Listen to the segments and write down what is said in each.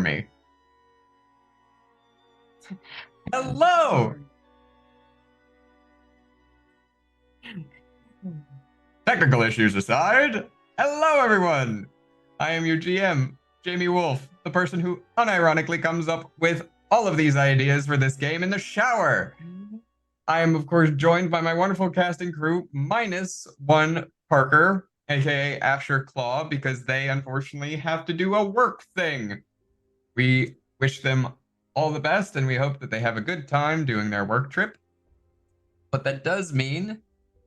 me? Hello! Technical issues aside, hello everyone! I am your GM, Jamie Wolf, the person who unironically comes up with all of these ideas for this game in the shower. I am, of course, joined by my wonderful casting crew, minus one Parker, aka Asher Claw, because they unfortunately have to do a work thing. We wish them all the best, and we hope that they have a good time doing their work trip. But that does mean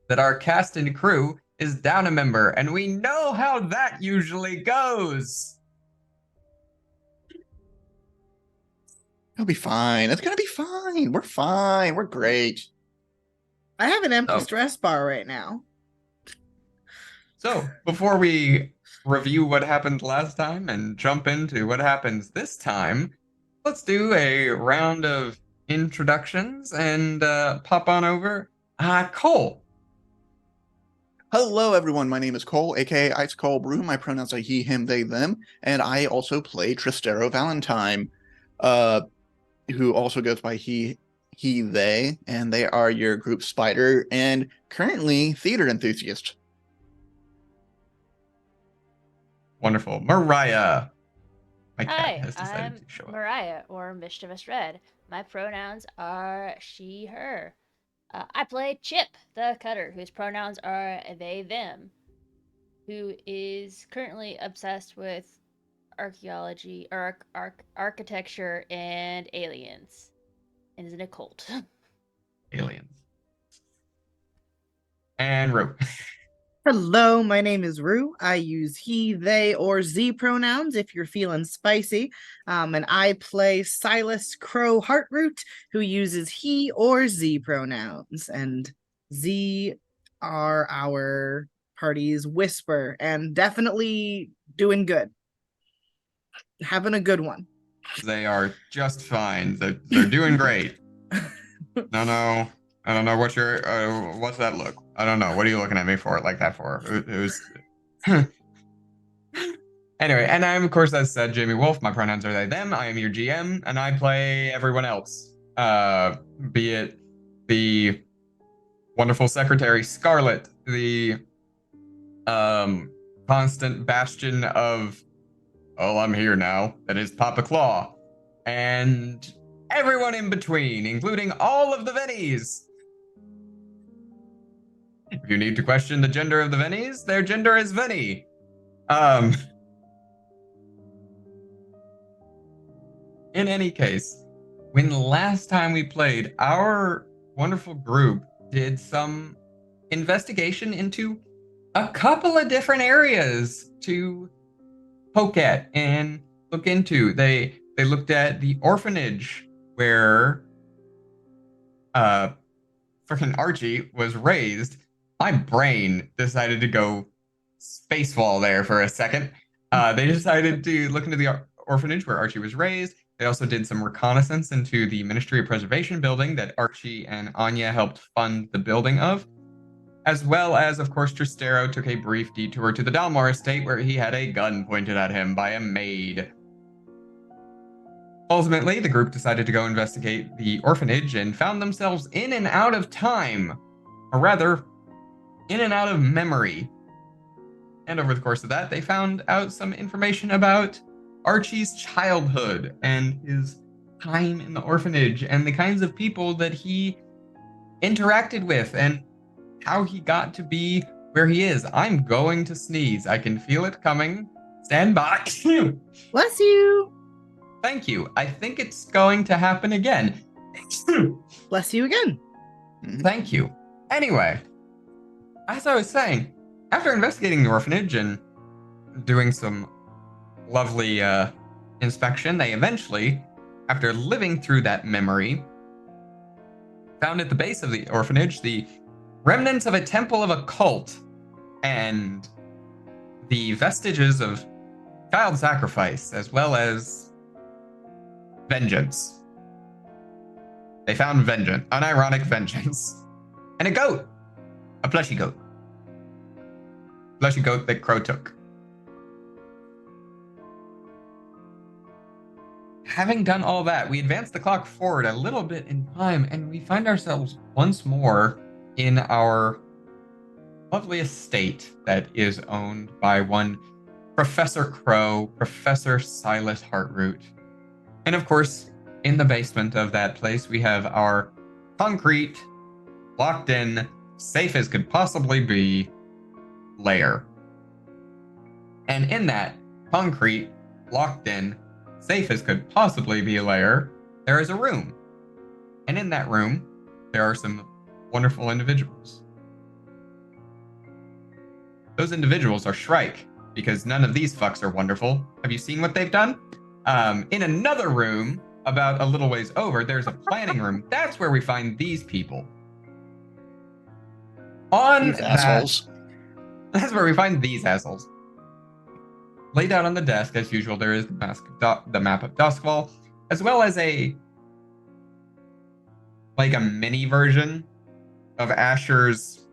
that our cast and crew is down a member, and we know how that usually goes. It'll be fine. It's gonna be fine. We're fine. We're great. I have an empty stress bar right now. So, before we review what happened last time and jump into what happens this time, let's do a round of introductions and pop on over. Cole. Hello, everyone. My name is Cole, aka Ice Cole Brew. My pronouns are he, him, they, them, and I also play Tristero Valentine, who also goes by he, they, and they are your group spider and currently theater enthusiast. Wonderful. Mariah. My cat Hi, has decided I'm to show up. Mariah, or Mischievous Red. My pronouns are she, her. I play Chip, the cutter, whose pronouns are they, them, who is currently obsessed with archaeology, or architecture, and aliens, and is in a cult. Aliens. And Rue. Hello, my name is Rue. I use he, they, or Z pronouns if you're feeling spicy. And I play Silas Crow Heartroot, who uses he or Z pronouns. And Z are our party's whisper, and definitely doing good. Having a good one. They are just fine. They're doing great. No. I don't know what you're. What's that look? I don't know. What are you looking at me for like that for? Who's? Anyway, and I'm, of course, as said, Jamie Wolf. My pronouns are they, them. I am your GM, and I play everyone else. Be it the wonderful secretary Scarlet, the constant bastion of, oh, I'm here now. That is Papa Claw, and everyone in between, including all of the Vennies. If you need to question the gender of the Vennies, their gender is Venny. In any case, when last time we played, our wonderful group did some investigation into a couple of different areas to poke at and look into. They looked at the orphanage where freaking Archie was raised. My brain decided to go spaceball there for a second. They decided to look into the orphanage where Archie was raised. They also did some reconnaissance into the Ministry of Preservation building that Archie and Anya helped fund the building of, as well as, of course, Tristero took a brief detour to the Dalmor estate where he had a gun pointed at him by a maid. Ultimately, the group decided to go investigate the orphanage and found themselves in and out of time, or rather, in and out of memory. And over the course of that, they found out some information about Archie's childhood and his time in the orphanage and the kinds of people that he interacted with and how he got to be where he is. I'm going to sneeze. I can feel it coming. Stand by. Bless you. Thank you. I think it's going to happen again. Bless you again. Thank you. Anyway, as I was saying, after investigating the orphanage and doing some lovely inspection, they eventually, after living through that memory, found at the base of the orphanage the remnants of a temple of a cult and the vestiges of child sacrifice, as well as vengeance. They found vengeance, unironic vengeance, and a goat, a fleshy goat that Crow took. having done all that, we advance the clock forward a little bit in time, and we find ourselves once more in our lovely estate that is owned by one Professor Crow, Professor Silas Heartroot. And of course, in the basement of that place, we have our concrete, locked in, safe as could possibly be, lair. And in that concrete, locked in, safe as could possibly be lair, there is a room. And in that room, there are some wonderful individuals. Those individuals are Shrike, because none of these fucks are wonderful. Have you seen what they've done? In another room, about a little ways over, there's a planning room. That's where we find these people. On These assholes. That's where we find these assholes. Laid out on the desk, as usual, there is the map of Duskwall, as well as a mini version of Asher's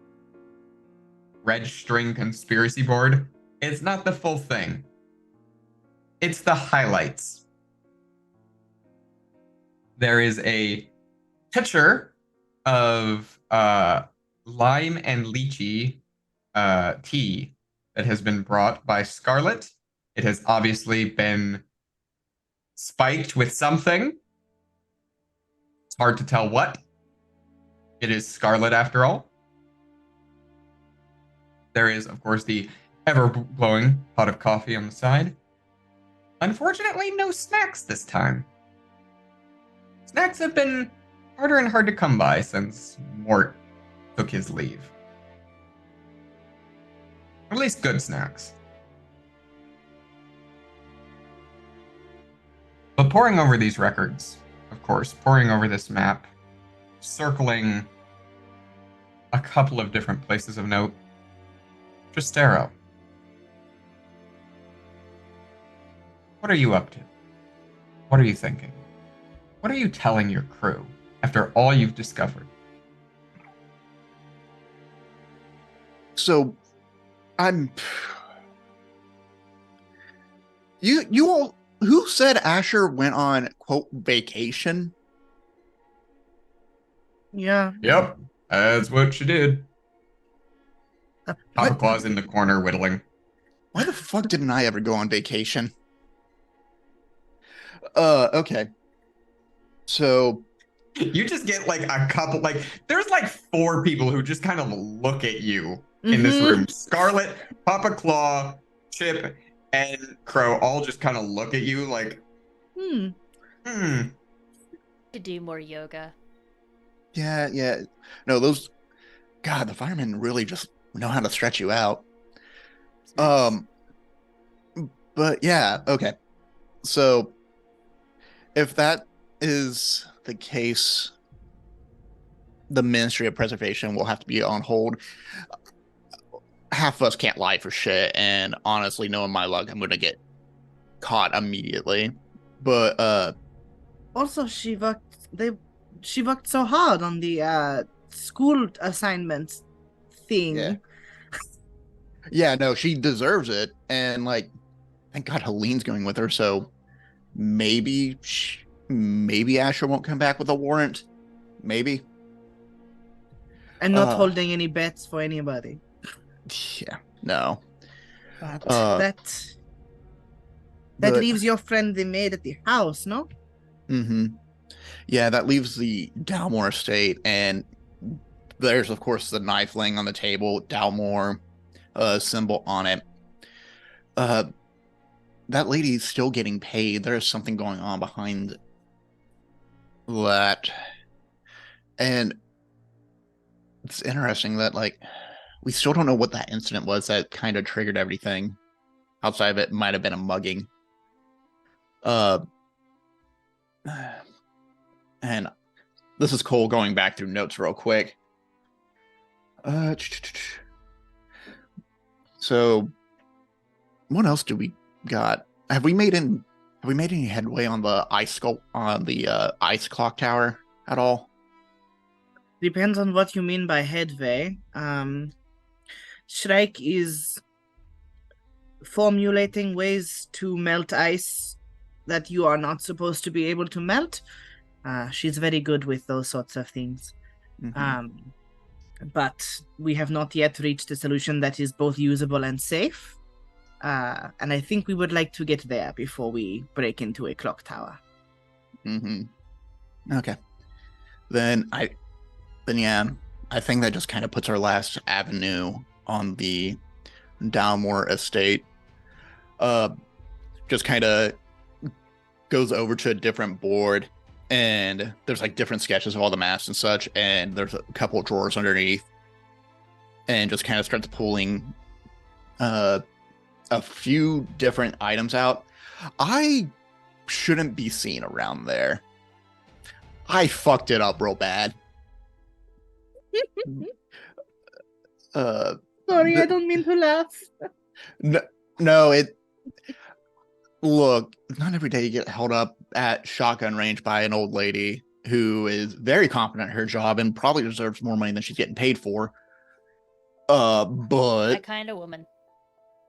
red string conspiracy board. It's not the full thing. It's the highlights. There is a pitcher of lime and lychee tea that has been brought by Scarlet. It has obviously been spiked with something. It's hard to tell what. It is Scarlet after all. There is, of course, the ever-blowing pot of coffee on the side. Unfortunately, no snacks this time. Snacks have been harder and hard to come by since Mort took his leave. At least good snacks. But poring over these records, of course, poring over this map, circling a couple of different places of note, Tristero. What are you up to? What are you thinking? What are you telling your crew after all you've discovered? So, You all, who said Asher went on, quote, vacation? Yeah. Yep, that's what she did. Papa What? Claw's in the corner whittling. Why the fuck didn't I ever go on vacation? Okay. So, You just get like a couple, there's like 4 people who just kind of look at you in this room. Scarlet, Papa Claw, Chip, and Crow all just kind of look at you like, To do more yoga. yeah. No, those, God, the firemen really just know how to stretch you out. Nice. But yeah, okay. So, if that is the case, the Ministry of Preservation will have to be on hold. Half of us can't lie for shit, and honestly, knowing my luck, I'm gonna get caught immediately. But Also, she worked so hard on the school assignments thing. yeah, no, she deserves it, and thank God Helene's going with her, so maybe Asher won't come back with a warrant. Maybe. And not holding any bets for anybody. Yeah, no. But But- leaves your friend the maid at the house, no? Mm-hmm. Yeah, that leaves the Dalmore estate, and there's of course the knife laying on the table, Dalmore symbol on it. That lady's still getting paid. There's something going on behind that. And it's interesting that we still don't know what that incident was that kind of triggered everything. Outside of it might have been a mugging. And this is Cole going back through notes real quick. So what else do we got? Have we made any headway on the ice clock tower at all? Depends on what you mean by headway. Shrike is formulating ways to melt ice that you are not supposed to be able to melt. She's very good with those sorts of things. Mhm. But we have not yet reached a solution that is both usable and safe. And I think we would like to get there before we break into a clock tower. Okay. Then yeah, I think that just kind of puts our last avenue on the Dalmore estate. Just kind of goes over to a different board, and there's like different sketches of all the masks and such, and there's a couple of drawers underneath, and just kind of starts pulling a few different items out. I shouldn't be seen around there. I fucked it up real bad. Sorry, I don't mean to laugh. No, look, not every day you get held up at shotgun range by an old lady who is very competent at her job and probably deserves more money than she's getting paid for. But That kind of woman.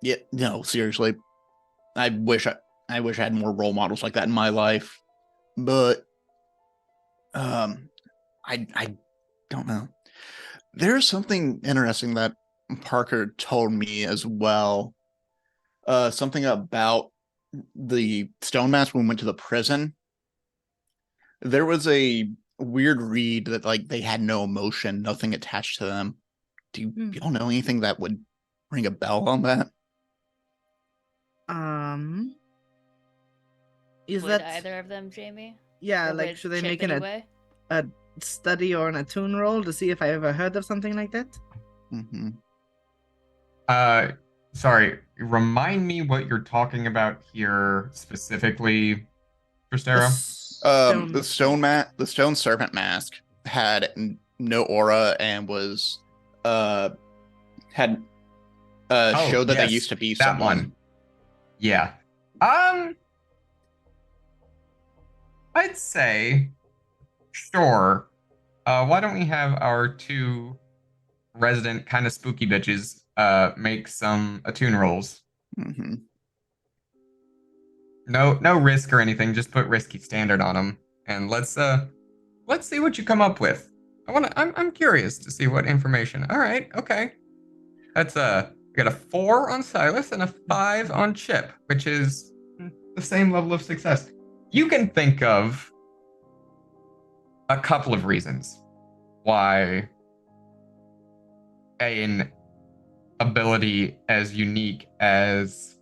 yeah, no, seriously. I wish I had more role models like that in my life. But I don't know. There's something interesting that Parker told me as well. Something about the stone mask when we went to the prison. There was a weird read that like they had no emotion, nothing attached to them. Do y'all know anything that would ring a bell on that? Is Would that either of them, Jamie? yeah? Or Like, would should they Chip make anyway? a study or an attune roll to see if I ever heard of something like that? Mm-hmm. Sorry, remind me what you're talking about here specifically, Tristero. The stone serpent mask had no aura and was had showed that they used to be that someone. one. Yeah. I'd say sure. Why don't we have our two resident kind of spooky bitches make some attune rolls? Mm-hmm. No risk or anything. Just put risky standard on them, and let's see what you come up with. I'm curious to see what information. All right, okay. That's we got a 4 on Silas and a 5 on Chip, which is the same level of success. You can think of a couple of reasons why an ability as unique as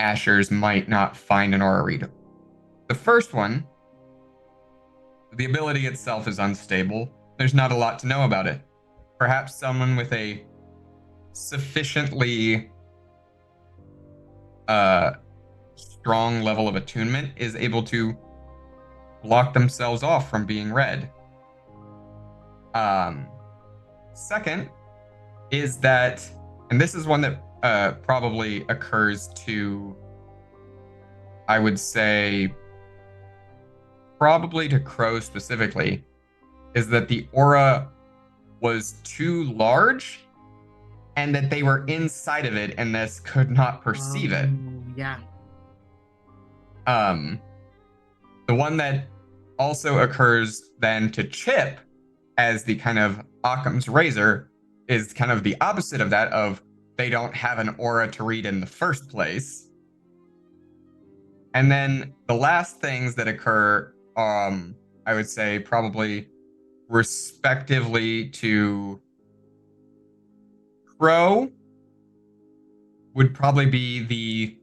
Asher's might not find an aura read. The first one, the ability itself is unstable. There's not a lot to know about it. Perhaps someone with a sufficiently strong level of attunement is able to block themselves off from being read. Second is that, and this is one that probably occurs to, I would say, probably to Crow specifically, is that the aura was too large and that they were inside of it and thus could not perceive it. Yeah. The one that also occurs then to Chip as the kind of Occam's razor is kind of the opposite of that, of they don't have an aura to read in the first place. And then the last things that occur, I would say probably respectively to Crow would probably be the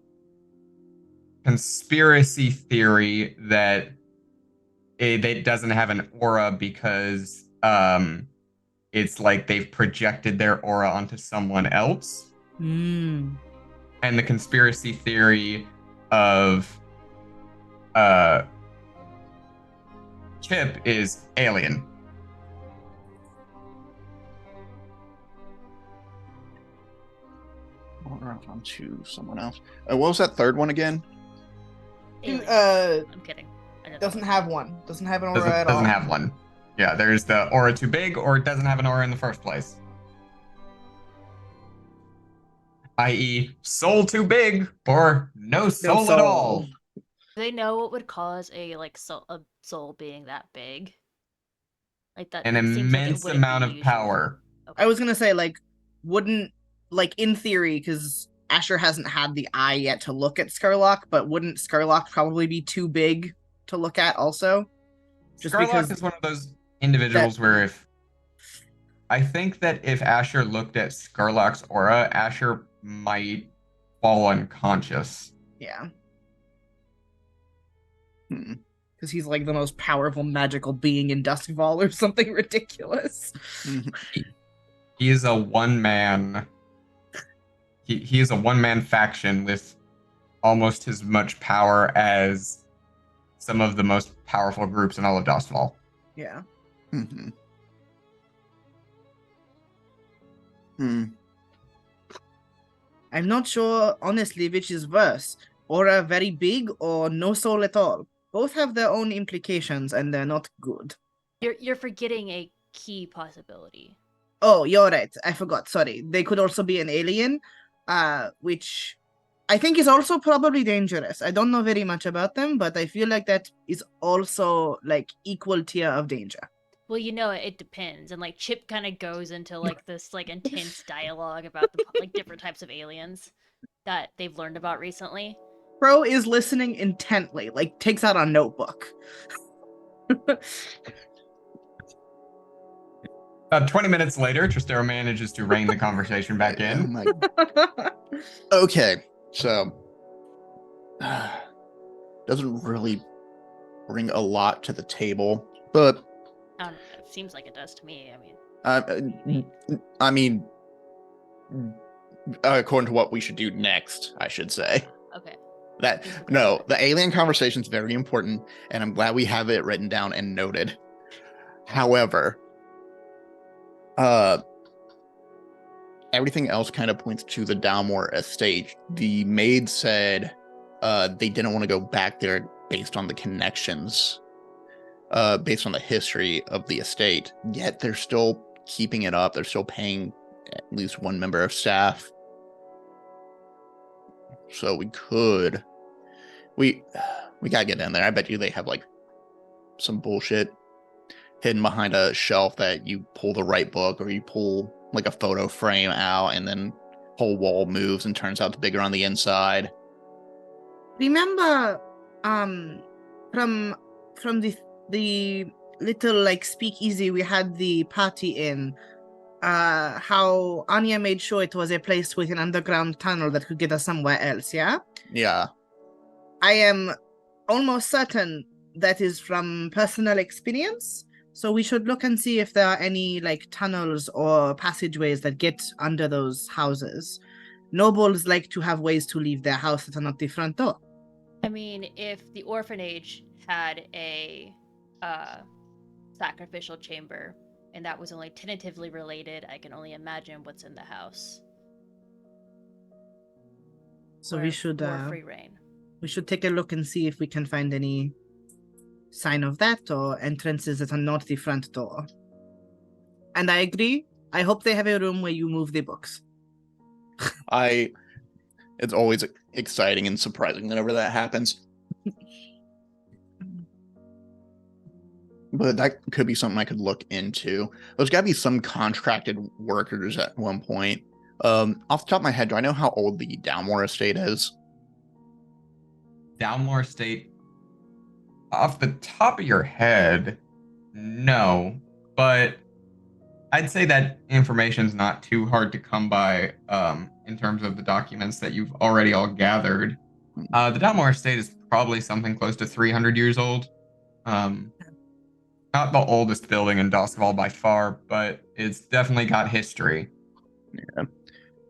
conspiracy theory that it doesn't have an aura because it's like they've projected their aura onto someone else. And the conspiracy theory of Chip is alien. Onto someone else. What was that third one again? Alien. I'm kidding. Doesn't have one. Doesn't have an aura at all. Doesn't have one. Yeah, there's the aura too big, or it doesn't have an aura in the first place. i.e., soul too big or no soul at soul. all. Do they know what would cause a soul being that big? Like that An it seems like it immense wouldn't be amount of usual. power. Okay. I was gonna say, like, wouldn't, like, in theory, because Asher hasn't had the eye yet to look at Skurlock, but wouldn't Skurlock probably be too big to look at also? Just Scarlock because is one of those individuals where I think that if Asher looked at Scarlock's aura, Asher might fall unconscious. yeah, Hmm. because he's like the most powerful magical being in Duskfall or something ridiculous. Mhm. He is a one-man. He is a one-man faction with almost as much power as some of the most powerful groups in all of Dustfall. Yeah. Mhm. Hmm. I'm not sure, honestly, which is worse. Aura very big or no soul at all. Both have their own implications and they're not good. You're forgetting a key possibility. Oh, you're right. I forgot. Sorry. They could also be an alien, which I think is also probably dangerous. I don't know very much about them, but I feel like that is also like equal tier of danger. Well, it depends, and like Chip kind of goes into like this like intense dialogue about the like different types of aliens that they've learned about recently. Pro is listening intently, like takes out a notebook. About 20 minutes later, Tristero manages to rein the conversation back Oh in. my. Okay, so doesn't really bring a lot to the table, but I don't know, it seems like it does to me. I mean, according to what we should do next, I should say. Okay. That no, the alien conversation is very important, and I'm glad we have it written down and noted. However, everything else kind of points to the Dalmore estate. The maid said they didn't want to go back there based on the connections, based on the history of the estate. Yet they're still keeping it up. They're still paying at least one member of staff. So we gotta get in there. I bet you they have like some bullshit hidden behind a shelf that you pull the right book or you pull like a photo frame out and then whole wall moves and turns out bigger on the inside. Remember, from the little like speakeasy we had the party in, how Anya made sure it was a place with an underground tunnel that could get us somewhere else, yeah? Yeah. I am almost certain that is from personal experience. So we should look and see if there are any like tunnels or passageways that get under those houses. Nobles like to have ways to leave their house that are not the front door. I mean, if the orphanage had a sacrificial chamber and that was only tentatively related, I can only imagine what's in the house. So we should more free reign. We should take a look and see if we can find any sign of that or entrances that are not the front door. And I agree. I hope they have a room where you move the books. It's always exciting and surprising whenever that happens. But that could be something I could look into. There's got to be some contracted workers at one point. Off the top of my head, do I know how old the Dalmore estate is? Dalmore estate, off the top of your head, no. But I'd say that information's not too hard to come by in terms of the documents that you've already all gathered. The Dalmore estate is probably something close to 300 years old. Not the oldest building in Dosval by far, but it's definitely got history. Yeah.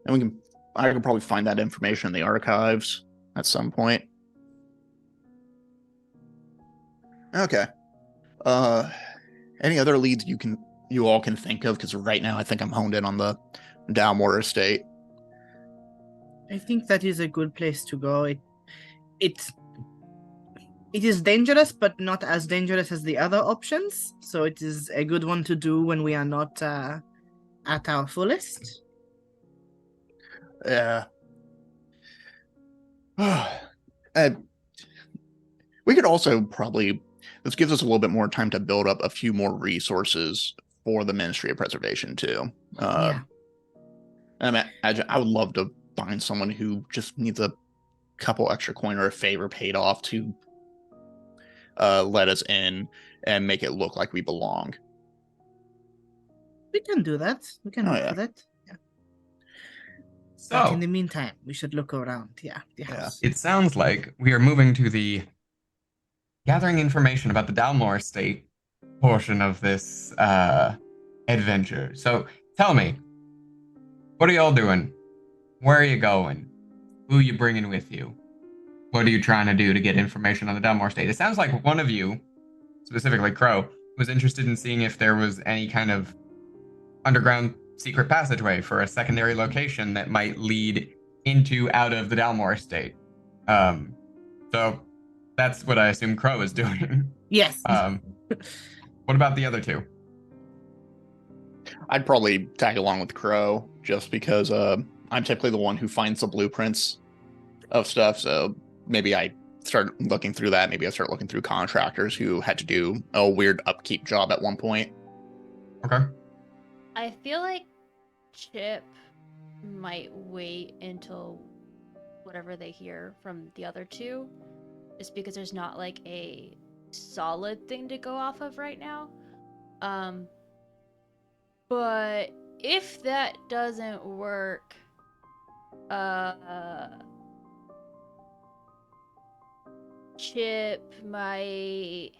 And I can probably find that information in the archives at some point. Okay. Any other leads you all can think of? Because right now I think I'm honed in on the Dalmore estate. I think that is a good place to go. It is dangerous, but not as dangerous as the other options. So it is a good one to do when we are not at our fullest. Yeah. We could also probably, this gives us a little bit more time to build up a few more resources for the Ministry of Preservation too. Yeah. I would love to find someone who just needs a couple extra coin or a favor paid off to let us in and make it look like we belong. We can do that. We can Oh, look yeah. for that. Yeah. But in So, the meantime, we should look around. Yeah, the Yeah. house. it sounds like we are moving to the gathering information about the Dalmore estate portion of this adventure. So, tell me, what are y'all doing? Where are you going? Who are you bringing with you? What are you trying to do to get information on the Dalmore estate? It sounds like one of you, specifically Crow, was interested in seeing if there was any kind of underground secret passageway for a secondary location that might lead into out of the Dalmore estate. So that's what I assume Crow is doing. Yes. What about the other two? I'd probably tag along with Crow just because I'm typically the one who finds the blueprints of stuff. So maybe I start looking through that. Maybe I start looking through contractors who had to do a weird upkeep job at one point. Okay. I feel like Chip might wait until whatever they hear from the other two, just because there's not like a solid thing to go off of right now. But if that doesn't work, Chip might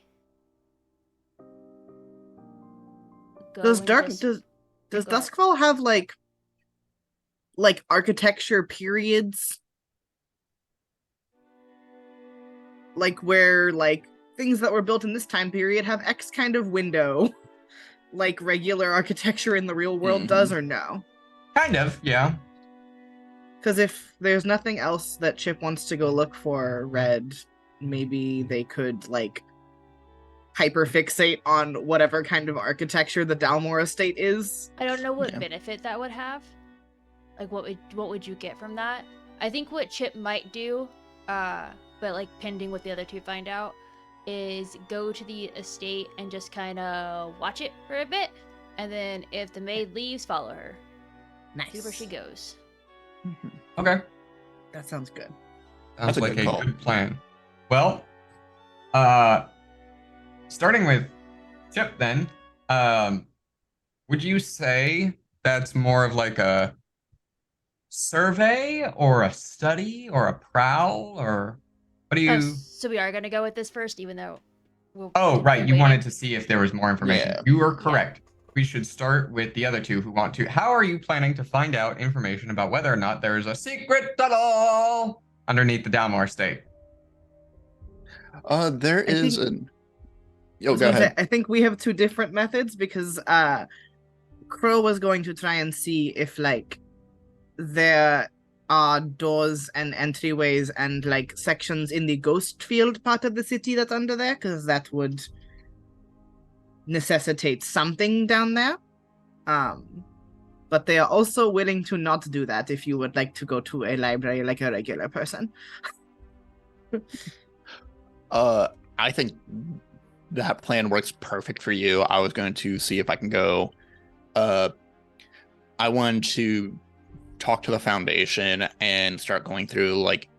go Does and Dark just- does go ahead. Duskfall have like architecture periods? Like where like things that were built in this time period have X kind of window, like regular architecture in the real world does, or no? Kind of, yeah. Because if there's nothing else that Chip wants to go look for, Red, maybe they could like hyperfixate on whatever kind of architecture the Dalmore estate is. I don't know what Yeah. benefit that would have. Like, what would you get from that? I think what Chip might do, but like pending what the other two find out, is go to the estate and just kind of watch it for a bit, and then if the maid leaves, follow her. See where Nice. she goes. Okay. That sounds good. Sounds That's a like good a call. good plan. Well, starting with Chip then, would you say that's more of like a survey or a study or a prowl, or what do Oh, you... so we are gonna go with this first, even though we'll Oh, right. You waiting. wanted to see if there was more information. Yeah. You are correct. We should start with the other two who want to. How are you planning to find out information about whether or not there is a secret tunnel underneath the Dalmore estate? There is think- an. I Oh, was go gonna say, ahead. I think we have two different methods because Crow was going to try and see if like there are doors and entryways and like sections in the ghost field part of the city that's under there, because that would necessitate something down there. But they are also willing to not do that if you would like to go to a library like a regular person. I think that plan works perfect for you. I was going to see if I can go. I wanted to talk to the foundation and start going through like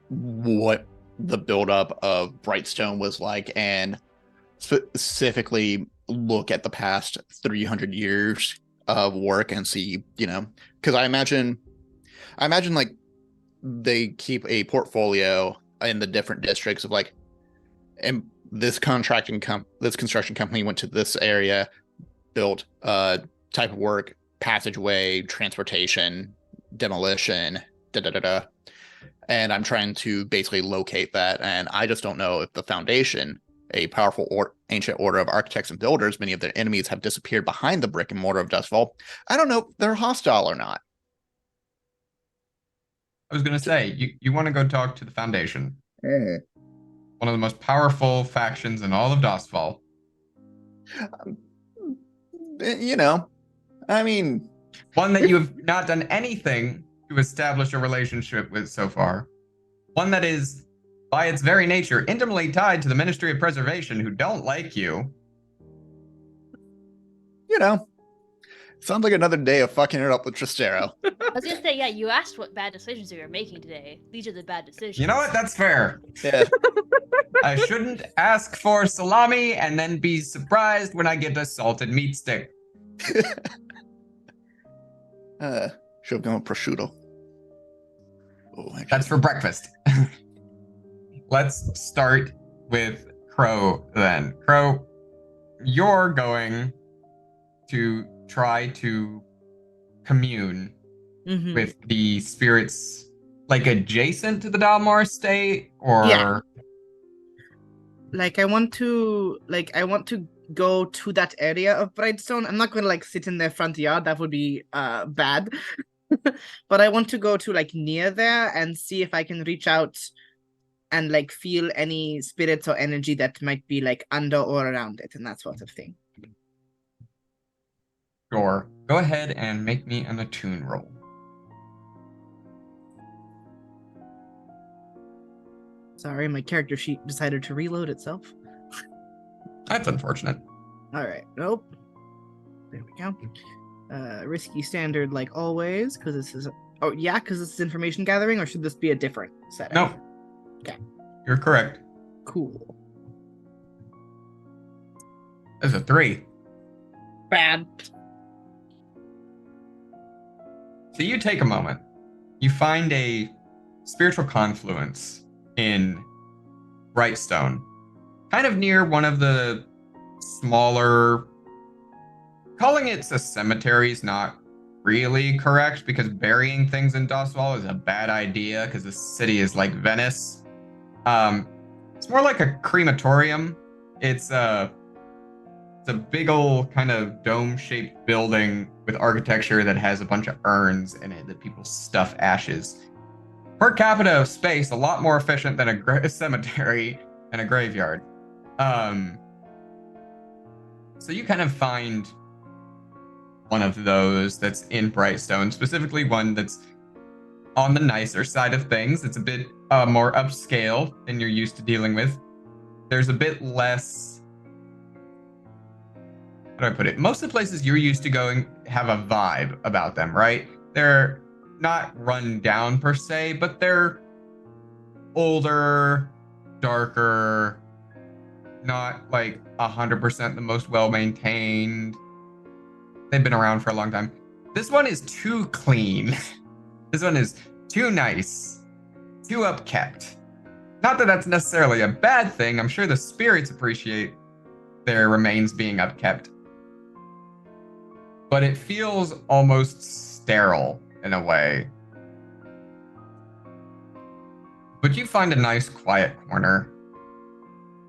what the buildup of Brightstone was like, and specifically look at the past 300 years of work and see, because I imagine like they keep a portfolio in the different districts of like, and this construction company went to this area, built type of work, passageway, transportation, demolition, and I'm trying to basically locate that. And I just don't know if the Foundation, a powerful ancient order of architects and builders, many of their enemies have disappeared behind the brick and mortar of Dustfall. I don't know if they're hostile or not. I was going to say, you want to go talk to the Foundation. One of the most powerful factions in all of Dustfall. I mean, one that you have not done anything to establish a relationship with so far. one that is, by its very nature, intimately tied to the Ministry of Preservation, who don't like you. You know, sounds like another day of fucking it up with Tristero. I was gonna say, yeah, you asked what bad decisions we were making today. These are the bad decisions. You know what? That's fair. Yeah. I shouldn't ask for salami and then be surprised when I get a salted meat stick. Should have gone with prosciutto. Oh, actually, That's for breakfast. Let's start with Crow then. Crow, you're going to try to commune Mhm. with the spirits like adjacent to the Dalmor state, or Yeah. Like I want to go to that area of Brightstone. I'm not gonna like sit in their front yard, that would be bad. But I want to go to like near there and see if I can reach out and like feel any spirits or energy that might be like under or around it and that sort of thing. Sure. Go ahead and make me an attune roll. Sorry, my character sheet decided to reload itself. That's unfortunate. All right, nope. There we go. Risky standard like always, because this is because this is information gathering, or should this be a different setting? No. Okay. You're correct. Cool. There's a 3. Bad. So you take a moment. You find a spiritual confluence in Brightstone, kind of near one of the smaller. Calling it a cemetery is not really correct, because burying things in Doswell is a bad idea, because the city is like Venice. It's more like a crematorium. It's a big old kind of dome-shaped building with architecture that has a bunch of urns in it that people stuff ashes. Per capita space, a lot more efficient than a cemetery and a graveyard. So you kind of find one of those that's in Brightstone, specifically one that's on the nicer side of things. It's a bit more upscale than you're used to dealing with. There's a bit less. How do I put it? Most of the places you're used to going have a vibe about them, right? They're not run down per se, but they're older, darker, not like 100% the most well-maintained. They've been around for a long time. This one is too clean. This one is too nice, too upkept. Not that that's necessarily a bad thing. I'm sure the spirits appreciate their remains being upkept. But it feels almost sterile in a way. But you find a nice quiet corner.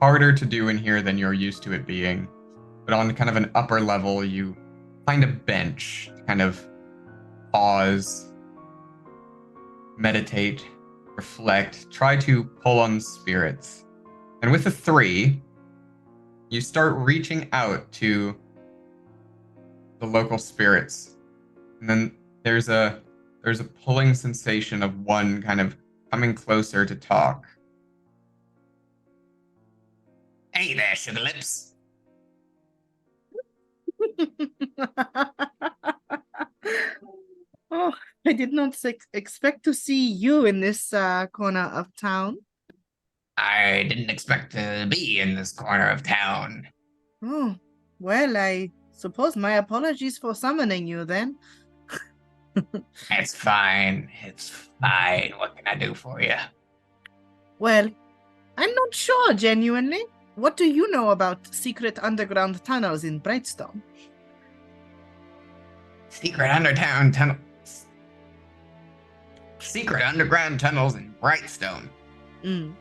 Harder to do in here than you're used to it being. But on kind of an upper level, you find a bench to kind of pause, meditate, reflect, try to pull on spirits. And with a 3, you start reaching out to the local spirits. And then there's a pulling sensation of one kind of coming closer to talk. Hey there, Sugar Lips. Oh, I did not expect to see you in this corner of town. I didn't expect to be in this corner of town. Oh, well, I suppose my apologies for summoning you then. It's fine. It's fine. What can I do for you? Well, I'm not sure, genuinely. What do you know about secret underground tunnels in Brightstone? Secret underground tunnels. Secret underground tunnels in Brightstone. Mm.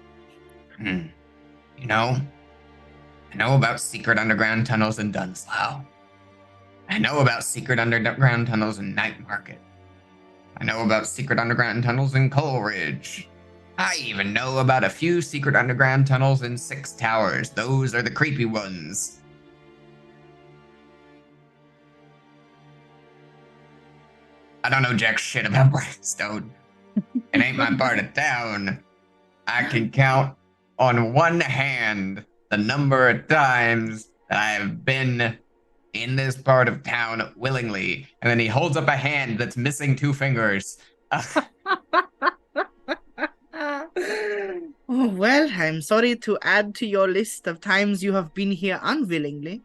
You know, I know about secret underground tunnels in Dunslough. I know about secret underground tunnels in Night Market. I know about secret underground tunnels in Coleridge. I even know about a few secret underground tunnels in Six Towers. Those are the creepy ones. I don't know jack shit about Brightstone. It ain't my part of town. I can count on one hand the number of times that I have been in this part of town willingly. And then he holds up a hand that's missing 2 fingers. Oh, well, I'm sorry to add to your list of times you have been here unwillingly.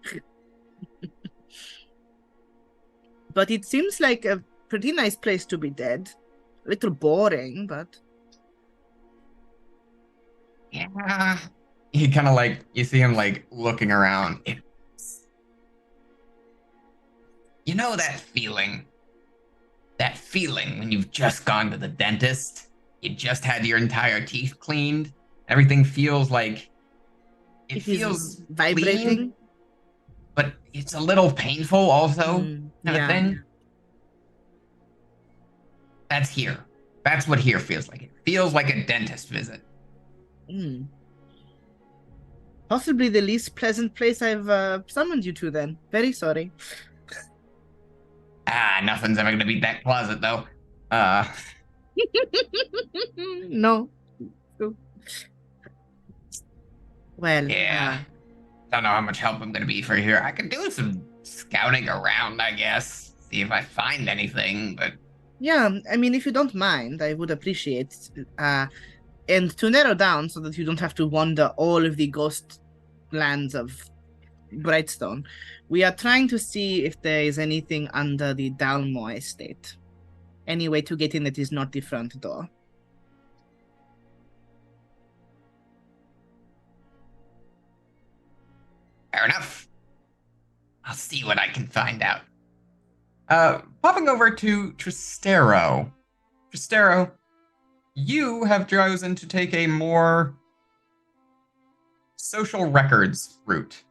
But it seems like a pretty nice place to be dead. A little boring, but... Yeah. He kind of like, you see him like looking around. You know that feeling? That feeling when you've just gone to the dentist, you just had your entire teeth cleaned, everything feels like it It is feels vibrating. clean, but it's a little painful also, kind of yeah. thing. That's here. That's what here feels like. It feels like a dentist visit. Possibly the least pleasant place I've summoned you to then. Very sorry. Nothing's ever gonna beat that closet though. No. Well, Yeah. Don't know how much help I'm gonna be for here. I could do some scouting around, I guess. See if I find anything, but yeah, I mean, if you don't mind, I would appreciate. And to narrow down so that you don't have to wander all of the ghost lands of Brightstone, we are trying to see if there is anything under the Dalmore estate. Any way to get in that is not the front door. fair enough. I'll see what I can find out. Popping over to Tristero. Tristero, you have chosen to take a more social records route.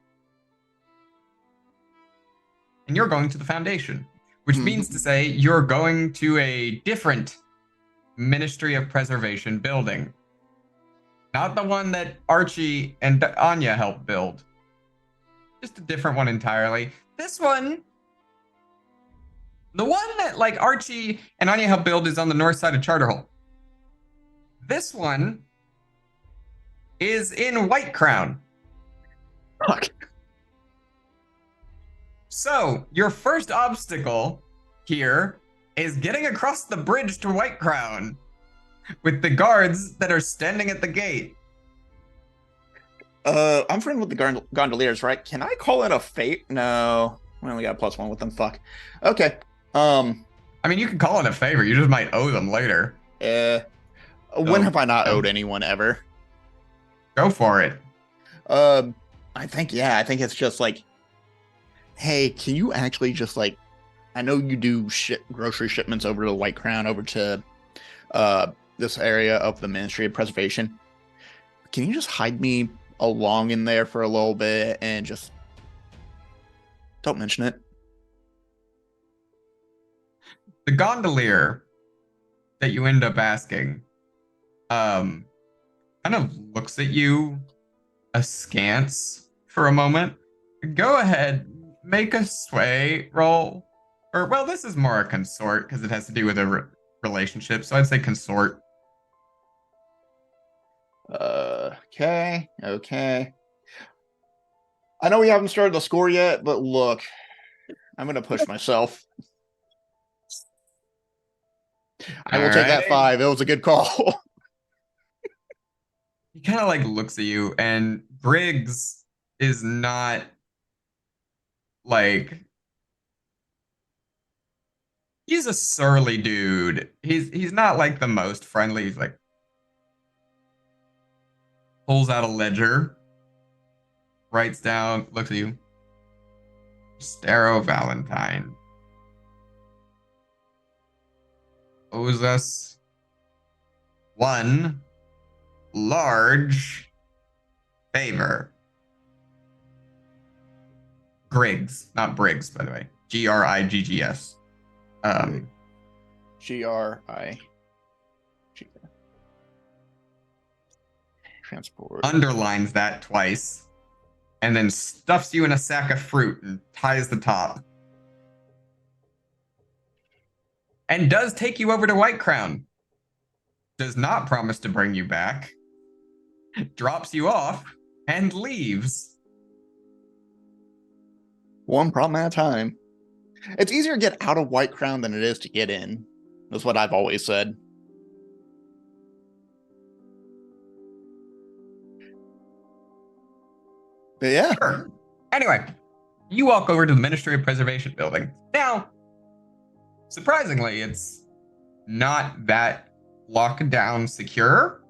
And you're going to the Foundation, which means to say you're going to a different Ministry of Preservation building. Not the one that Archie and Anya helped build. Just a different one entirely. This one, the one that like Archie and Anya helped build, is on the north side of Charterhole. This one is in White Crown. Fuck. So, your first obstacle here is getting across the bridge to White Crown with the guards that are standing at the gate. I'm friends with the gondoliers, right? Can I call it a fate? No. We only got +1 with them. Fuck. Okay. I mean, you can call it a favor. You just might owe them later. When have I not owed anyone ever? Go for it. I think it's just like, hey, can you actually just like, I know you do grocery shipments over to White Crown, over to this area of the Ministry of Preservation. Can you just hide me along in there for a little bit and just don't mention it? The gondolier that you end up asking kind of looks at you askance for a moment. Go ahead, make a sway roll. Or, well, this is more a consort because it has to do with a relationship, so I'd say consort. Okay. I know we haven't started the score yet, but look, I'm gonna push myself. I will take that 5. It was a good call. He kind of like looks at you, and Briggs is not like, he's a surly dude. He's not like the most friendly. He's like, pulls out a ledger, writes down, looks at you. Stero Valentine owes us 1 large favor. Griggs, not Briggs, by the way. Griggs. G-R-I. Transport. Underlines that twice, and then stuffs you in a sack of fruit and ties the top. And does take you over to White Crown. Does not promise to bring you back. drops you off, and leaves. One problem at a time. It's easier to get out of White Crown than it is to get in. That's what I've always said. But yeah. Sure. Anyway, you walk over to the Ministry of Preservation building. Now, surprisingly, it's not that locked down secure.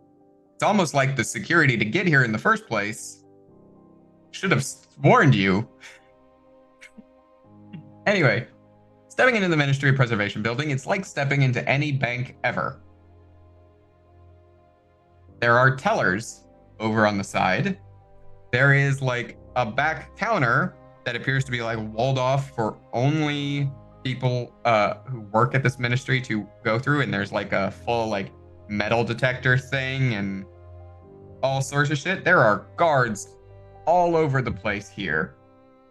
It's almost like the security to get here in the first place should have warned you. Anyway, stepping into the Ministry of Preservation building, it's like stepping into any bank ever. There are tellers over on the side. There is like a back counter that appears to be like walled off for only people who work at this ministry to go through, and there's like a full like metal detector thing and all sorts of shit. There are guards all over the place here.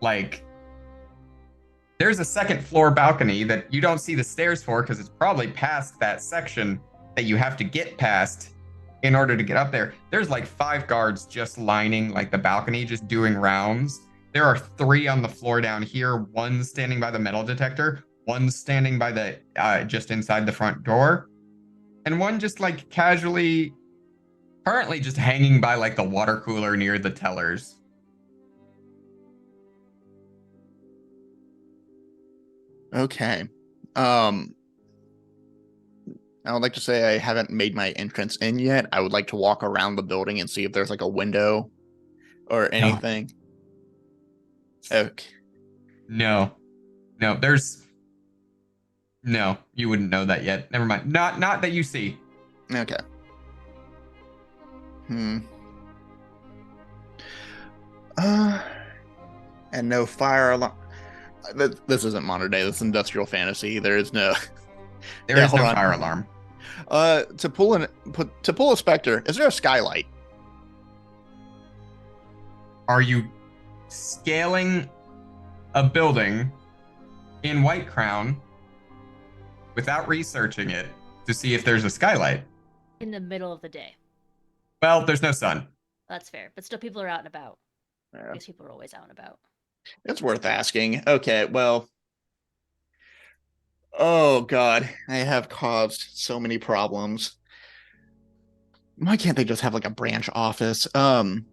Like, there's a second floor balcony that you don't see the stairs for because it's probably past that section that you have to get past in order to get up there. There's like 5 guards just lining like the balcony, just doing rounds. There are 3 on the floor down here, 1 standing by the metal detector, 1 standing by the just inside the front door, and 1 just like casually, currently just hanging by like the water cooler near the tellers. Okay. I would like to say I haven't made my entrance in yet. I would like to walk around the building and see if there's like a window or anything. Okay. No, you wouldn't know that yet. Never mind. Not that you see. Okay. And no fire alarm. This isn't modern day. This is industrial fantasy. There is no. There is no fire alarm. To pull a specter, is there a skylight? Are you scaling a building in White Crown without researching it to see if there's a skylight? In the middle of the day. Well, there's no sun. That's fair, but still people are out and about. Yeah. Because people are always out and about. It's worth asking. Okay, well. Oh god, I have caused so many problems. Why can't they just have like a branch office? I'm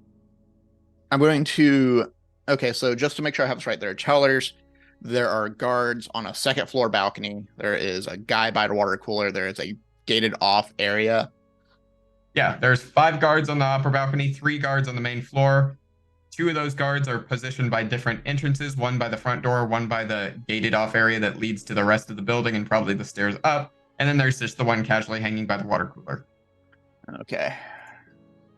going to. Okay, so just to make sure I have this right, there are tellers, there are guards on a second floor balcony, there is a guy by the water cooler, there is a gated off area. Yeah, there's 5 guards on the upper balcony, 3 guards on the main floor. 2 of those guards are positioned by different entrances, 1 by the front door, 1 by the gated off area that leads to the rest of the building and probably the stairs up. And then there's just the 1 casually hanging by the water cooler. Okay.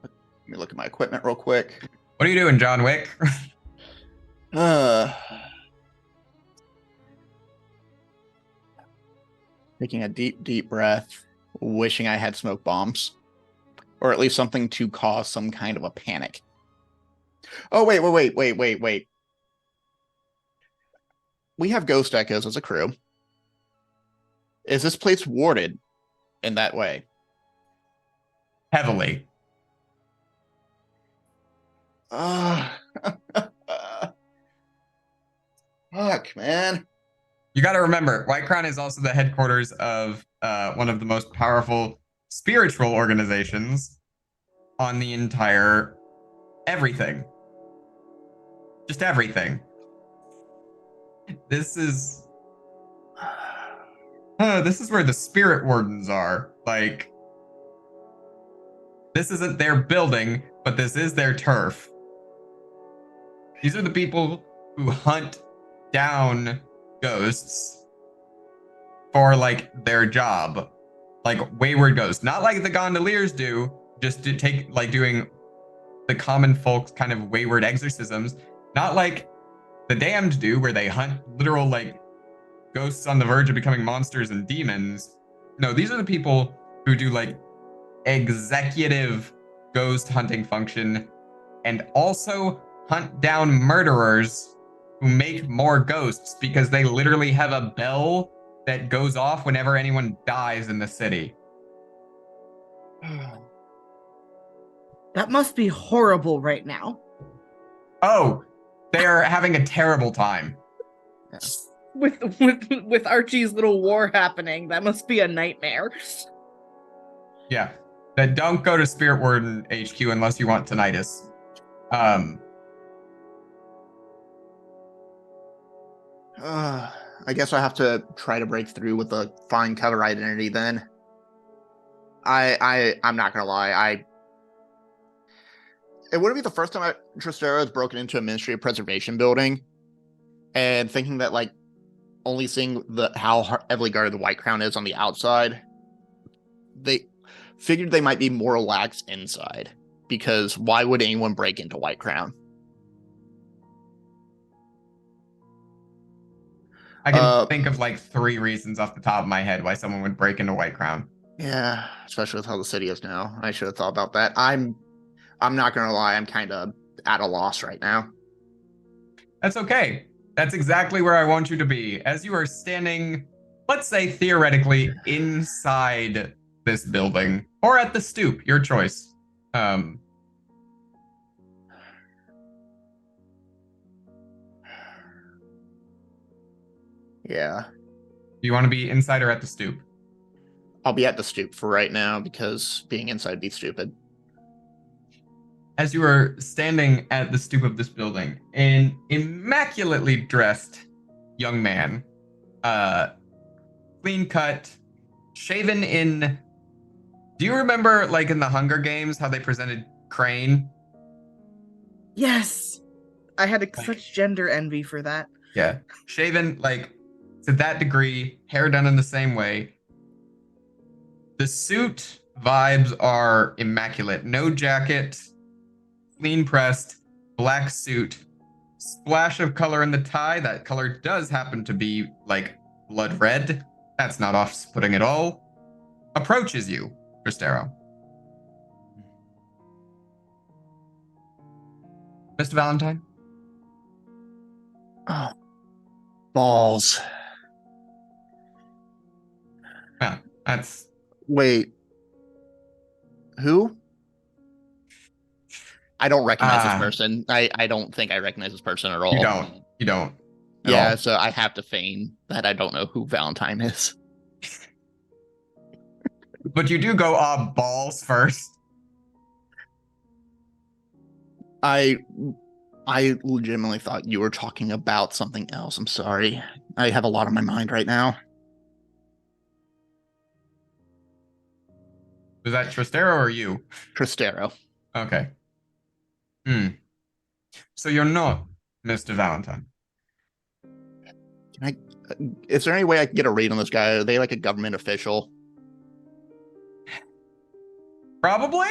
Let me look at my equipment real quick. What are you doing, John Wick? Taking a deep breath, wishing I had smoke bombs. Or at least something to cause some kind of a panic. Oh, wait. We have ghost echoes as a crew. Is this place warded in that way? Heavily. Fuck, man. You got to remember, White Crown is also the headquarters of one of the most powerful spiritual organizations on the entire everything. Just everything. This is where the spirit wardens are. Like, this isn't their building, but this is their turf. These are the people who hunt down ghosts for like their job, like wayward ghosts, not like the gondoliers do, just to take like doing the common folks kind of wayward exorcisms, not like the damned do, where they hunt literal like ghosts on the verge of becoming monsters and demons. No, these are the people who do like executive ghost hunting function and also hunt down murderers who make more ghosts because they literally have a bell that goes off whenever anyone dies in the city. That must be horrible right now. Oh, they are having a terrible time. Yeah. With Archie's little war happening, that must be a nightmare. Yeah. That don't go to Spirit Warden HQ unless you want tinnitus. I guess I have to try to break through with a fine color identity then. I'm not gonna lie. It wouldn't be the first time Tristero has broken into a Ministry of Preservation building, and thinking that like only seeing how heavily guarded the White Crown is on the outside, they figured they might be more lax inside. Because why would anyone break into White Crown? I can think of like 3 reasons off the top of my head why someone would break into White Crown. Yeah, especially with how the city is now. I should have thought about that. I'm not gonna lie, I'm kind of at a loss right now. That's okay. That's exactly where I want you to be. As you are standing, let's say theoretically, inside this building, or at the stoop, your choice. Yeah. Do you want to be inside or at the stoop? I'll be at the stoop for right now because being inside would be stupid. As you are standing at the stoop of this building, an immaculately dressed young man, clean cut, shaven in. Do you remember, like in the Hunger Games, how they presented Crane? Yes. I had such gender envy for that. Yeah. Shaven, like, to that degree, hair done in the same way. The suit vibes are immaculate. No jacket, clean pressed, black suit, splash of color in the tie. That color does happen to be, like, blood red. That's not off-putting at all. Approaches you, Tristero. Mr. Valentine? Oh, balls. Yeah, that's... Wait. Who? I don't recognize this person. I don't think I recognize this person at all. You don't. Yeah, all. so I have to feign that I don't know who Valentine is. But you do go balls first. I legitimately thought you were talking about something else. I'm sorry. I have a lot on my mind right now. Was that Tristero or you? Tristero. Okay. So you're not Mr. Valentine. Is there any way I can get a read on this guy? Are they like a government official? Probably.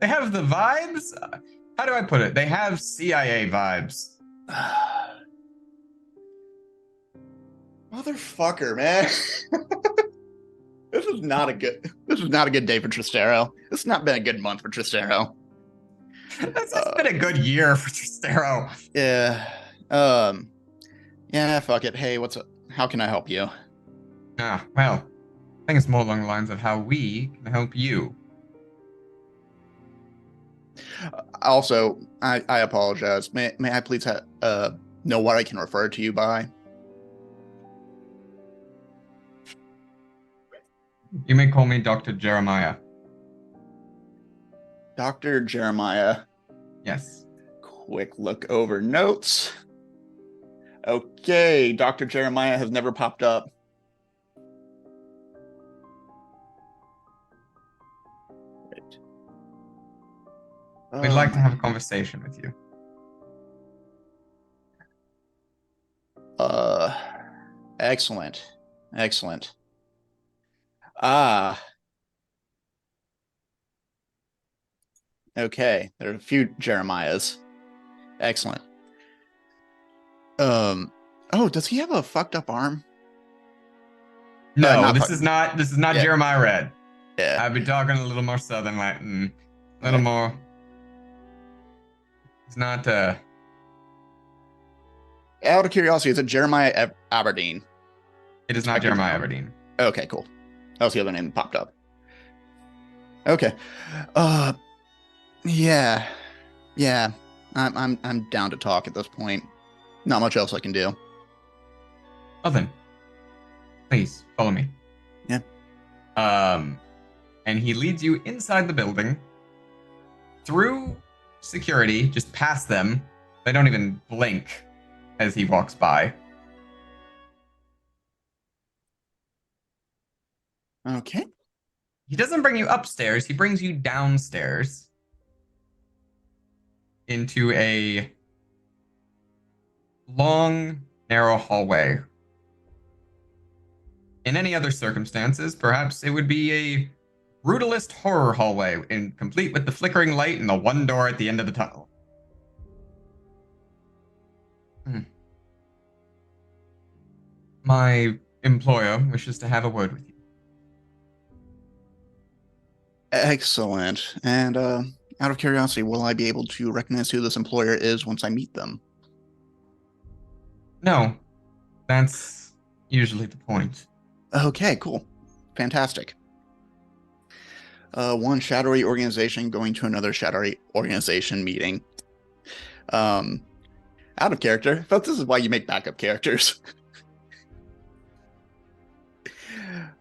They have the vibes. How do I put it? They have CIA vibes. Motherfucker, man. This is not a good day for Tristero. This has not been a good month for Tristero. This has been a good year for Tristero. Yeah. Yeah, fuck it. Hey, what's up? How can I help you? Well, I think it's more along the lines of how we can help you. Also, I apologize. May I please know what I can refer to you by? You may call me Dr. Jeremiah. Dr. Jeremiah. Yes. Quick look over notes. Okay, Dr. Jeremiah has never popped up. We'd like to have a conversation with you. Excellent. Okay, there are a few Jeremiahs. Excellent. Oh, does he have a fucked up arm? No, this is not Yeah. Jeremiah Red. Yeah. I'd be talking a little more Southern Latin, a little more. It's not. Out of curiosity, is it Jeremiah Aberdeen? It is not Jeremiah Aberdeen. Okay, cool. That was the other name that popped up. Okay. Yeah. Yeah. I'm down to talk at this point. Not much else I can do. Well then, please follow me. Yeah. And he leads you inside the building through security, just past them. They don't even blink as he walks by. Okay. He doesn't bring you upstairs, he brings you downstairs into a long, narrow hallway. In any other circumstances, perhaps it would be a brutalist horror hallway, complete with the flickering light and the one door at the end of the tunnel. My employer wishes to have a word with you. Excellent. And out of curiosity, will I be able to recognize who this employer is once I meet them? No, that's usually the point. Okay, cool. Fantastic. One shadowy organization going to another shadowy organization meeting. Out of character, but this is why you make backup characters.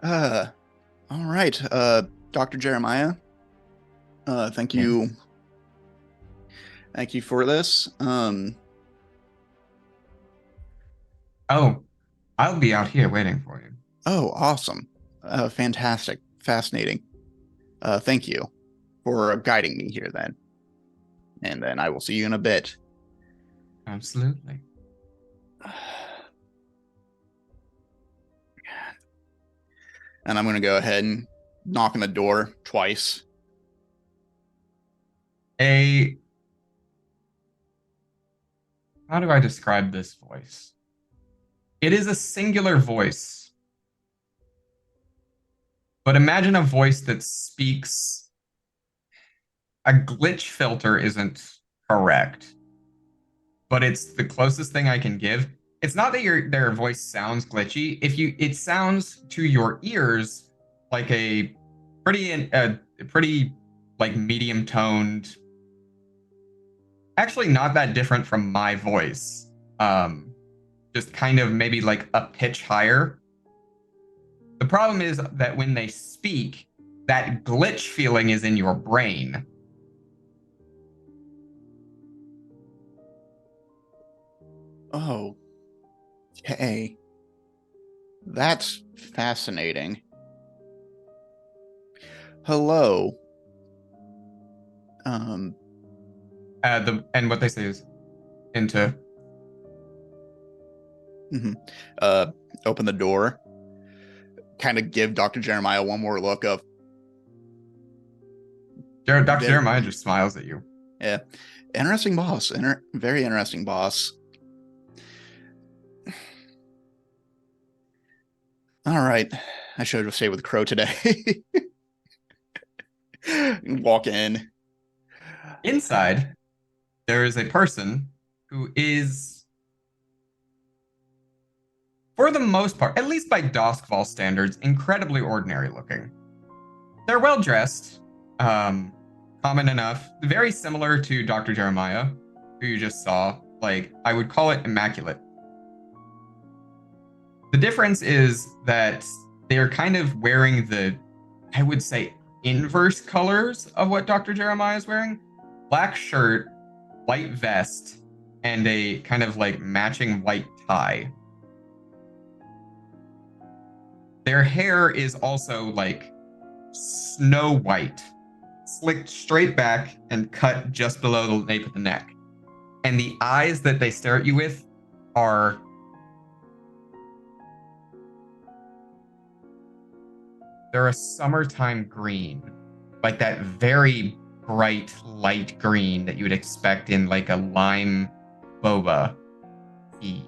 All right. Dr. Jeremiah, thank you. Yes. Thank you for this. Oh, I'll be out here waiting for you. Oh, awesome. Fantastic. Fascinating. Thank you for guiding me here then. And then I will see you in a bit. Absolutely. And I'm going to go ahead and knock on the door twice. How do I describe this voice? It is a singular voice. But imagine a voice that speaks. A glitch filter isn't correct, but it's the closest thing I can give. It's not that their voice sounds glitchy. It sounds to your ears like a pretty like medium toned. Actually, not that different from my voice. Just kind of maybe like a pitch higher. The problem is that when they speak, that glitch feeling is in your brain. Oh, okay. That's fascinating. Hello. And what they say is into. Open the door. Kind of give Dr. Jeremiah one more look of. Dr. Jeremiah just smiles at you. Yeah. Interesting boss. Very interesting boss. All right. I should have stayed with Crow today. Walk in. Inside, there is a person who is, for the most part, at least by Doskval standards, incredibly ordinary looking. They're well dressed, common enough, very similar to Dr. Jeremiah, who you just saw. Like, I would call it immaculate. The difference is that they're kind of wearing the, I would say, inverse colors of what Dr. Jeremiah is wearing. Black shirt, white vest, and a kind of like matching white tie. Their hair is also like snow white, slicked straight back and cut just below the nape of the neck. And the eyes that they stare at you with are they're a summertime green, like that very bright light green that you would expect in like a lime boba tea.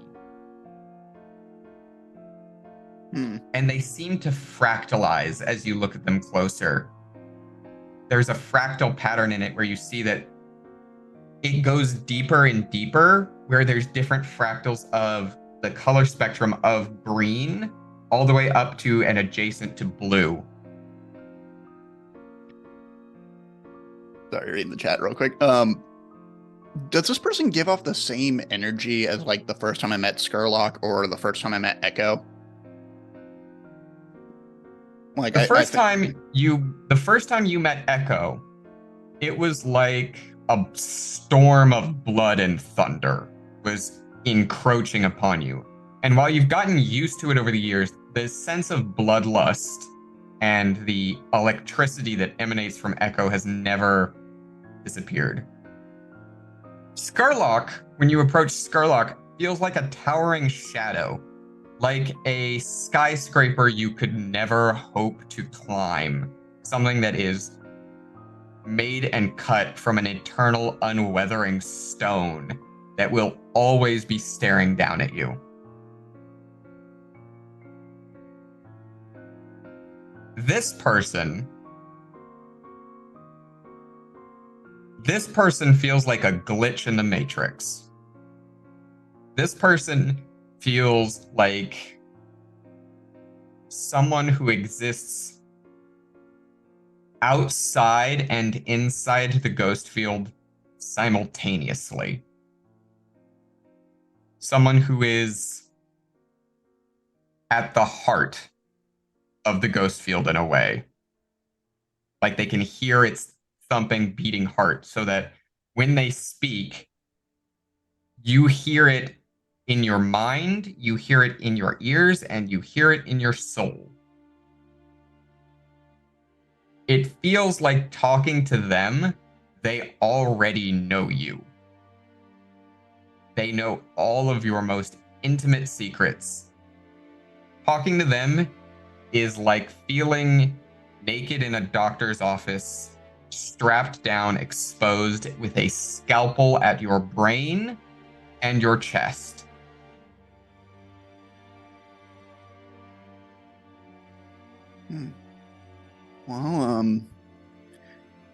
And they seem to fractalize as you look at them closer. There's a fractal pattern in it where you see that it goes deeper and deeper, where there's different fractals of the color spectrum of green all the way up to and adjacent to blue. Sorry, reading the chat real quick. Does this person give off the same energy as like the first time I met Skurlock or the first time I met Echo? Like The first time you met Echo, it was like a storm of blood and thunder was encroaching upon you. And while you've gotten used to it over the years, the sense of bloodlust and the electricity that emanates from Echo has never disappeared. Skurlock, when you approach Skurlock, feels like a towering shadow, like a skyscraper you could never hope to climb, something that is made and cut from an eternal unweathering stone that will always be staring down at you. This person feels like a glitch in the Matrix. This person feels like someone who exists outside and inside the ghost field simultaneously. Someone who is at the heart of the ghost field in a way. Like they can hear its thumping, beating heart, so that when they speak, you hear it in your mind, you hear it in your ears, and you hear it in your soul. It feels like talking to them, they already know you. They know all of your most intimate secrets. Talking to them is like feeling naked in a doctor's office, strapped down, exposed, with a scalpel at your brain and your chest. Well,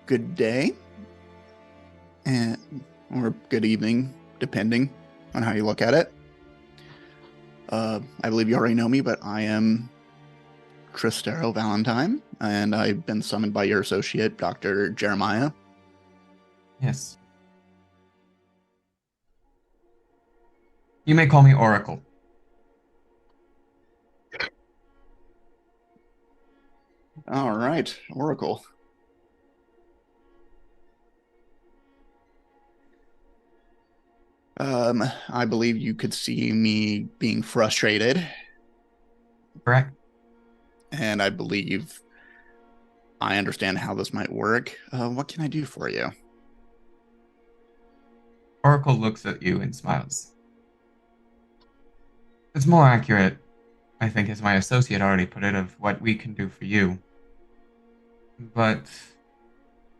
good day, or good evening, depending on how you look at it. I believe you already know me, but I am Tristero Valentine, and I've been summoned by your associate, Dr. Jeremiah. Yes. You may call me Oracle. All right, Oracle. I believe you could see me being frustrated. Correct. And I believe I understand how this might work. What can I do for you? Oracle looks at you and smiles. It's more accurate, I think, as my associate already put it, of what we can do for you. But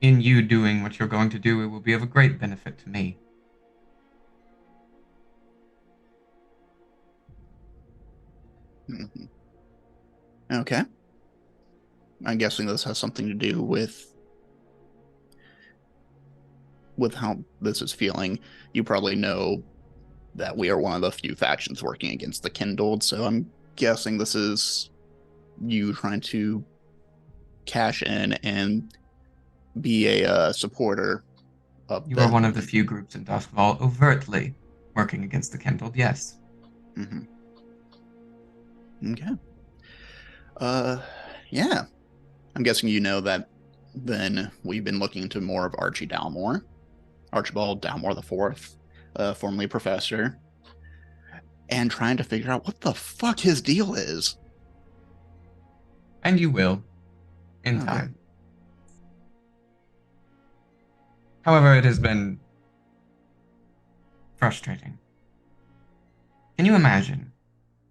in you doing what you're going to do, it will be of a great benefit to me. Mm-hmm. Okay. I'm guessing this has something to do with how this is feeling. You probably know that we are one of the few factions working against the Kindled, so I'm guessing this is you trying to cash in and be a supporter of You are one of the few groups in Duskfall overtly working against the Kindled, yes. Mm-hmm. Okay. Yeah. I'm guessing you know that then we've been looking into more of Archibald Dalmore the Fourth, formerly professor, and trying to figure out what the fuck his deal is. And you will, in time. However, it has been frustrating. Can you imagine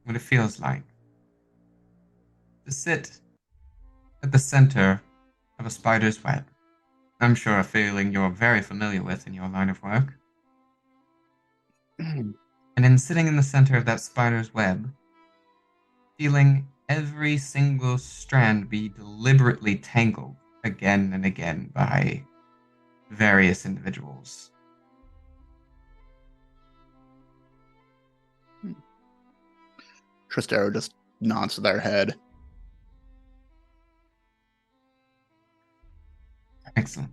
what it feels like to sit at the center of a spider's web? I'm sure a feeling you're very familiar with in your line of work. And in sitting in the center of that spider's web, feeling every single strand be deliberately tangled again and again by various individuals. Tristero just nods their head. Excellent.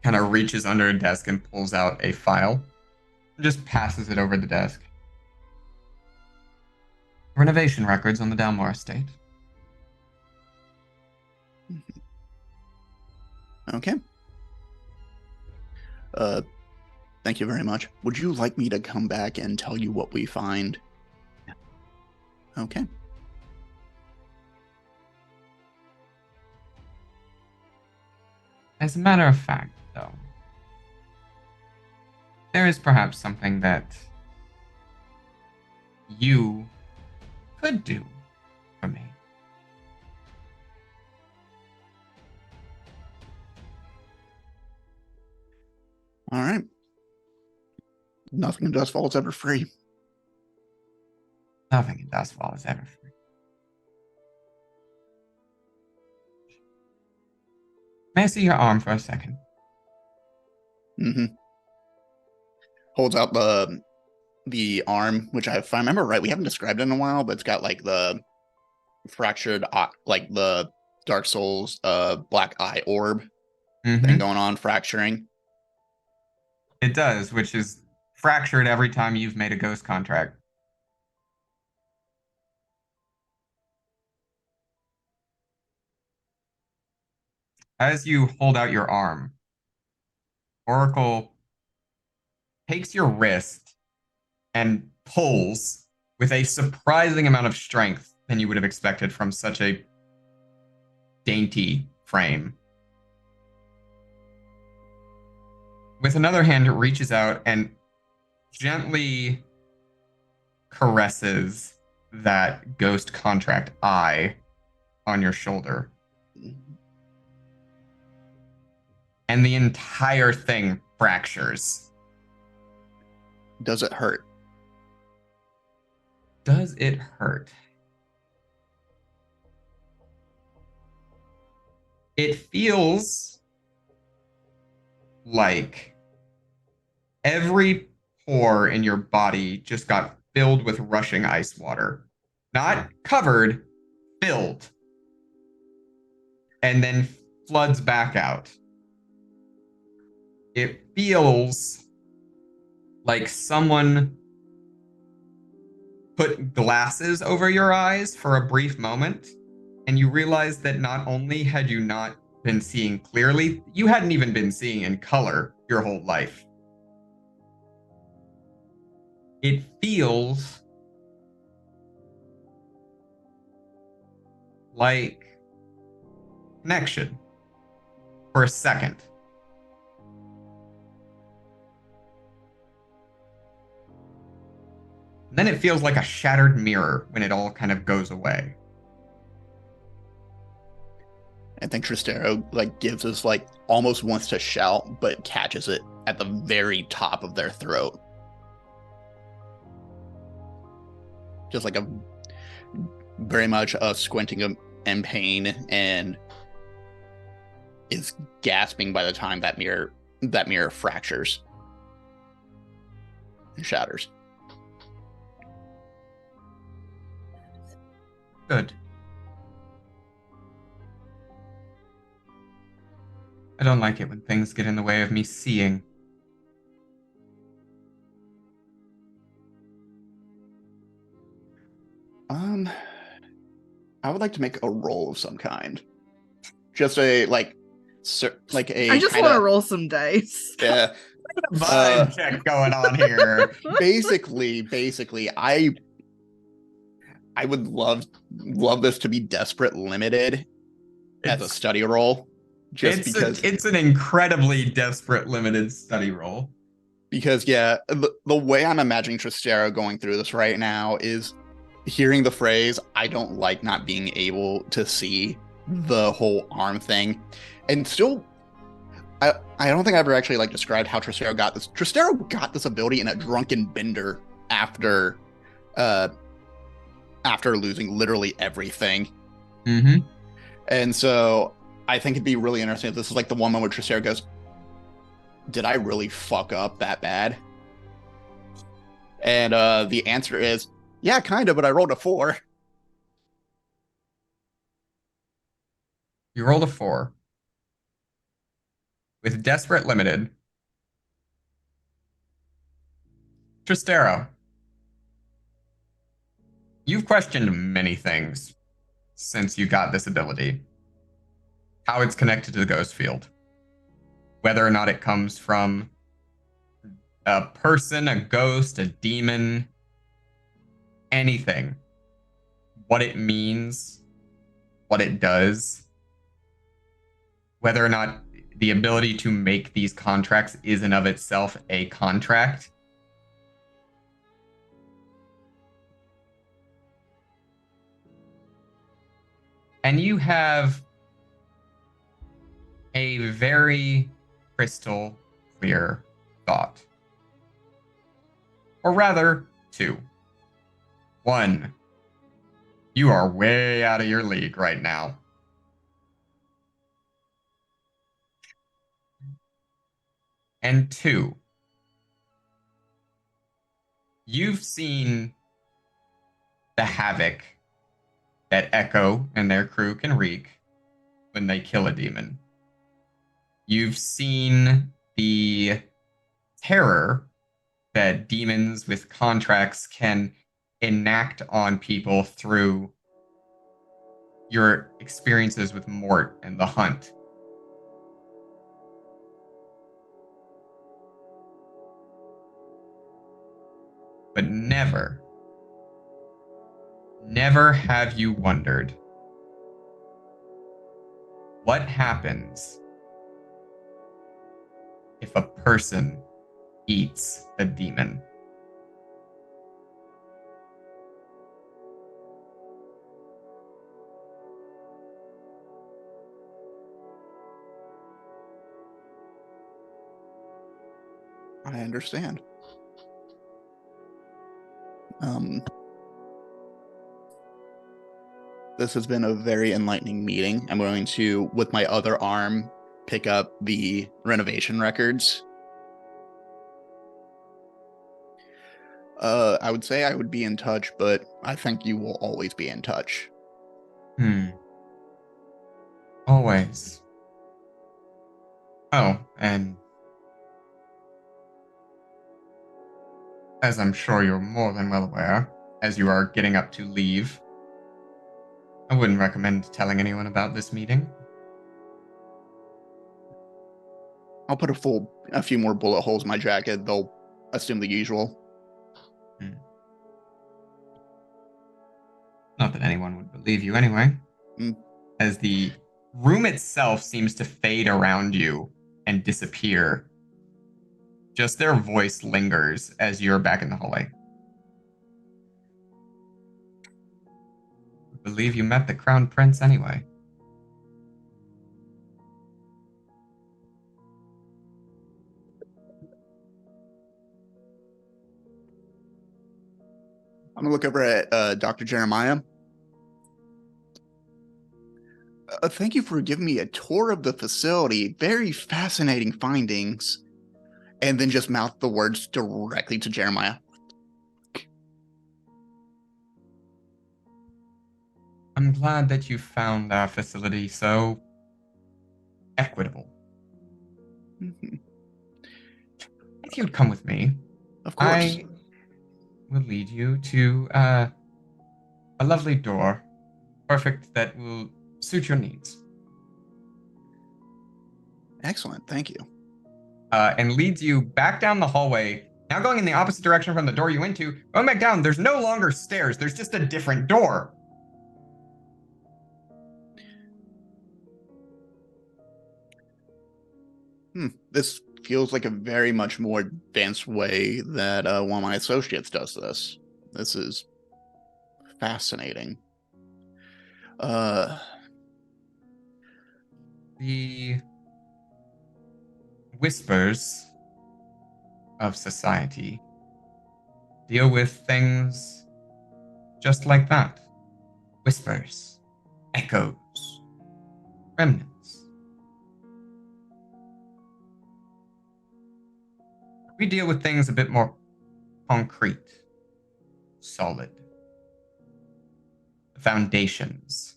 kind of reaches under a desk and pulls out a file. Just passes it over the desk. Renovation records on the Dalmore estate. Okay. Thank you very much. Would you like me to come back and tell you what we find? Okay. As a matter of fact, though, there is perhaps something that you could do for me. All right. Nothing in Dustfall is ever free. Nothing in Dustfall is ever free. May I see your arm for a second? Mm-hmm. Holds out the arm, which if I remember right, we haven't described it in a while, but it's got like the fractured, like the Dark Souls black eye orb thing going on, fracturing. It does, which is fractured every time you've made a ghost contract. As you hold out your arm, Oracle takes your wrist and pulls with a surprising amount of strength than you would have expected from such a dainty frame. With another hand, it reaches out and gently caresses that ghost contract eye on your shoulder. And the entire thing fractures. Does it hurt? Does it hurt? It feels like every pore in your body just got filled with rushing ice water. Not covered, filled. And then floods back out. It feels like someone put glasses over your eyes for a brief moment, and you realize that not only had you not been seeing clearly, you hadn't even been seeing in color your whole life. It feels like connection for a second. Then it feels like a shattered mirror when it all kind of goes away. I think Tristero gives us almost wants to shout, but catches it at the very top of their throat. Just like a very much squinting in pain, and is gasping by the time that mirror fractures and shatters. Good. I don't like it when things get in the way of me seeing. I would like to make a roll of some kind. Just a a. I just want to roll some dice. Yeah. Vibe check going on here. Basically, I would love this to be desperate limited as a study roll. Because it's an incredibly desperate limited study roll. Because the way I'm imagining Tristero going through this right now is hearing the phrase, I don't like not being able to see the whole arm thing. And still, I don't think I ever actually described how Tristero got this. Tristero got this ability in a drunken bender after losing literally everything. Mm-hmm. And so I think it'd be really interesting if this is the one moment where Tristero goes, did I really fuck up that bad? And the answer is, yeah, kind of, but I rolled a 4. You rolled a 4. with Desperate Limited, Tristero, you've questioned many things since you got this ability. How it's connected to the ghost field. Whether or not it comes from a person, a ghost, a demon, anything. What it means, what it does. Whether or not the ability to make these contracts is in of itself a contract. And you have a very crystal clear thought. Or rather, two. One, you are way out of your league right now. And two, you've seen the havoc that Echo and their crew can wreak when they kill a demon. You've seen the terror that demons with contracts can enact on people through your experiences with Mort and the Hunt. But never have you wondered what happens if a person eats a demon. I understand. This has been a very enlightening meeting. I'm going to, with my other arm, pick up the renovation records. I would say I would be in touch, but I think you will always be in touch. Always. Oh, and as I'm sure you're more than well aware, as you are getting up to leave, I wouldn't recommend telling anyone about this meeting. I'll put a few more bullet holes in my jacket. They'll assume the usual. Not that anyone would believe you anyway. As the room itself seems to fade around you and disappear. Just their voice lingers as you're back in the hallway. I believe you met the Crown Prince anyway. I'm gonna look over at Dr. Jeremiah. Thank you for giving me a tour of the facility. Very fascinating findings. And then just mouth the words directly to Jeremiah. I'm glad that you found our facility so equitable. If you'd come with me, Of course. I will lead you to a lovely door, perfect, that will suit your needs. Excellent, thank you. And leads you back down the hallway, now going in the opposite direction from the door you went to. Going back down, there's no longer stairs, there's just a different door. This feels like a very much more advanced way that one of my associates does this. This is fascinating. The whispers of society deal with things just like that. Whispers, echoes, remnants. We deal with things a bit more concrete, solid. Foundations.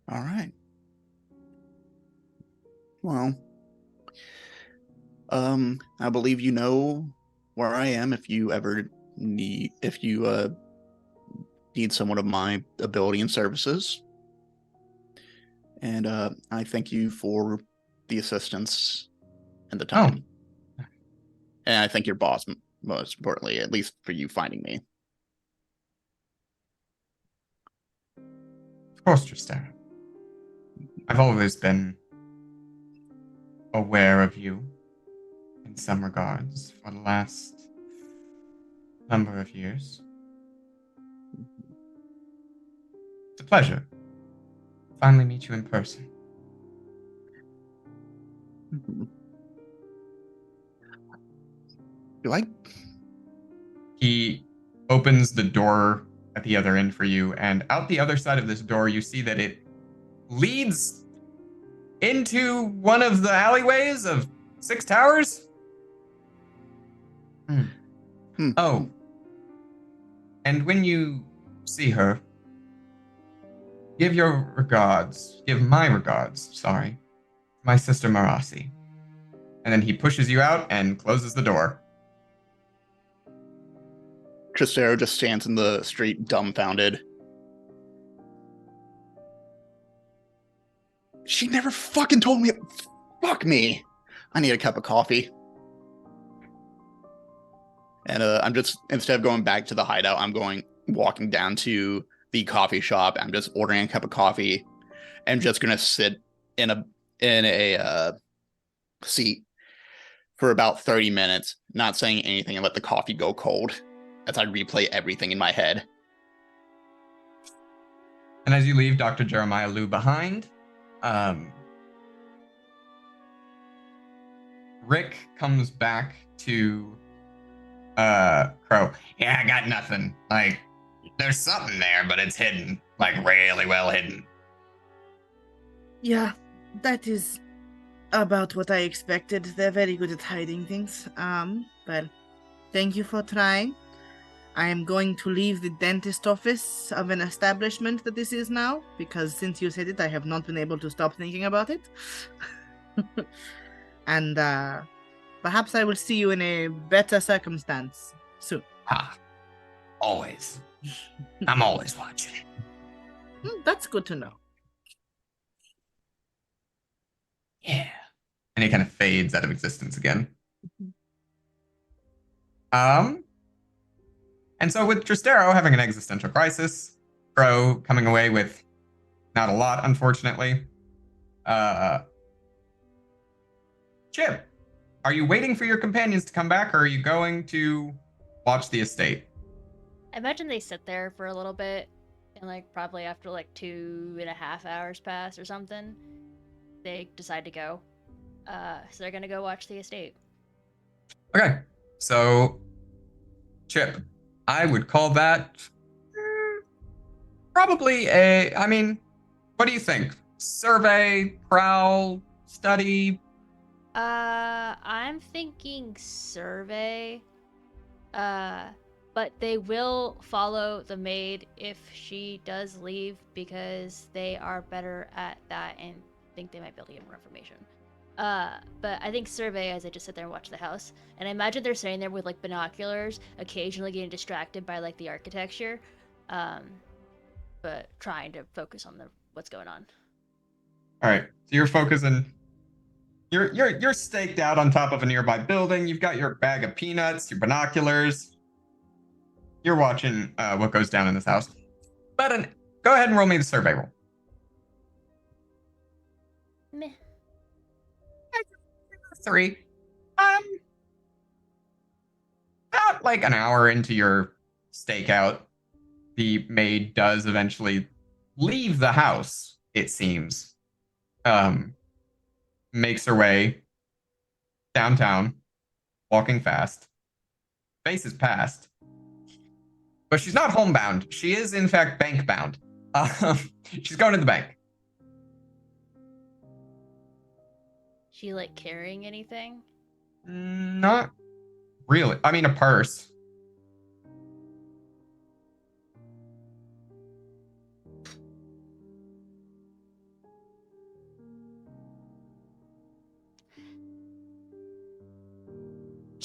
All right. Well, I believe you know where I am if you need someone of my ability and services. And I thank you for the assistance and the time. Oh. And I thank your boss, most importantly, at least for you finding me. Of course, Tristana. I've always been aware of you in some regards for the last number of years. It's a pleasure to finally meet you in person. Do I? He opens the door at the other end for you, and out the other side of this door, you see that it leads into one of the alleyways of 6 Towers. Oh. And when you see her, give my regards, sorry, my sister Marasi. And then he pushes you out and closes the door. Tristero just stands in the street dumbfounded. She never fucking told me. Fuck me. I need a cup of coffee. And I'm just, instead of going back to the hideout, walking down to the coffee shop. I'm just ordering a cup of coffee. I'm just going to sit in a seat for about 30 minutes, not saying anything, and let the coffee go cold as I replay everything in my head. And as you leave Dr. Jeremiah Liu behind, Rick comes back to Crow. Yeah, I got nothing. Like, there's something there, but it's hidden. Like, really well hidden. Yeah, that is about what I expected. They're very good at hiding things. But thank you for trying. I am going to leave the dentist office of an establishment that this is now, because since you said it, I have not been able to stop thinking about it. And perhaps I will see you in a better circumstance soon. Always. I'm always watching. That's good to know. Yeah. And he kind of fades out of existence again. And so with Tristero having an existential crisis, Crow coming away with not a lot, unfortunately. Chip, are you waiting for your companions to come back, or are you going to watch the estate? I imagine they sit there for a little bit, and like probably after like 2.5 hours pass or something, they decide to go. So they're gonna go watch the estate. Okay, so Chip, I would call that probably what do you think? Survey, prowl, study? I'm thinking survey. But they will follow the maid if she does leave, because they are better at that and think they might be able to get more information. But I think survey, as I just sit there and watch the house, and I imagine they're sitting there with like binoculars, occasionally getting distracted by like the architecture, but trying to focus on what's going on. All right, so you're focusing. You're staked out on top of a nearby building. You've got your bag of peanuts, your binoculars. You're watching what goes down in this house. But go ahead and roll me the survey roll. Meh. 3. About like an hour into your stakeout, the maid does eventually leave the house, it seems. Makes her way downtown, walking fast. Faces past. But she's not homebound. She is, in fact, bank-bound. She's going to the bank. She like carrying anything? Not really. I mean, a purse.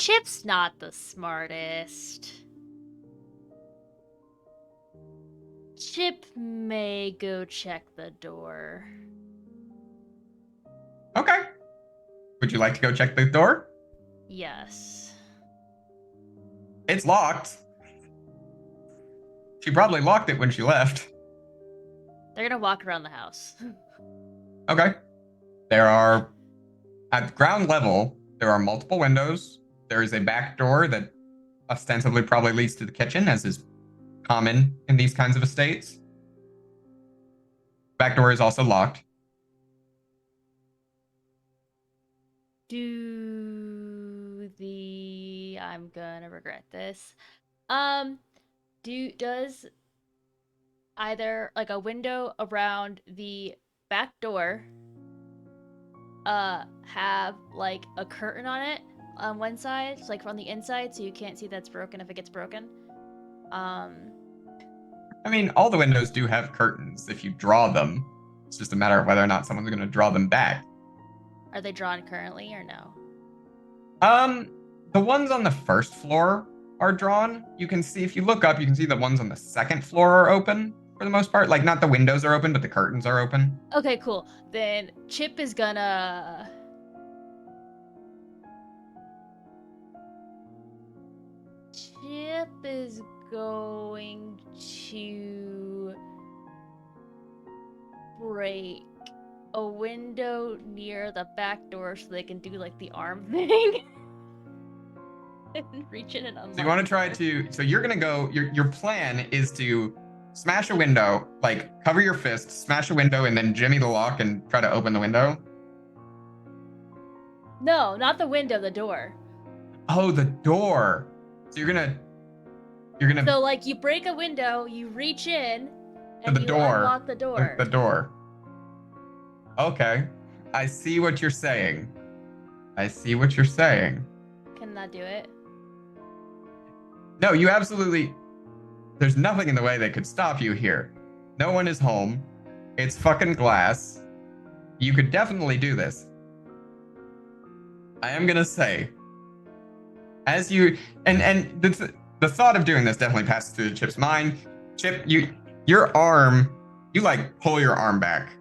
Chip's not the smartest. Chip may go check the door. Okay. Would you like to go check the door? Yes. It's locked. She probably locked it when she left. They're gonna walk around the house. Okay. There are, at ground level, there are multiple windows. There is a back door that ostensibly probably leads to the kitchen, as is common in these kinds of estates. Back door is also locked. I'm gonna regret this. Does either like a window around the back door have like a curtain on it on one side, so, like from the inside, so you can't see that's broken if it gets broken? I mean, all the windows do have curtains if you draw them. It's just a matter of whether or not someone's going to draw them back. Are they drawn currently or no? The ones on the first floor are drawn. You can see, if you look up, you can see the ones on the second floor are open for the most part. Like, not the windows are open, but the curtains are open. Okay, cool. Then Chip is gonna... Chip is going to break a window near the back door so they can do like the arm thing. And reach in and unlock. So you want to try to, so you're going to go, your plan is to smash a window, like cover your fist, smash a window, and then jimmy the lock and try to open the window? No, not the window, the door. Oh, the door. So you're gonna So like you break a window, you reach in, and the you door. unlock the door. The door. Okay. I see what you're saying. Can that do it? No, you absolutely... There's nothing in the way that could stop you here. No one is home. It's fucking glass. You could definitely do this. I am gonna say, as you... And the thought of doing this definitely passes through Chip's mind. Chip, your arm... You, like, pull your arm back.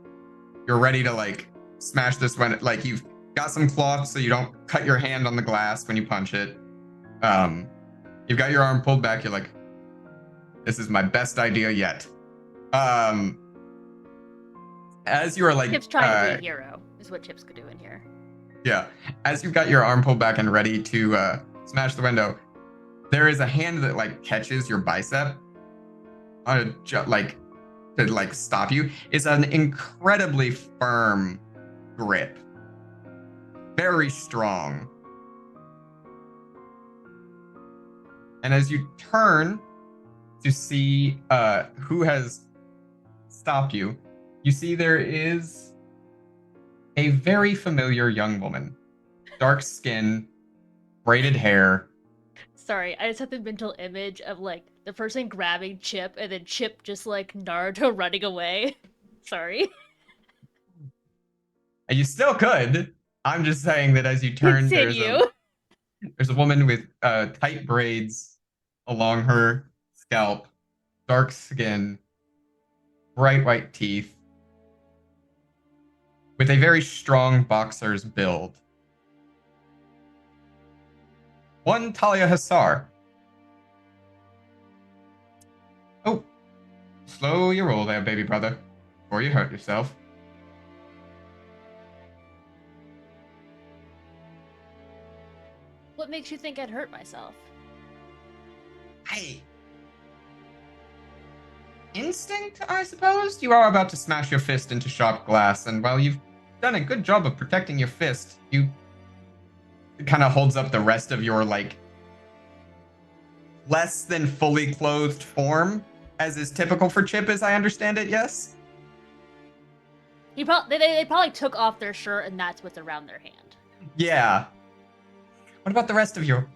You're ready to, like, smash this when... Like, you've got some cloth so you don't cut your hand on the glass when you punch it. You've got your arm pulled back. You're like, this is my best idea yet. As you are like... Chip's trying to be a hero, is what Chip's doing here. Yeah. As you've got your arm pulled back and ready to smash the window, there is a hand that, like, catches your bicep. To stop you. It's an incredibly firm grip. Very strong. And as you turn to see who has stopped you, you see there is a very familiar young woman. Dark skin, braided hair. Sorry, I just had the mental image of, like, the person grabbing Chip and then Chip just, like, Naruto running away. Sorry. And you still could. I'm just saying that as you turn, there's a woman with tight braids along her scalp, dark skin, bright white teeth, with a very strong boxer's build. One Talia Hassar. Oh, slow your roll there, baby brother, before you hurt yourself. What makes you think I'd hurt myself? Hey. Instinct, I suppose? You are about to smash your fist into sharp glass, and while you've done a good job of protecting your fist, it kind of holds up the rest of your, like, less than fully clothed form, as is typical for Chip, as I understand it, yes? They probably took off their shirt and that's what's around their hand. Yeah. What about the rest of your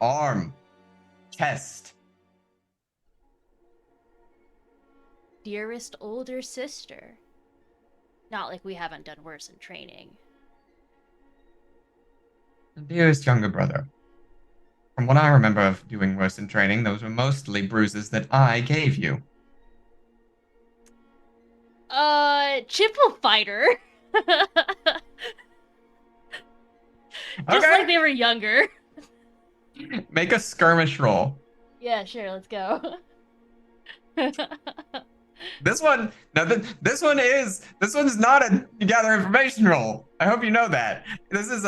arm, chest? Dearest older sister. Not like we haven't done worse in training. Dearest younger brother. From what I remember of doing worse in training, those were mostly bruises that I gave you. Chip will fight her. Just Okay. like they were younger. Make a skirmish roll. Yeah, sure, let's go. This one, this one's not a gather information roll. I hope you know that. This is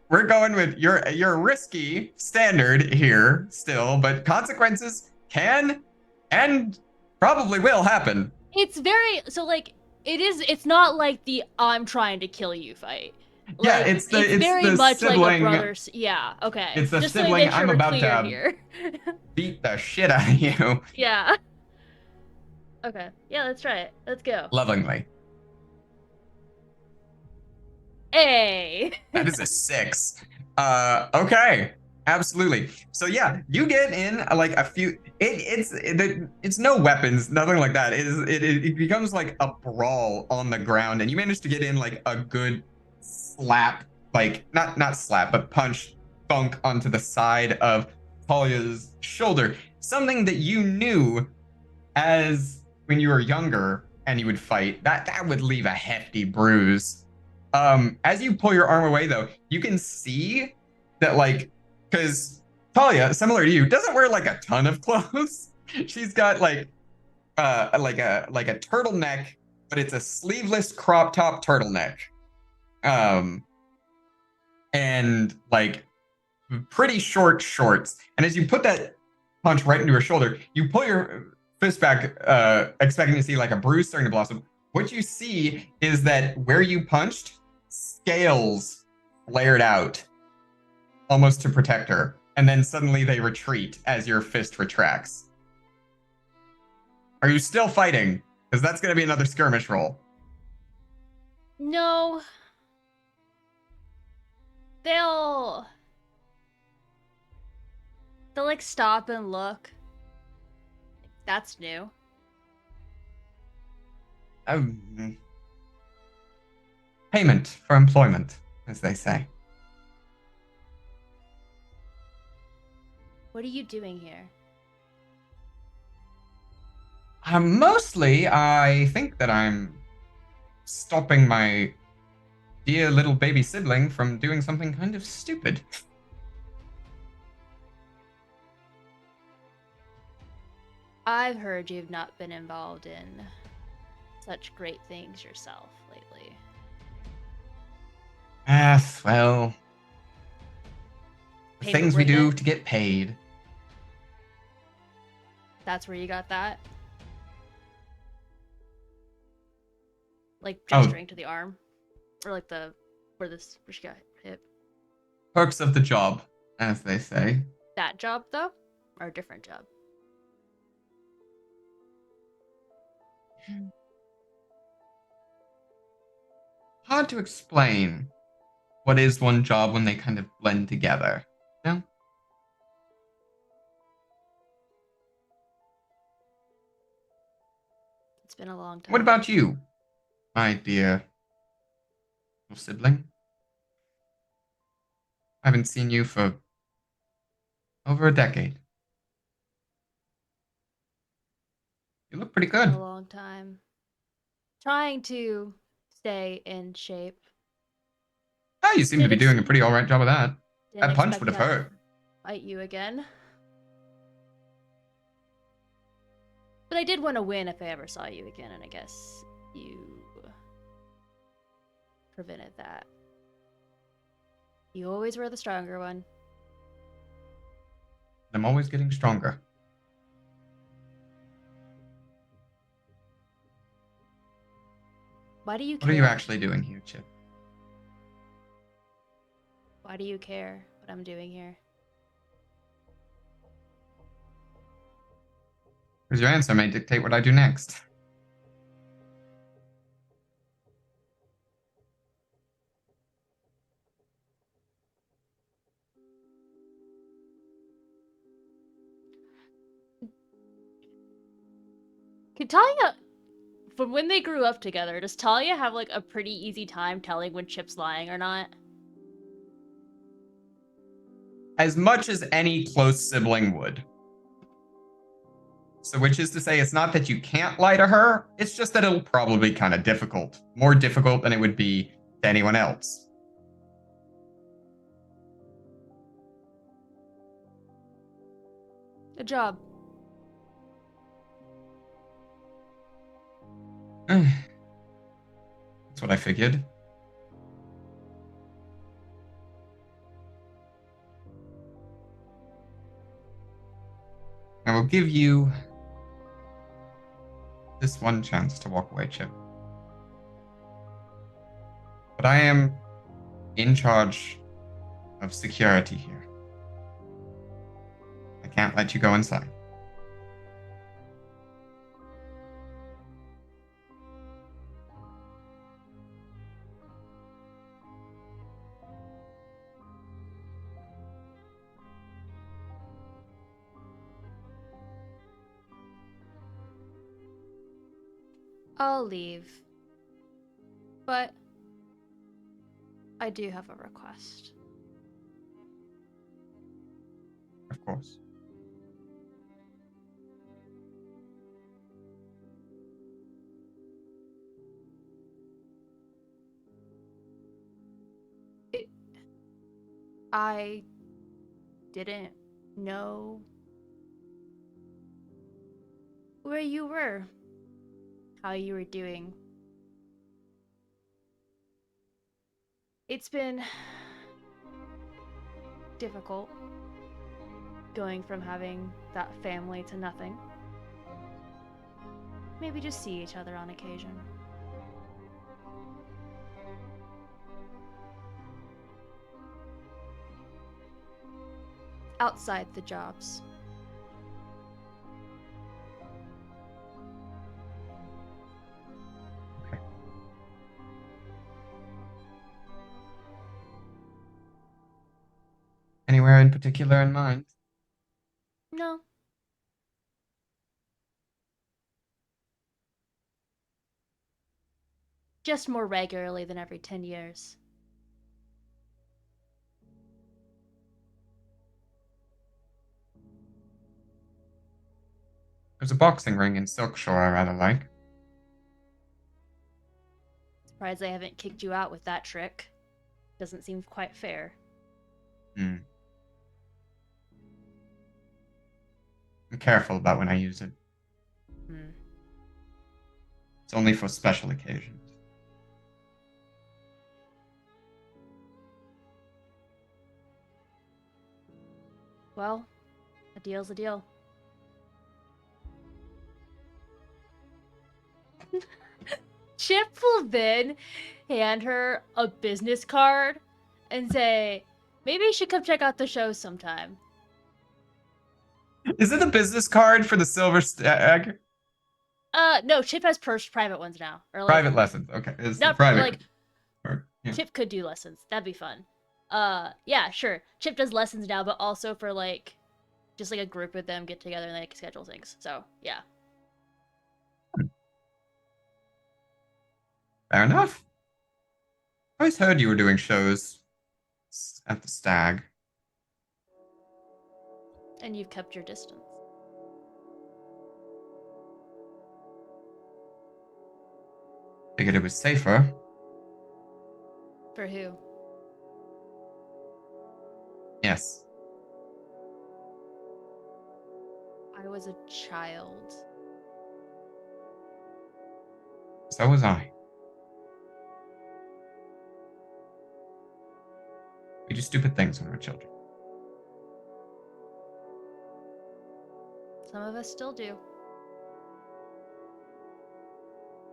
we're going with your risky standard here still, but consequences can and probably will happen. It's very, so like, it's not like the I'm trying to kill you fight. Yeah, Like, it's very the much sibling, like a brother's. Yeah, okay. It's the Just sibling. So I'm we're about clear to here. beat the shit out of you. Yeah. Okay. Yeah, let's try it. Let's go. Lovingly. Hey. That is a 6. Okay. Absolutely. So yeah, you get in like a few. It's no weapons, nothing like that. It becomes like a brawl on the ground, and you manage to get in like a good slap, like not slap, but punch, thunk onto the side of Talia's shoulder. Something that you knew as when you were younger and you would fight, that would leave a hefty bruise. As you pull your arm away, though, you can see that like. Because Talia, similar to you, doesn't wear like a ton of clothes. She's got like a turtleneck, but it's a sleeveless crop top turtleneck. And like pretty short shorts. And as you put that punch right into her shoulder, you pull your fist back, expecting to see like a bruise starting to blossom. What you see is that where you punched, scales flared out, almost to protect her, and then suddenly they retreat as your fist retracts. Are you still fighting? Because that's going to be another skirmish roll. No. They'll like stop and look. That's new. Payment for employment, as they say. What are you doing here? Mostly, I think that I'm stopping my dear little baby sibling from doing something kind of stupid. I've heard you've not been involved in such great things yourself lately. Well, the Payment things we worth do it? to get paid. That's where you got that? Like Oh. gesturing to the arm? Or like where she got hit? Perks of the job, as they say. That job though? Or a different job? Hard to explain what is one job when they kind of blend together. No? It's been a long time. What about you, my dear little sibling? I haven't seen you for over a decade. You look pretty It's been good. a long time. Trying to stay in shape. Oh, you seem to be Didn't doing a pretty alright job of that. Didn't That punch expect would have to hurt. Fight you again. But I did want to win if I ever saw you again, and I guess you prevented that. You always were the stronger one. I'm always getting stronger. Why do you care? What are you actually doing here, Chip? Why do you care what I'm doing here? Because your answer may dictate what I do next. Can Talia, from when they grew up together, does Talia have like a pretty easy time telling when Chip's lying or not? as much as any close sibling would. So which is to say, it's not that you can't lie to her, it's just that it'll probably be kind of difficult. More difficult than it would be to anyone else. Good job. That's what I figured. I will give you this one chance to walk away, Chip. But I am in charge of security here. I can't let you go inside. I'll leave. But I do have a request. Of course. I didn't know where you were, how you were doing. It's been difficult going from having that family to nothing. Maybe just see each other on occasion. Outside the jobs. Anywhere in particular in mind? No. Just more regularly than every 10 years. There's a boxing ring in Silkshore I rather like. Surprised they haven't kicked you out with that trick. Doesn't seem quite fair. I'm careful about when I use it. It's only for special occasions. Well, a deal's a deal. Chip will then hand her a business card and say, maybe you should come check out the show sometime. Is it a business card for the Silver Stag? No, Chip has private ones now. Or like, Private lessons. Okay. It's not private. like Yeah. Chip could do lessons. That'd be fun. Yeah, sure. Chip does lessons now, but also for like just like a group of them get together and like schedule things. So yeah. Fair enough. I always heard you were doing shows at the Stag. And you've kept your distance. Figured it was safer. For who? Yes. I was a child. So was I. We do stupid things when we're children. Some of us still do.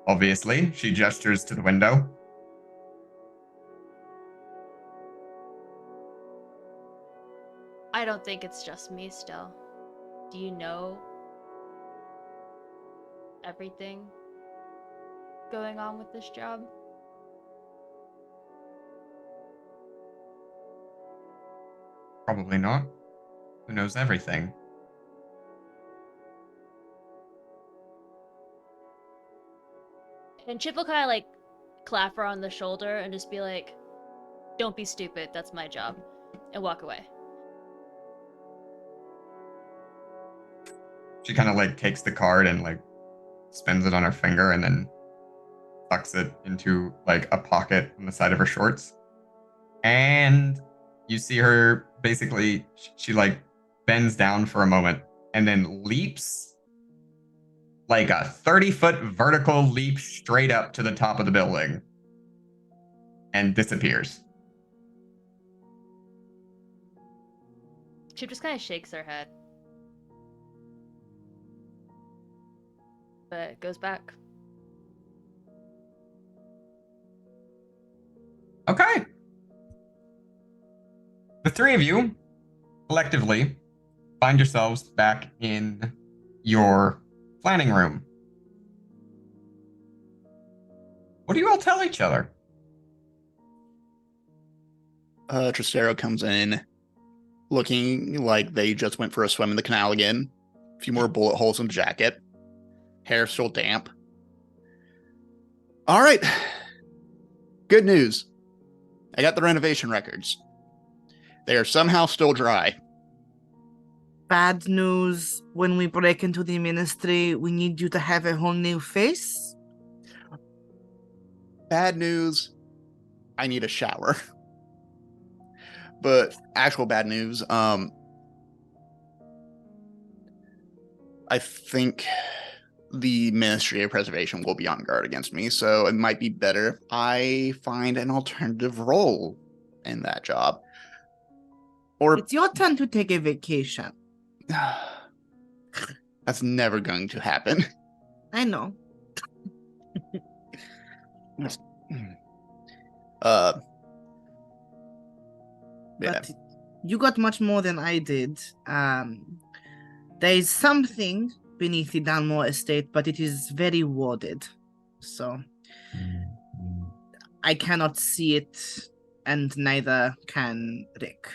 Obviously, she gestures to the window. I don't think it's just me still. Do you know everything going on with this job? Probably not. Who knows everything? And Chip will kind of like clap her on the shoulder and just be like, don't be stupid, that's my job, and walk away. She kind of like takes the card and like spins it on her finger and then tucks it into like a pocket on the side of her shorts. And you see her basically, she like bends down for a moment and then leaps like a 30-foot vertical leap straight up to the top of the building and disappears. Chip just kind of shakes her head. But goes back. Okay. The three of you collectively find yourselves back in your planning room. What do you all tell each other? Tristero comes in looking like they just went for a swim in the canal again. A few more bullet holes in the jacket. Hair still damp. All right. Good news. I got the renovation records. They are somehow still dry. Bad news. When we break into the ministry, we need you to have a whole new face. Bad news. I need a shower. But actual bad news, I think the Ministry of Preservation will be on guard against me, so it might be better if I find an alternative role in that job. Or It's your turn to take a vacation. that's never going to happen. I know. Yeah. But you got much more than I did. There's something beneath the Dunmore estate, but it is very warded. So I cannot see it, and neither can Rick.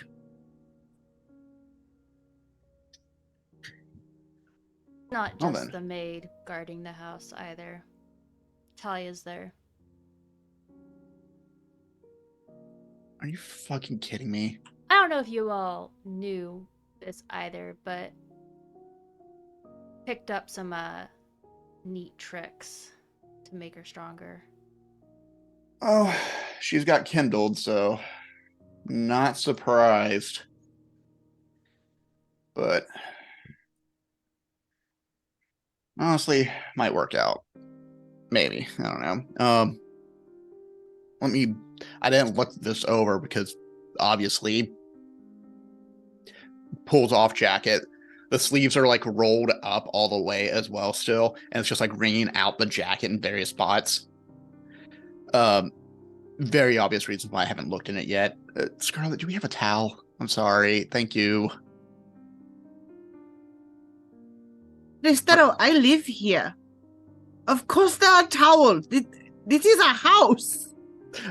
Not Well just then. the maid guarding the house either. Talia's there. Are you fucking kidding me? I don't know if you all knew this either, but picked up some neat tricks to make her stronger. Oh, she's got kindled, so not surprised. But honestly, might work out. Maybe. I don't know. I didn't look this over because obviously pulls off jacket. The sleeves are like rolled up all the way as well still, and it's just like wringing out the jacket in various spots. Very obvious reasons why I haven't looked in it yet. Scarlett, do we have a towel? I'm sorry. Thank you. Tristero, I live here. Of course there are towels. This is a house.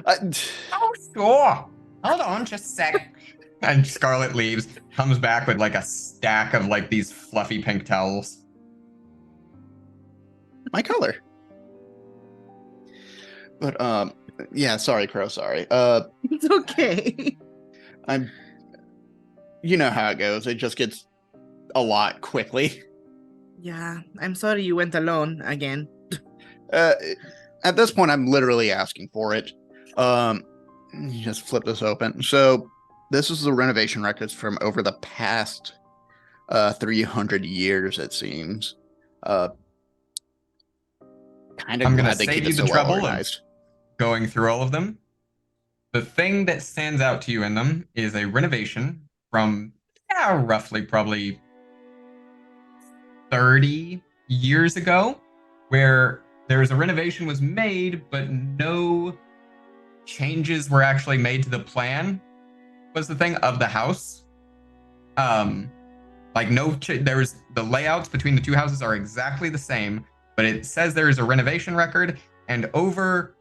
Oh, sure. Hold on just a sec. And Scarlet leaves, comes back with like a stack of like these fluffy pink towels. My color. But yeah, sorry, Crow, sorry. It's okay. You know how it goes. It just gets a lot quickly. Yeah, I'm sorry you went alone again. At this point, I'm literally asking for it. Just flip this open. So this is the renovation records from over the past 300 years, it seems. Kind of I'm going to glad they save keep you it the so well trouble of organized. going through all of them. The thing that stands out to you in them is a renovation from roughly probably 30 years ago, where there's a renovation was made, but no changes were actually made to the plan, was the thing of the house. Like there's the layouts between the two houses are exactly the same, but it says there is a renovation record, and over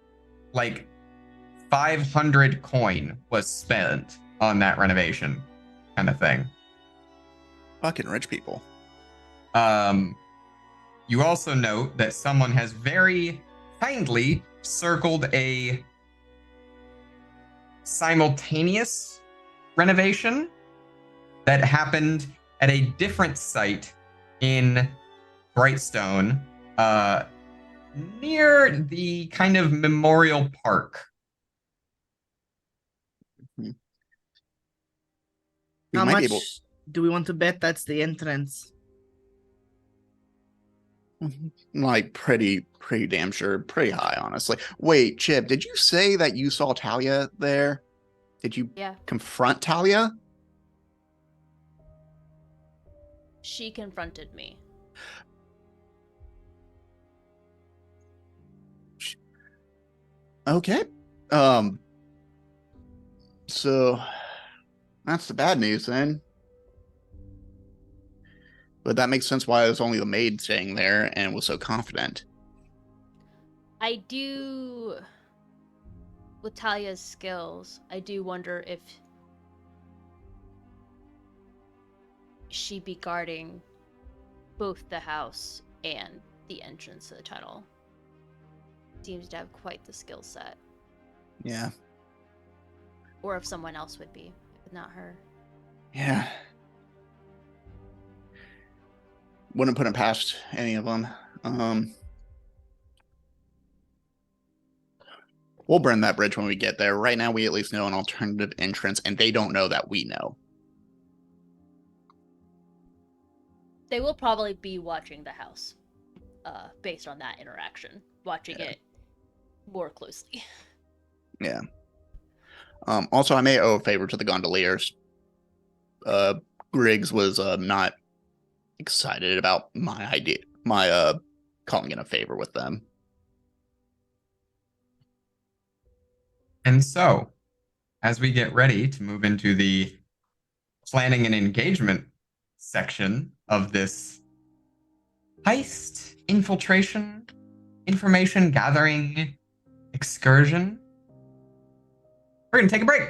like 500 coin was spent on that renovation kind of thing. Fucking rich people. You also note that someone has very kindly circled a simultaneous renovation that happened at a different site in bright stone near the kind of memorial park. We How might much be able. do we want to bet that's the entrance? Like pretty damn sure, pretty high, honestly. Wait, Chip, did you say that you saw Talia there? Did you Yeah. confront Talia? She confronted me. Okay. So that's the bad news then. But that makes sense why it was only the maid staying there and was so confident. I do, with Talia's skills, I do wonder if she'd be guarding both the house and the entrance to the tunnel. Seems to have quite the skill set. Yeah. Or if someone else would be, if not her. Yeah. Wouldn't put it past any of them. We'll burn that bridge when we get there. Right now, we at least know an alternative entrance, and they don't know that we know. They will probably be watching the house, based on that interaction, watching it more closely. Yeah. Also, I may owe a favor to the gondoliers. Griggs was not excited about my idea, my calling in a favor with them. And so, as we get ready to move into the planning and engagement section of this heist, infiltration, information gathering excursion, we're going to take a break.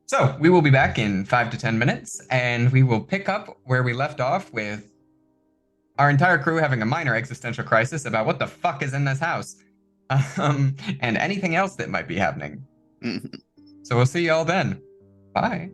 So, we will be back in 5 to 10 minutes, and we will pick up where we left off with our entire crew having a minor existential crisis about what the fuck is in this house, and anything else that might be happening. Mhm. So we'll see y'all then. Bye.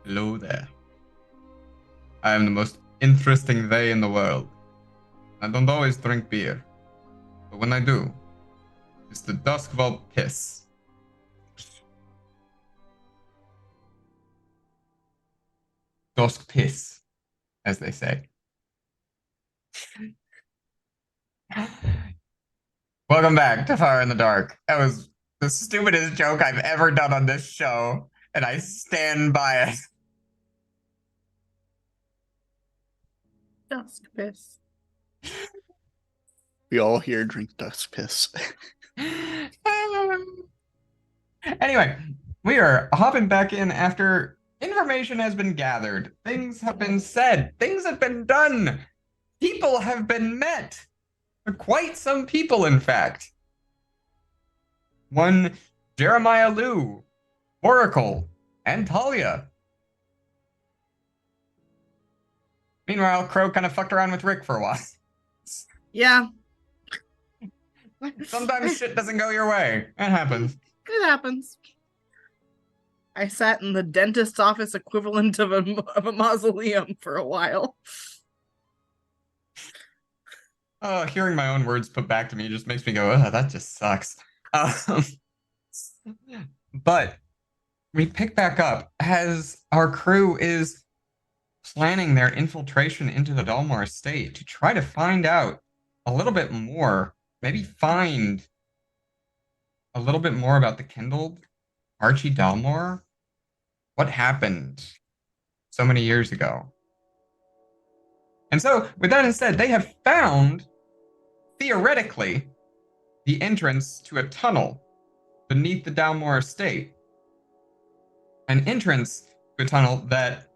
Hello there. I am the most interesting they in the world. I don't always drink beer, but when I do, it's the Duskvault piss. Dusk piss, as they say. Welcome back to Fire in the Dark. That was the stupidest joke I've ever done on this show, and I stand by it. Dusk piss. We all here drink dusk piss. Anyway, we are hopping back in after information has been gathered. Things have been said. Things have been done. People have been met. Quite some people, in fact. One Jeremiah Liu, Oracle, and Talia. Meanwhile, Crow kind of fucked around with Rick for a while. Yeah. Sometimes shit doesn't go your way. It happens. It happens. I sat in the dentist's office equivalent of a mausoleum for a while. Hearing my own words put back to me just makes me go, ugh, that just sucks. But we pick back up as our crew is planning their infiltration into the Dalmor estate to try to find out a little bit more, maybe find a little bit more about the kindled Archie Dalmor. What happened so many years ago? And so, with that instead, they have found, theoretically, the entrance to a tunnel beneath the Dalmor estate. An entrance to a tunnel that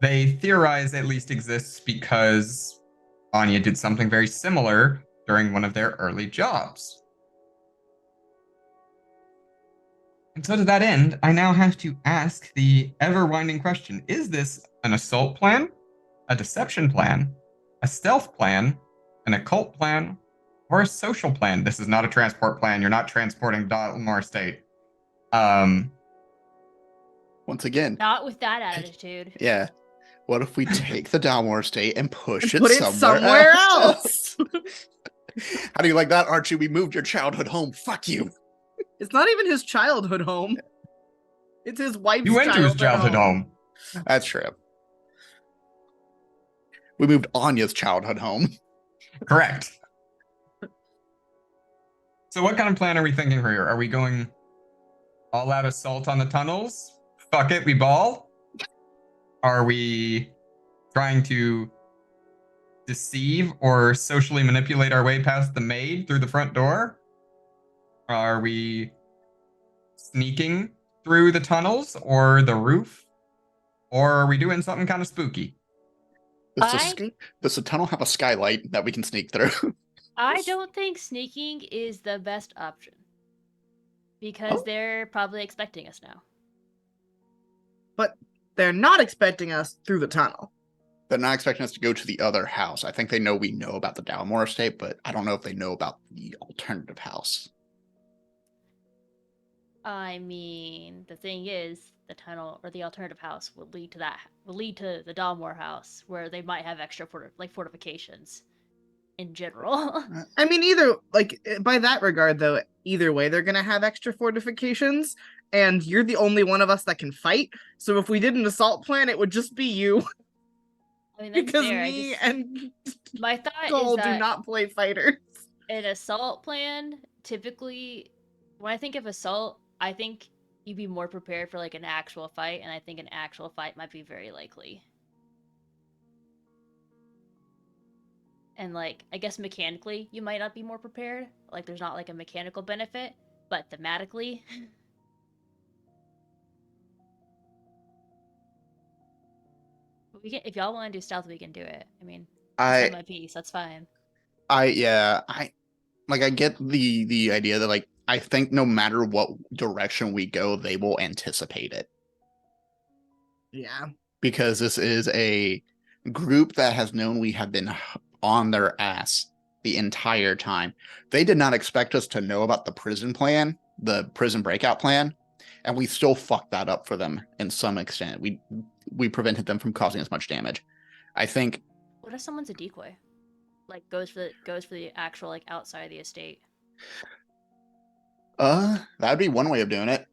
they theorize at least exists because Anya did something very similar during one of their early jobs. And so to that end, I now have to ask the ever-winding question, is this an assault plan, a deception plan, a stealth plan, an occult plan, or a social plan? This is not a transport plan. You're not transporting Dalmor Estate. Once again. Not with that attitude. Yeah. What if we take the Dalmor Estate and push Put it it somewhere else? How do you like that, Archie? We moved your childhood home. Fuck you. It's not even his childhood home. It's his wife's You went to his childhood home. That's true. We moved Anya's childhood home. Correct. So what kind of plan are we thinking here? Are we going all out assault on the tunnels? Fuck it, we ball? Are we trying to deceive or socially manipulate our way past the maid through the front door? Are we sneaking through the tunnels or the roof? Or are we doing something kind of spooky? Does the tunnel have a skylight that we can sneak through? I don't think sneaking is the best option. Because they're probably expecting us now. But they're not expecting us through the tunnel. They're not expecting us to go to the other house. I think they know we know about the Dalmor Estate, but I don't know if they know about the alternative house. I mean, the thing is, the tunnel or the alternative house will lead to the Dalmor house, where they might have extra fortifications in general. I mean, by that regard, though, either way, they're gonna have extra fortifications, and you're the only one of us that can fight. So if we did an assault plan, it would just be you. I mean, that's because fair. me and my thought Cole is that do not play fighters. An assault plan, typically, when I think of assault, I think you'd be more prepared for like an actual fight, and I think an actual fight might be very likely. And like, I guess mechanically, you might not be more prepared. Like, there's not like a mechanical benefit, but thematically. If y'all want to do stealth, we can do it. I mean, I my piece. That's fine. I get the idea that like I think no matter what direction we go, they will anticipate it. Yeah. Because this is a group that has known we have been on their ass the entire time. They did not expect us to know about the prison plan, the prison breakout plan, and we still fucked that up for them in some extent. We prevented them from causing as much damage. I think. What if someone's a decoy? Like goes for the actual like outside of the estate. That'd be one way of doing it.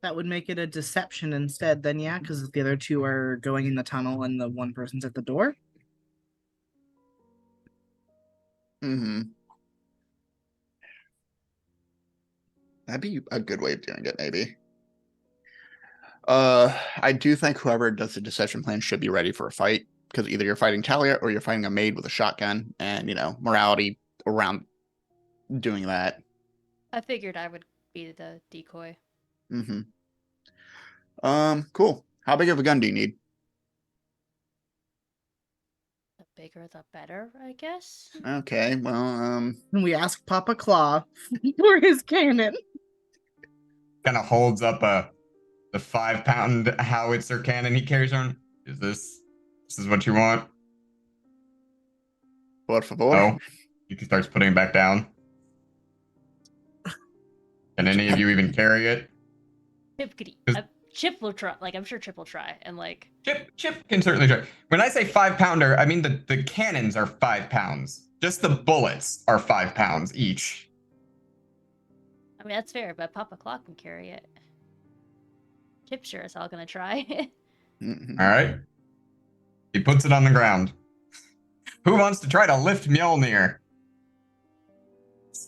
That would make it a deception instead, then, yeah, because the other two are going in the tunnel and the one person's at the door. Mm-hmm. That'd be a good way of doing it, maybe. I do think whoever does the deception plan should be ready for a fight, because either you're fighting Talia or you're fighting a maid with a shotgun, and morality around doing that. I figured I would be the decoy. Mm-hmm. Cool. How big of a gun do you need? The bigger the better, I guess. Okay, well, And we ask Papa Claw for his cannon. Kind of holds up the 5-pound howitzer cannon he carries around. This is what you want? por favor. Oh, he starts putting it back down. Can any of you even carry it? Chip will try. Like I'm sure Chip will try, and like Chip can certainly try. When I say 5-pounder, I mean the cannons are 5 pounds. Just the bullets are 5 pounds each. I mean that's fair, but Papa Claw can carry it. Chip sure is all gonna try. Mm-hmm. All right. He puts it on the ground. Who wants to try to lift Mjolnir?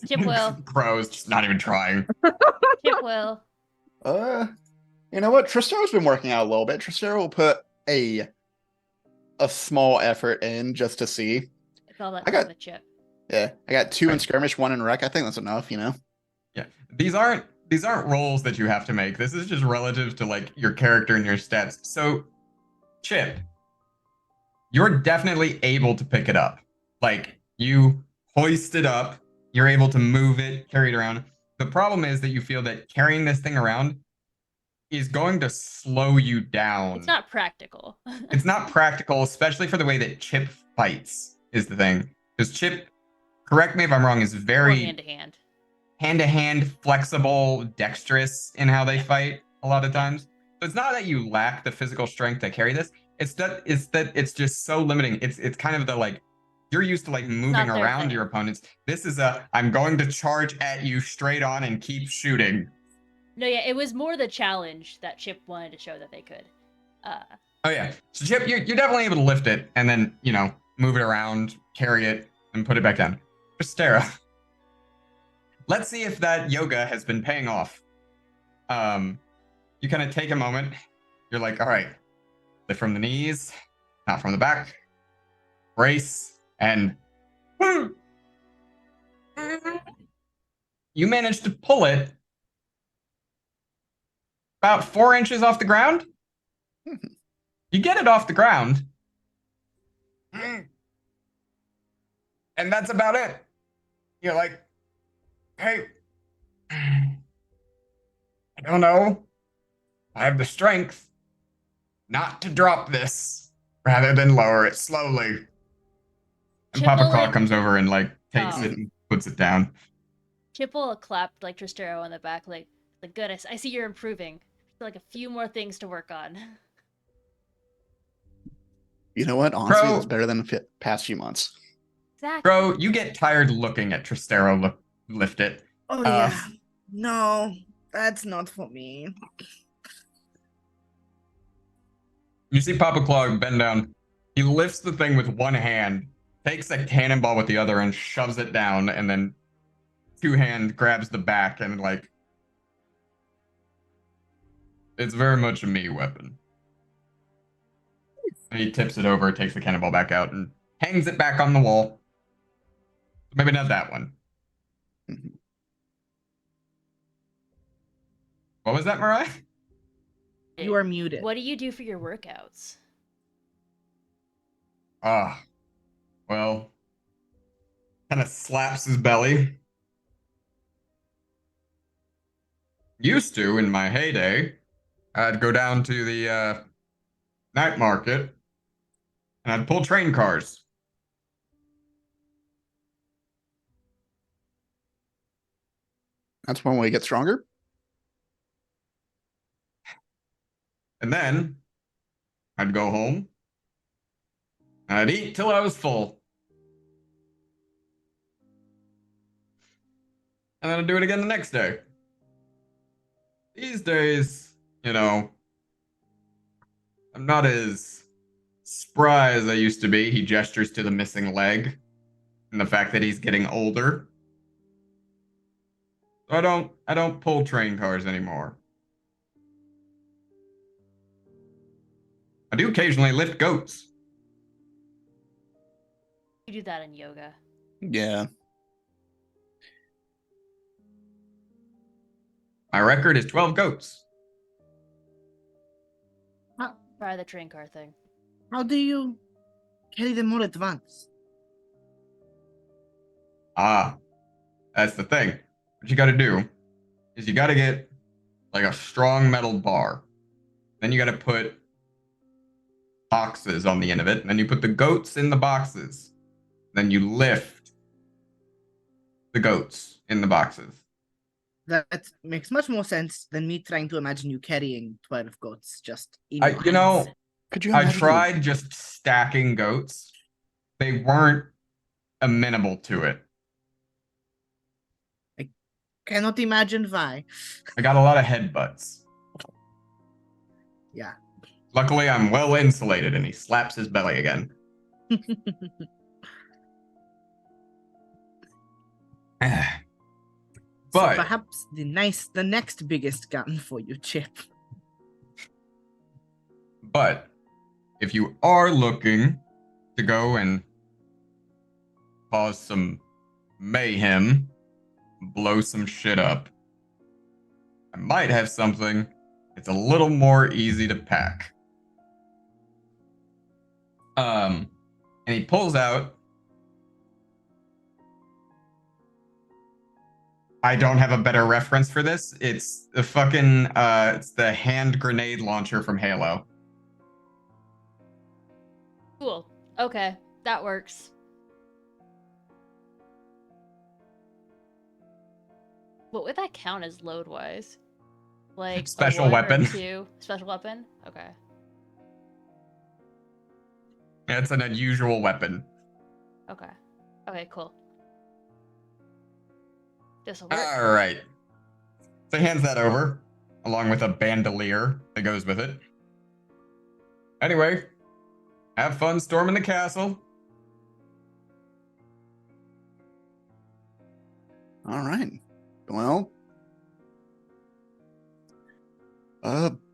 Chip will. Crow's just not even trying. Chip will. You know what? Tristero's been working out a little bit. Tristero will put a small effort in just to see. It's all that I got the Chip. Yeah, I got 2 in skirmish, 1 in wreck. I think that's enough, Yeah. These aren't rolls that you have to make. This is just relative to like your character and your stats. So, Chip, you're definitely able to pick it up. Like you hoist it up, you're able to move it, carry it around. The problem is that you feel that carrying this thing around is going to slow you down. It's not practical. It's not practical, especially for the way that Chip fights, is the thing. Because Chip, correct me if I'm wrong, is very hand-to-hand. Hand-to-hand, flexible, dexterous in how they fight a lot of times. So it's not that you lack the physical strength to carry this. It's that it's just so limiting. It's kind of the like, you're used to like moving around your opponents. This is I'm going to charge at you straight on and keep shooting. No, yeah, it was more the challenge that Chip wanted to show that they could. Oh yeah, so Chip, you're definitely able to lift it and then move it around, carry it, and put it back down. Tristero, let's see if that yoga has been paying off. You kind of take a moment. You're like, all right, lift from the knees, not from the back. Brace and you manage to pull it about 4 inches off the ground. You get it off the ground. And that's about it. You're like, hey, I don't know. I have the strength not to drop this rather than lower it slowly. And Chip Papa will, Claw like- comes over and takes it and puts it down. Chip will clap like Tristero on the back, like good. I see you're improving. Still, like a few more things to work on. You know what? Honestly, Bro. it's better than the past few months. Exactly. Bro, you get tired looking at Tristero lift it. Oh, yeah. No, that's not for me. You see Papa Claw bend down. He lifts the thing with one hand, takes a cannonball with the other and shoves it down, and then 2-hand grabs the back and it's very much a me weapon. And he tips it over, takes the cannonball back out, and hangs it back on the wall. Maybe not that one. What was that, Mariah? You are muted. What do you do for your workouts? Well, kind of slaps his belly. Used to, in my heyday, I'd go down to the night market and I'd pull train cars. That's one way to get stronger. And then I'd go home. And I'd eat till I was full. And then I'd do it again the next day. These days, I'm not as spry as I used to be. He gestures to the missing leg and the fact that he's getting older. So I don't pull train cars anymore. I do occasionally lift goats. You do that in yoga. Yeah. My record is 12 goats. Try the train car thing. How do you carry them all at once? Ah, that's the thing. What you gotta do is you gotta get like a strong metal bar. Then you gotta put boxes on the end of it. And then you put the goats in the boxes. Then you lift the goats in the boxes. That makes much more sense than me trying to imagine you carrying 12 goats just in I, your you know, hands. Could you I imagine? tried just stacking goats. They weren't amenable to it. Cannot imagine why. I got a lot of headbutts. Yeah. Luckily, I'm well insulated, and he slaps his belly again. So But perhaps the next biggest gun for you, Chip. But if you are looking to go and cause some mayhem, blow some shit up, I might have something. It's a little more easy to pack. And he pulls out. I don't have a better reference for this. It's the fucking it's the hand grenade launcher from Halo. Cool. Okay, that works. What would that count as load-wise? Like Special a 1 weapon. or 2? Special weapon? Okay. Yeah, it's an unusual weapon. Okay. Okay, cool. This'll work. All right. So he hands that over, along with a bandolier that goes with it. Anyway, have fun storming the castle. All right. Well,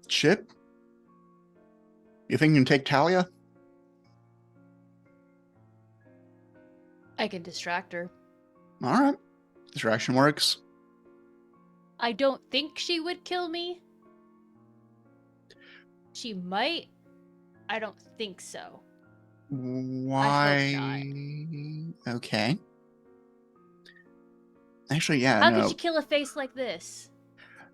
Chip, you think you can take Talia? I can distract her. All right. Distraction works. I don't think she would kill me. She might. I don't think so. Why? Okay. Actually, yeah, How no. could you kill a face like this?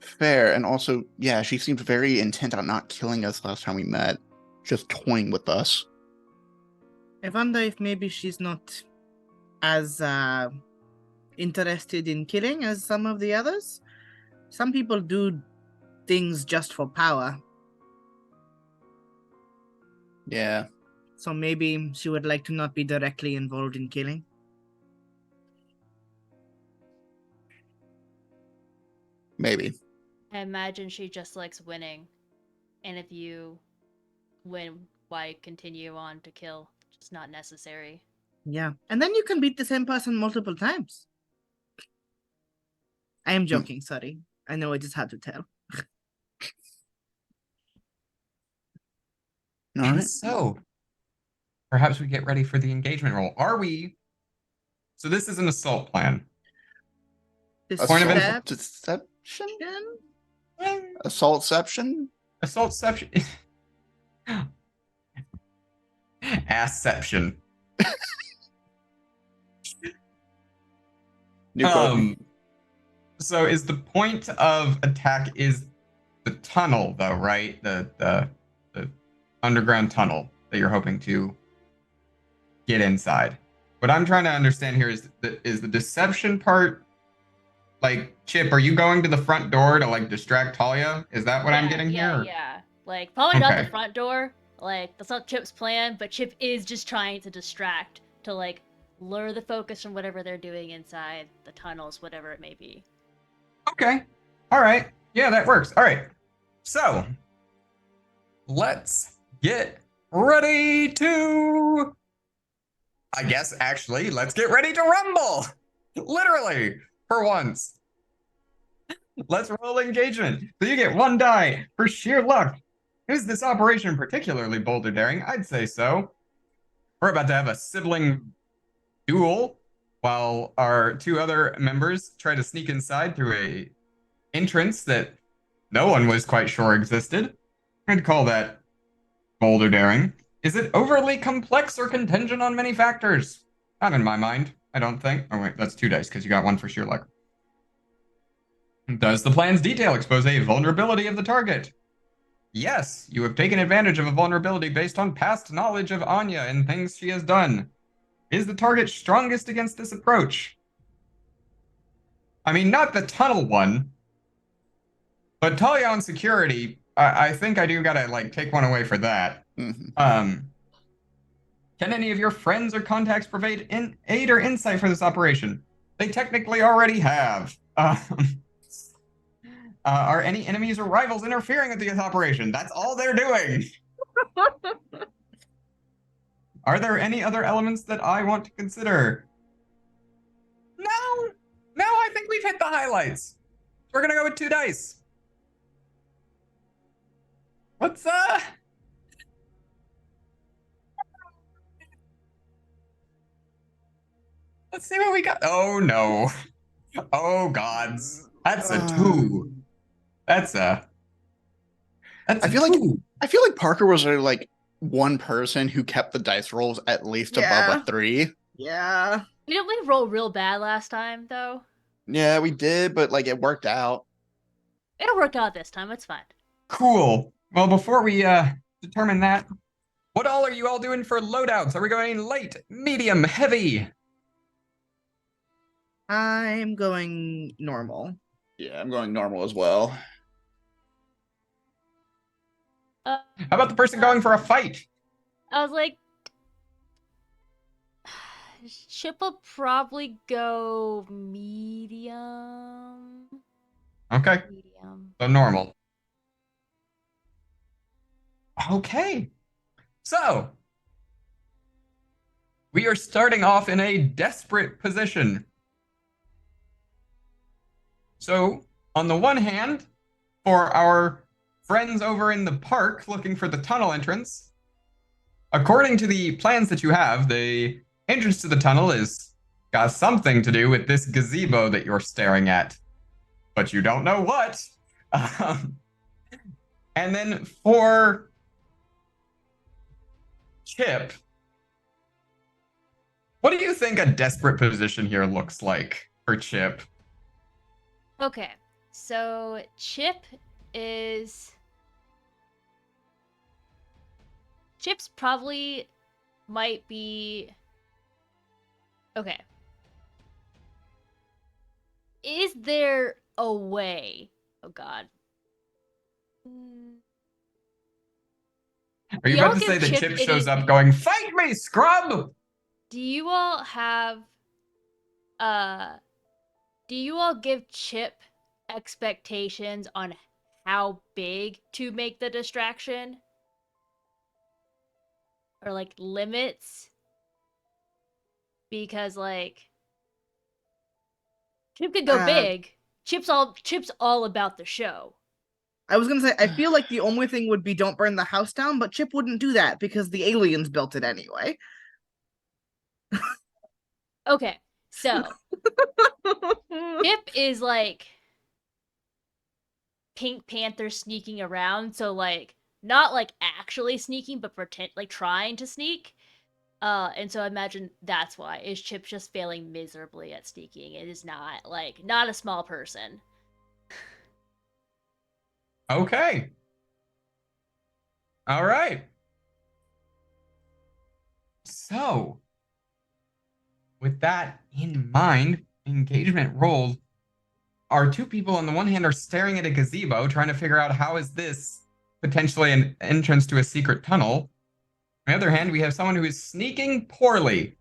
Fair. And also, yeah, she seemed very intent on not killing us last time we met. Just toying with us. I wonder if maybe she's not as interested in killing as some of the others. Some people do things just for power. Yeah. So maybe she would like to not be directly involved in killing. Maybe. I imagine she just likes winning. And if you win, why continue on to kill? Just not necessary. Yeah. And then you can beat the same person multiple times. I am joking, sorry. I know it is hard to tell. All And right. so, perhaps we get ready for the engagement roll. Are we? So this is an assault plan. Point of Deception? Deception? Assaultception? Assaultception. Assception. New quote. So is the point of attack is the tunnel though, right? The underground tunnel that you're hoping to get inside. What I'm trying to understand here is the deception part, like, Chip, are you going to the front door to like distract Talia? Is that what I'm getting here? Yeah. Like, probably not the Okay. front door. Like, that's not Chip's plan, but Chip is just trying to distract, to, like, lure the focus from whatever they're doing inside the tunnels, whatever it may be. Okay. All right. Yeah, that works. All right. So, let's get ready to... I guess, actually, let's get ready to rumble! Literally, for once. Let's roll engagement. So you get 1 die for sheer luck. Is this operation particularly boulder daring? I'd say so. We're about to have a sibling duel while our 2 other members try to sneak inside through a entrance that no one was quite sure existed. I'd call that boulder daring. Is it overly complex or contingent on many factors? Not in my mind, I don't think. Oh wait, that's 2 dice because you got 1 for sheer luck. Does the plan's detail expose a vulnerability of the target? Yes, you have taken advantage of a vulnerability based on past knowledge of Anya and things she has done. Is the target strongest against this approach? I mean, not the tunnel one, but Talia on security, I think I do gotta, like, take 1 away for that. Mm-hmm. Can any of your friends or contacts provide aid or insight for this operation? They technically already have. Are any enemies or rivals interfering with this operation? That's all they're doing. Are there any other elements that I want to consider? No, I think we've hit the highlights. We're gonna go with 2 dice. Let's see what we got. Oh no. Oh gods. That's a 2. That's a I feel 2. like Parker was like one person who kept the dice rolls at least above a 3. Yeah. Didn't we roll real bad last time, though? Yeah, we did, but like it worked out. It'll work out this time. It's fine. Cool. Well, before we determine that, what all are you all doing for loadouts? Are we going light, medium, heavy? I'm going normal. Yeah, I'm going normal as well. How about the person going for a fight? I was like, Chip will probably go medium. Okay, Medium. so normal. Okay. So, we are starting off in a desperate position. So, on the one hand, for our friends over in the park looking for the tunnel entrance, according to the plans that you have, the entrance to the tunnel is got something to do with this gazebo that you're staring at, but you don't know what. And then for Chip, what do you think a desperate position here looks like for Chip? Okay, so Chip's probably might be... Okay. Is there a way? Oh god. Are you Y'all about to say give that Chip Chip any- shows up going, "Fight me, scrub"? Do you all give Chip expectations on how big to make the distraction? Or like limits? Because like Chip could go big. Chip's all about the show. I was gonna say, I feel like the only thing would be don't burn the house down, but Chip wouldn't do that because the aliens built it anyway. Okay, so Chip is like Pink Panther sneaking around, so like not like actually sneaking, but pretend like trying to sneak. And so I imagine that's why is Chip just failing miserably at sneaking. It is not a small person. Okay. All right. So, with that in mind, engagement rolled. Our 2 people on the one hand are staring at a gazebo, trying to figure out how is this potentially an entrance to a secret tunnel. On the other hand, we have someone who is sneaking poorly.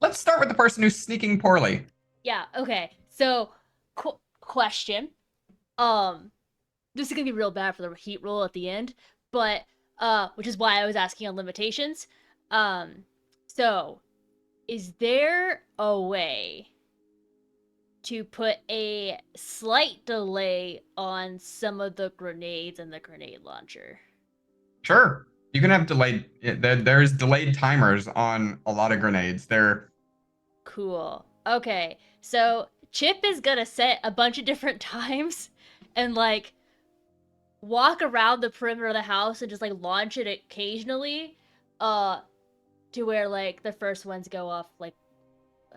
Let's start with the person who's sneaking poorly. Yeah, okay. So, question. This is gonna be real bad for the heat roll at the end, but which is why I was asking on limitations. So is there a way to put a slight delay on some of the grenades and the grenade launcher? Sure. You can have delayed. There's delayed timers on a lot of grenades. They're cool. Okay, so Chip is gonna set a bunch of different times and like walk around the perimeter of the house and just like launch it occasionally, to where like the first ones go off like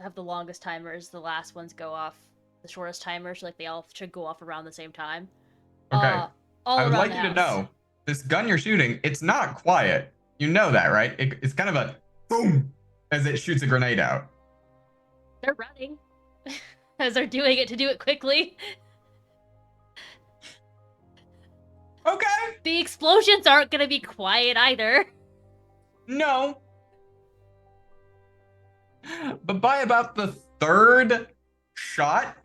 have the longest timers, the last ones go off the shortest timers, so, like they all should go off around the same time. okay. All I would around like the you to house. know this gun you're shooting. It's not quiet. You know that, right? It's kind of a boom as it shoots a grenade out. They're running as they're doing it to do it quickly. Okay. The explosions aren't gonna be quiet either. No. But by about the third shot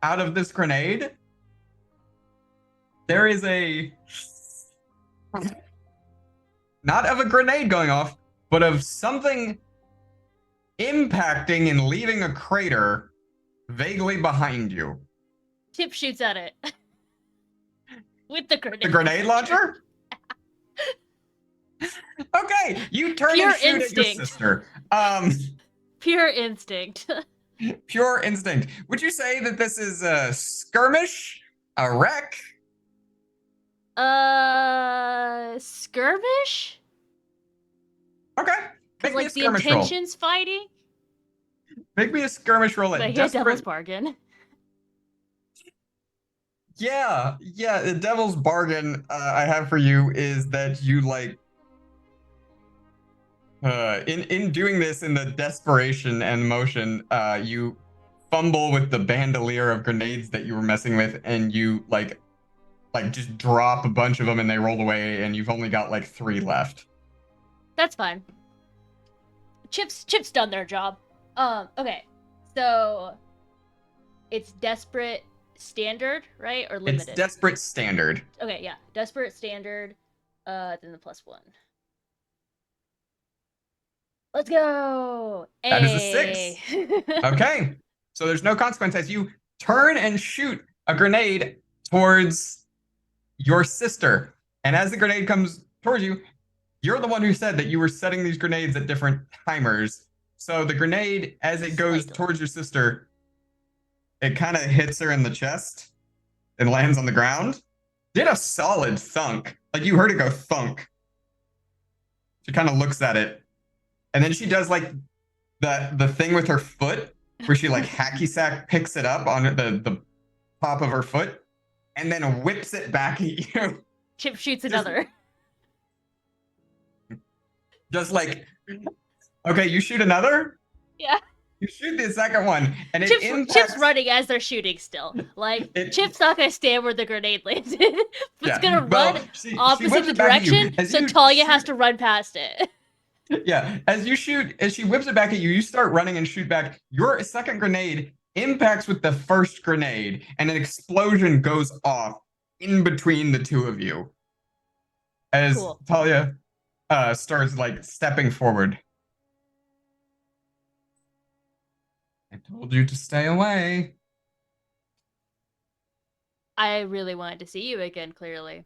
out of this grenade, there is a not of a grenade going off, but of something impacting and leaving a crater vaguely behind you. Chip shoots at it with the grenade. The grenade launcher? Okay, you turn Pure and shoot at your instinct. sister. Pure instinct. Pure instinct. Would you say that this is a skirmish? A wreck? Skirmish? Okay. Make me a Like the skirmish roll. intentions fighting? Make me a skirmish roll at But yeah, desperate. Devil's Bargain. Yeah, the devil's bargain I have for you is that you like in doing this in the desperation and motion, you fumble with the bandolier of grenades that you were messing with, and you like just drop a bunch of them and they roll away, and you've only got like 3 left. That's fine. Chip's done their job. Okay. So it's desperate standard, right? Or limited? It's desperate standard. Okay, yeah. Desperate standard, then the +1. Let's go! That is a 6. Okay. So there's no consequence as you turn and shoot a grenade towards your sister. And as the grenade comes towards you, you're the one who said that you were setting these grenades at different timers. So the grenade, as it goes towards your sister, it kind of hits her in the chest and lands on the ground. Did a solid thunk. Like you heard it go thunk. She kind of looks at it. And then she does like the thing with her foot where she like hacky sack picks it up on the top of her foot and then whips it back at you. Chip shoots another. Just like, okay, you shoot another? Yeah. You shoot the second one, and Chip's running as they're shooting still. Like, Chip's not going to stand where the grenade landed. But it's going to run opposite the direction, so Talia has to run past it. Yeah, as she whips it back at you, you start running and shoot back. Your second grenade impacts with the first grenade, and an explosion goes off in between the two of you. As Talia starts like stepping forward. I told you to stay away. I really wanted to see you again, clearly.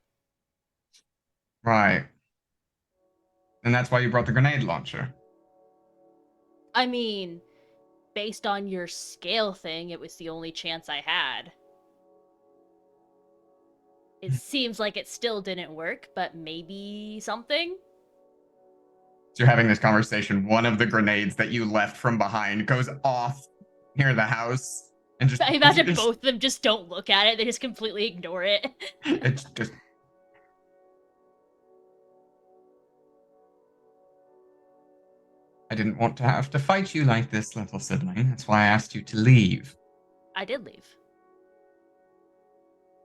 Right. And that's why you brought the grenade launcher. I mean, based on your scale thing, it was the only chance I had. It seems like it still didn't work, but maybe something? So you're having this conversation. One of the grenades that you left from behind goes off near the house. And just, I imagine both of them just don't look at it. They just completely ignore it. It's just... I didn't want to have to fight you like this, little sibling. That's why I asked you to leave. I did leave.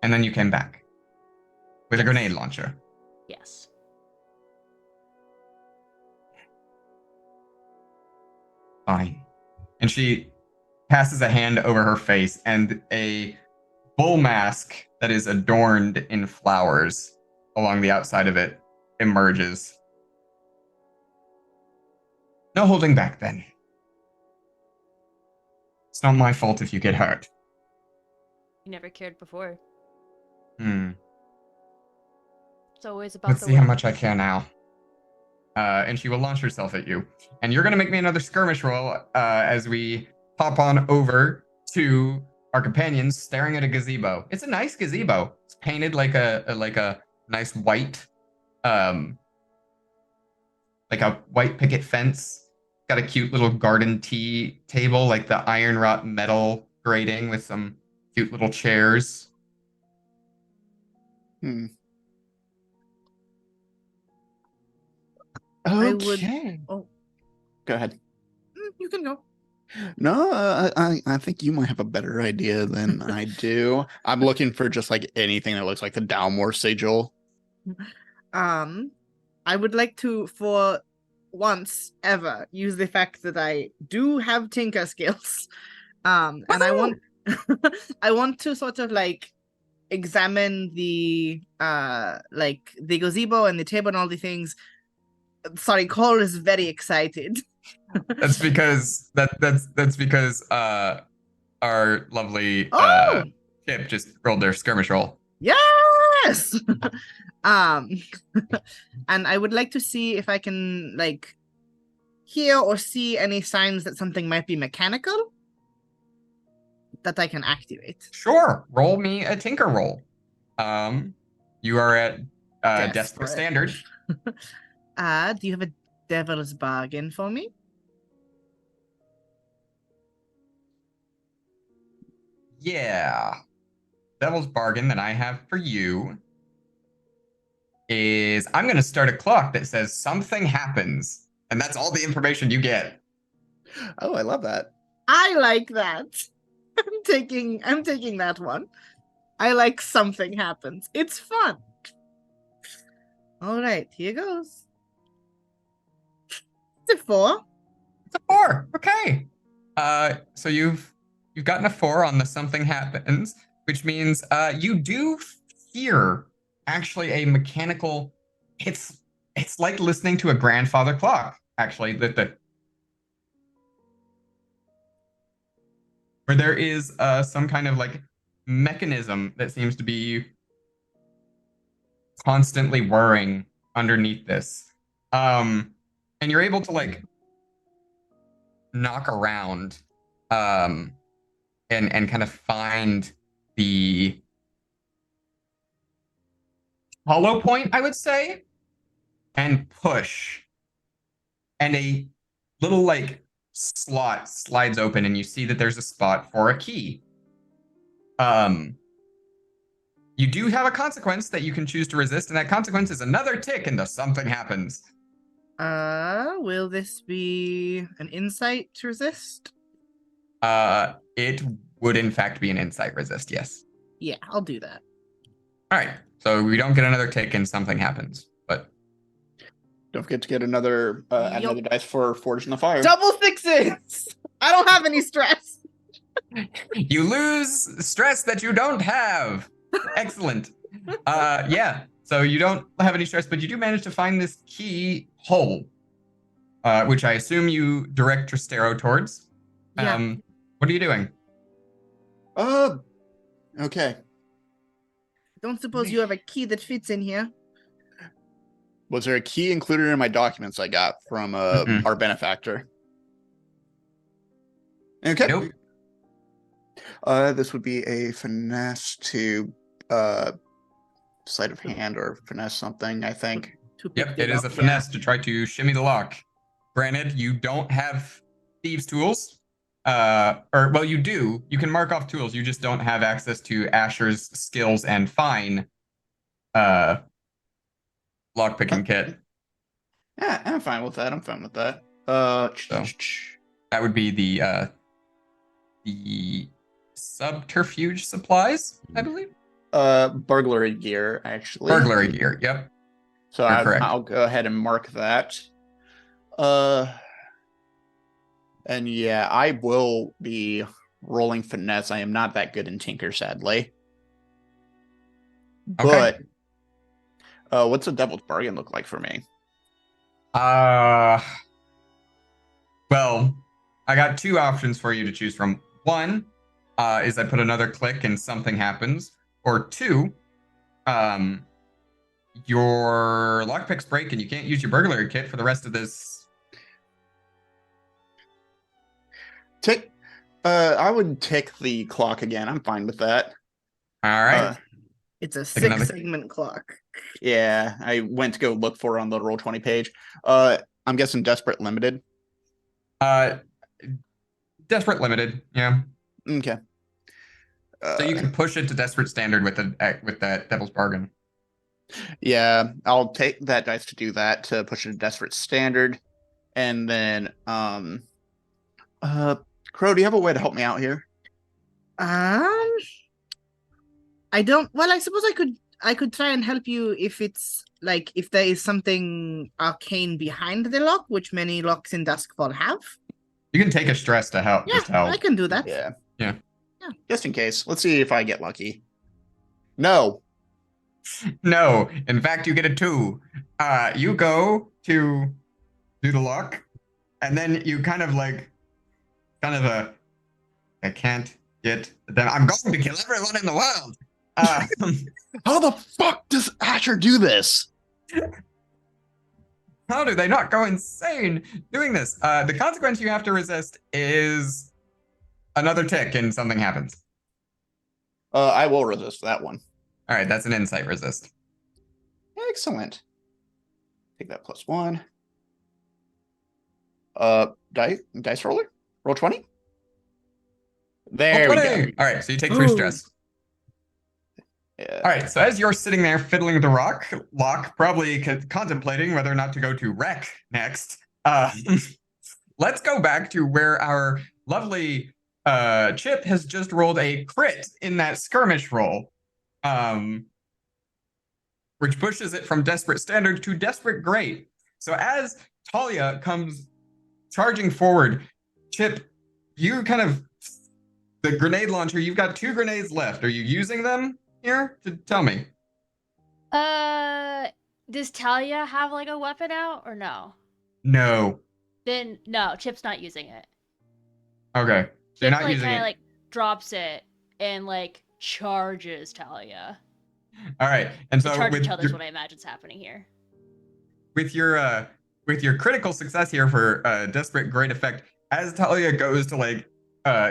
And then you came back. with a grenade launcher. Yes. Fine. And she passes a hand over her face, and a bull mask that is adorned in flowers along the outside of it emerges. No holding back, then. It's not my fault if you get hurt. You never cared before. It's always about Let's the see how win. much I care now. And she will launch herself at you. And you're going to make me another skirmish roll as we pop on over to our companions staring at a gazebo. It's a nice gazebo. It's painted like a nice white, like a white picket fence. Got a cute little garden tea table, like the iron wrought metal grating with some cute little chairs. Hmm. I would- Okay. Oh, Go ahead. you can go. No, I think you might have a better idea than I do. I'm looking for just like anything that looks like the Dalmore sigil. I would like to, for once ever, use the fact that I do have tinker skills. And I want I want to sort of like examine the like the gazebo and the table and all the things. Sorry, Cole is very excited. That's because that's because our lovely Oh! Chip just rolled their skirmish roll. Yes. And I would like to see if I can like hear or see any signs that something might be mechanical that I can activate. Sure, roll me a tinker roll. You are at desperate Desperate. standard. Do you have a devil's bargain for me? Yeah. Devil's bargain that I have for you is I'm going to start a clock that says something happens, and that's all the information you get. Oh, I love that. I like that. I'm taking that one. I like something happens. It's fun. All right, here goes. It's a 4. It's a 4. Okay. So you've gotten a 4 on the something happens, which means you do hear actually a mechanical. It's like listening to a grandfather clock. Actually, where there is some kind of like mechanism that seems to be constantly whirring underneath this. And you're able to like knock around and kind of find the hollow point, I would say, and push. And a little like slot slides open and you see that there's a spot for a key. You do have a consequence that you can choose to resist, and that consequence is another tick into something happens. Will this be an insight to resist? It would in fact be an insight resist, yes. Yeah, I'll do that. All right, so we don't get another tick and something happens, but Don't forget to get another add another dice for Forge in the Fire. Double 6s! I don't have any stress. you lose stress that you don't have. Excellent. Yeah, so you don't have any stress, but you do manage to find this key hole, which I assume you direct Tristero towards. Yeah. What are you doing? Okay. Don't suppose you have a key that fits in here? Was there a key included in my documents I got from Mm-mm. our benefactor? Okay. Nope. This would be a finesse to sleight of hand or finesse something, I think. Yep, it is a finesse to try to shimmy the lock. Granted, you don't have thieves' tools. Well, you do. You can mark off tools. You just don't have access to Asher's skills and fine lockpicking kit. Yeah, I'm fine with that. So, that would be the subterfuge supplies, I believe. Burglary gear, actually. Burglary gear. Yep. So You're correct. I'll go ahead and mark that. And yeah, I will be rolling finesse. I am not that good in Tinker, sadly. Okay. But what's a Devil's Bargain look like for me? Well, I got two options for you to choose from. One is I put another click and something happens, or two, your lockpicks break and you can't use your burglary kit for the rest of this. I would tick the clock again. I'm fine with that. All right. It's a Take another- 6-segment clock. Yeah, I went to go look for it on the Roll20 page. I'm guessing Desperate Limited. Desperate Limited, yeah. Okay. So you can push it to Desperate Standard with that Devil's Bargain. Yeah, I'll take that dice to do that, to push it to Desperate Standard. And then, Crow, do you have a way to help me out here? I don't. Well, I suppose I could try and help you if it's like if there is something arcane behind the lock, which many locks in Duskfall have. You can take a stress to help. Yeah, Just help. I can do that. Yeah. Yeah. Just in case. Let's see if I get lucky. No. No, in fact, you get a 2. You go to do the lock, and then you I can't get them. I'm going to kill everyone in the world. How the fuck does Asher do this? How do they not go insane doing this? The consequence you have to resist is another tick and something happens. I will resist that one. All right, that's an insight resist. Excellent. Take that +1. Dice roller? Roll 20? There we go. All right, so you take 3 stress. Yeah. All right, so as you're sitting there fiddling with the lock, probably contemplating whether or not to go to wreck next, let's go back to where our lovely Chip has just rolled a crit in that skirmish roll, which pushes it from Desperate Standard to Desperate Great. So as Talia comes charging forward, Chip, you the grenade launcher, you've got 2 grenades left. Are you using them here? Tell me. Does Talia have like a weapon out or no? No. Then no, Chip's not using it. Okay. So you're Chip not using it. like drops it and like charges Talia. All right. And so Charge each other is what I imagine's happening here. With your critical success here for Desperate Great Effect, as Talia goes to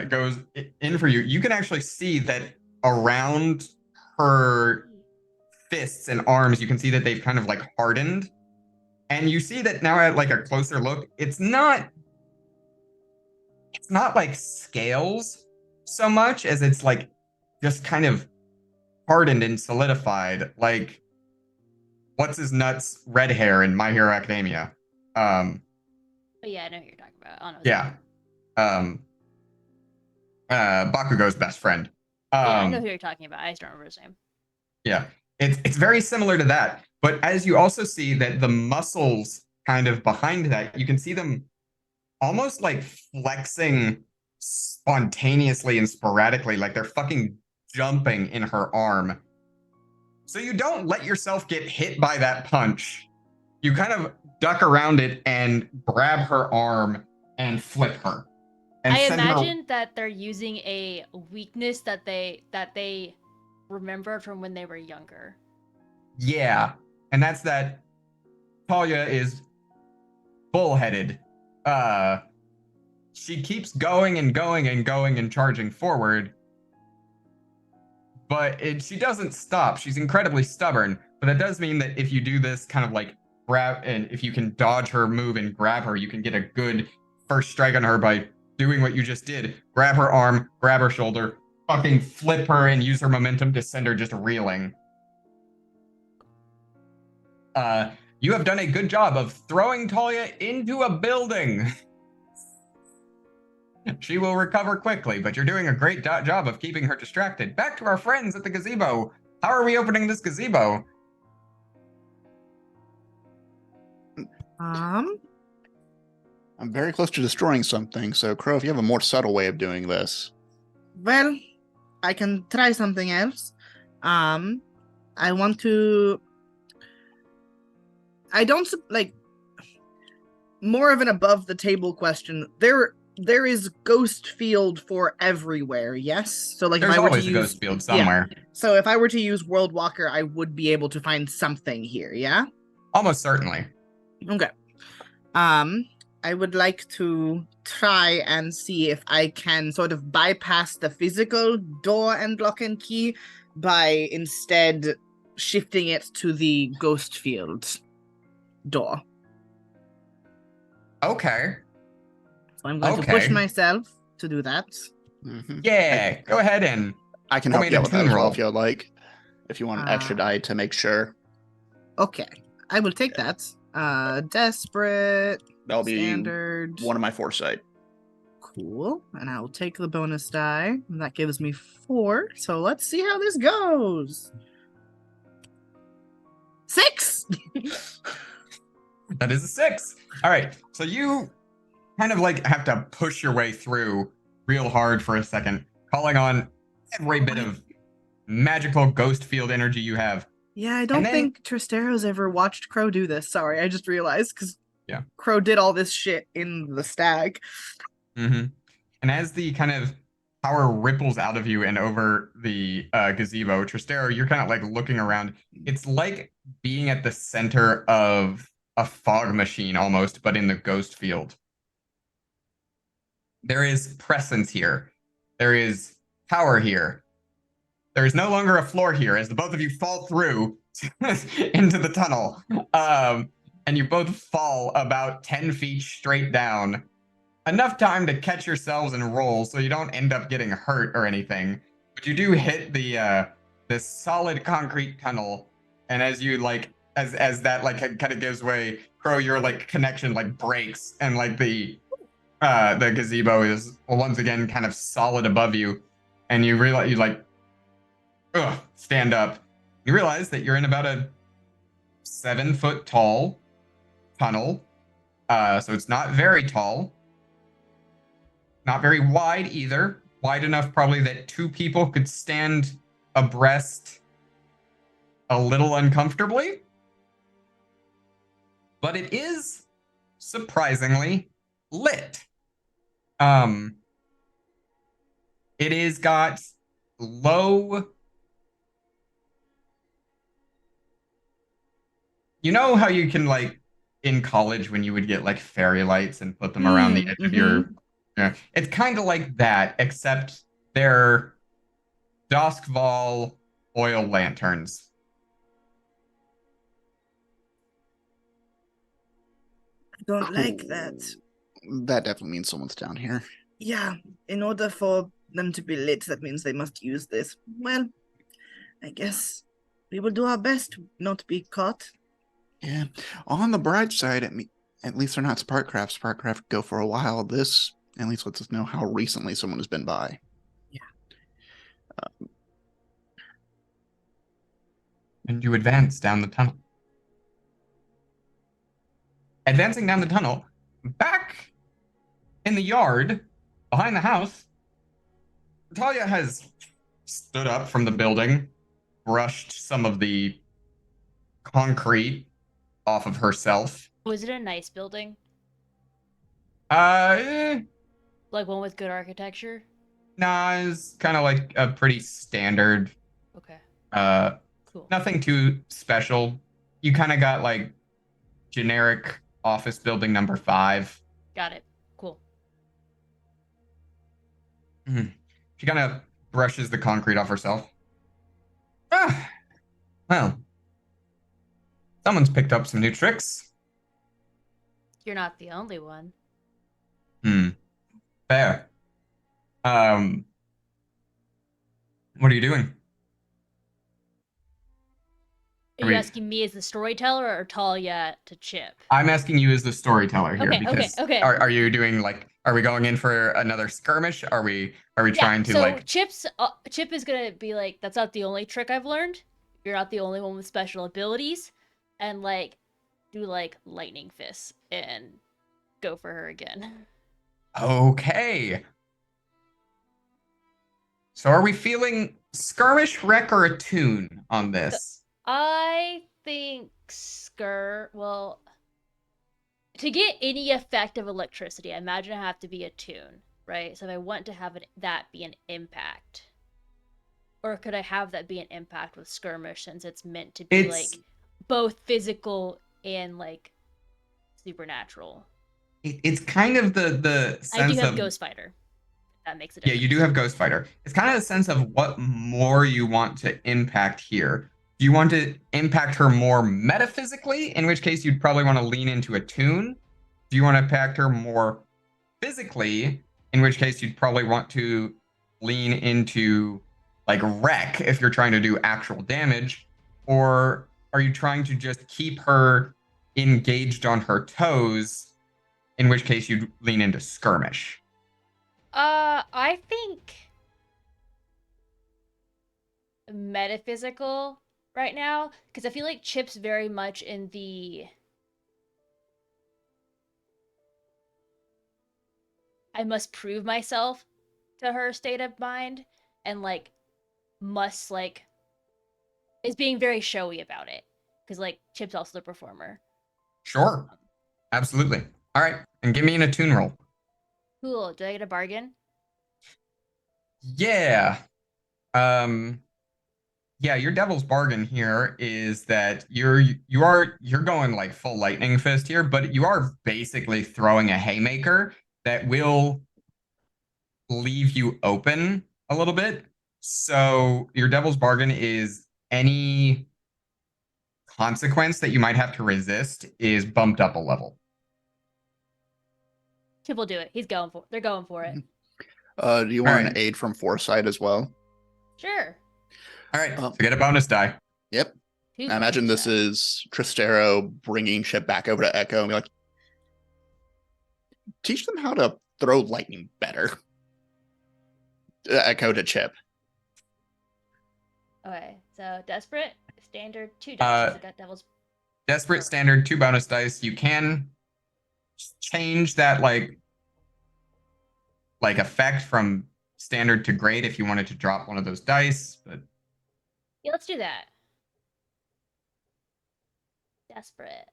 goes in for you, you can actually see that around her fists and arms, you can see that they've kind of hardened. And you see that now at a closer look, it's not like scales so much as it's just kind of hardened and solidified, like what's his nuts red hair in My Hero Academia. Oh yeah, I know who you're talking about. I don't know. Bakugo's best friend. I know who you're talking about. I just don't remember his name. Yeah, it's very similar to that. But as you also see that the muscles kind of behind that, you can see them almost flexing spontaneously and sporadically, like they're fucking jumping in her arm. So you don't let yourself get hit by that punch. You kind of duck around it and grab her arm and flip her. And I imagine that they're using a weakness that they remembered from when they were younger. Yeah, and that's that Talia is bullheaded. She keeps going and going and going and charging forward, but she doesn't stop. She's incredibly stubborn, but that does mean that if you do this kind of grab, and if you can dodge her move and grab her, you can get a good first strike on her by doing what you just did. Grab her arm, grab her shoulder, fucking flip her and use her momentum to send her just reeling. You have done a good job of throwing Talia into a building. She will recover quickly, but you're doing a great job of keeping her distracted. Back to our friends at the gazebo. How are we opening this gazebo? I'm very close to destroying something, so Crow, if you have a more subtle way of doing this. Well, I can try something else. I want to. I don't like. More of an above the table question. There is ghost field for everywhere. Yes. So like, There's if I were to always a use ghost field somewhere. So if I were to use World Walker, I would be able to find something here. Yeah. Almost certainly. Okay. I would like to try and see if I can sort of bypass the physical door and lock and key by instead shifting it to the ghost field door. Okay. So I'm going to push myself to do that. Mhm. Yeah, go ahead and I can roll help me you a out with that toon as well roll. if you'd like. If you want an extra die to make sure. Okay. I will take that. Desperate. That'll be Standard. one of my foresight. Cool. And I'll take the bonus die. And that gives me 4. So let's see how this goes. 6! That is a 6. All right. So you kind of like have to push your way through real hard for a second, calling on every bit of magical ghost field energy you have. Yeah, I don't then- think Tristero's ever watched Crow do this. Sorry, I just realized because Yeah. Crow did all this shit in the stag. Mm-hmm. And as the kind of power ripples out of you and over the gazebo, Tristero, you're kind of like looking around. It's like being at the center of a fog machine almost, but in the ghost field. There is presence here. There is power here. There is no longer a floor here as the both of you fall through into the tunnel. And you both fall about 10 feet straight down. Enough time to catch yourselves and roll so you don't end up getting hurt or anything. But you do hit the this solid concrete tunnel. And as you like, as that like kind of gives way, Crow, your like connection like breaks and like the gazebo is once again kind of solid above you. And you realize you like stand up. You realize that you're in about a 7-foot tall tunnel. So it's not very tall. Not very wide either. Wide enough probably that 2 people could stand abreast a little uncomfortably. But it is surprisingly lit. It is got low. You know how you can like in college when you would get like fairy lights and put them around the edge of your. Yeah, it's kind of like that, except they're Duskval oil lanterns. I don't like that. That definitely means someone's down here. Yeah, in order for them to be lit, that means they must use this. Well, I guess we will do our best not to be caught. Yeah. On the bright side, at least they're not Sparkcraft. Sparkcraft go for a while. This at least lets us know how recently someone has been by. Yeah. And you advance down the tunnel. Advancing down the tunnel, back in the yard behind the house, Talia has stood up from the building, brushed some of the concrete off of herself. Was it a nice building? Like one with good architecture? Nah, it's kind of like a pretty standard. Okay. Cool. Nothing too special. You kind of got like generic office building number 5. Got it. Cool. She kind of brushes the concrete off herself. Well, someone's picked up some new tricks. You're not the only one. Fair. What are you doing? Are you asking me as the storyteller or Talia to Chip? I'm asking you as the storyteller here because okay. Are you doing like, are we going in for another skirmish? Are we trying to so like Chip is gonna be like, that's not the only trick I've learned. you're not the only one with special abilities, and like do like lightning fists and go for her again. Okay. So are we feeling skirmish, wreck, or attune on this? I think well, to get any effect of electricity, I imagine I have to be attuned, right? So if I want to have that be an impact, or could I have that be an impact with skirmish since it's meant to be It's like both physical and like supernatural? it's kind of the I do sense have of Ghost Fighter. If that makes a yeah, difference. you do have Ghost Fighter. It's kind of a sense of what more you want to impact here. Do you want to impact her more metaphysically, in which case you'd probably want to lean into attune? Do you want to impact her more physically, in which case you'd probably want to lean into like wreck if you're trying to do actual damage? Or are you trying to just keep her engaged on her toes, in which case you'd lean into skirmish? I think metaphysical right now because I feel like Chip's very much in the I must prove myself to her state of mind, and like must like is being very showy about it because like Chip's also the performer. Sure. Absolutely. All right. And give me an attune roll. Cool. Do I get a bargain? Yeah. Um, yeah, your devil's bargain here is that you're going like full lightning fist here, but you are basically throwing a haymaker that will leave you open a little bit. So your devil's bargain is any consequence that you might have to resist is bumped up a level. Chip will do it. They're going for it. Do you All want right. an aid from foresight as well? Sure. All right. So get a bonus die. Yep. Two I imagine bonus this die. is Tristero bringing Chip back over to Echo and be like, teach them how to throw lightning better. Echo to Chip. Okay, so desperate standard 2 dice. I got devil's Desperate standard 2 bonus dice. You can change that like effect from standard to great if you wanted to drop one of those dice, but yeah. Let's do that. Desperate.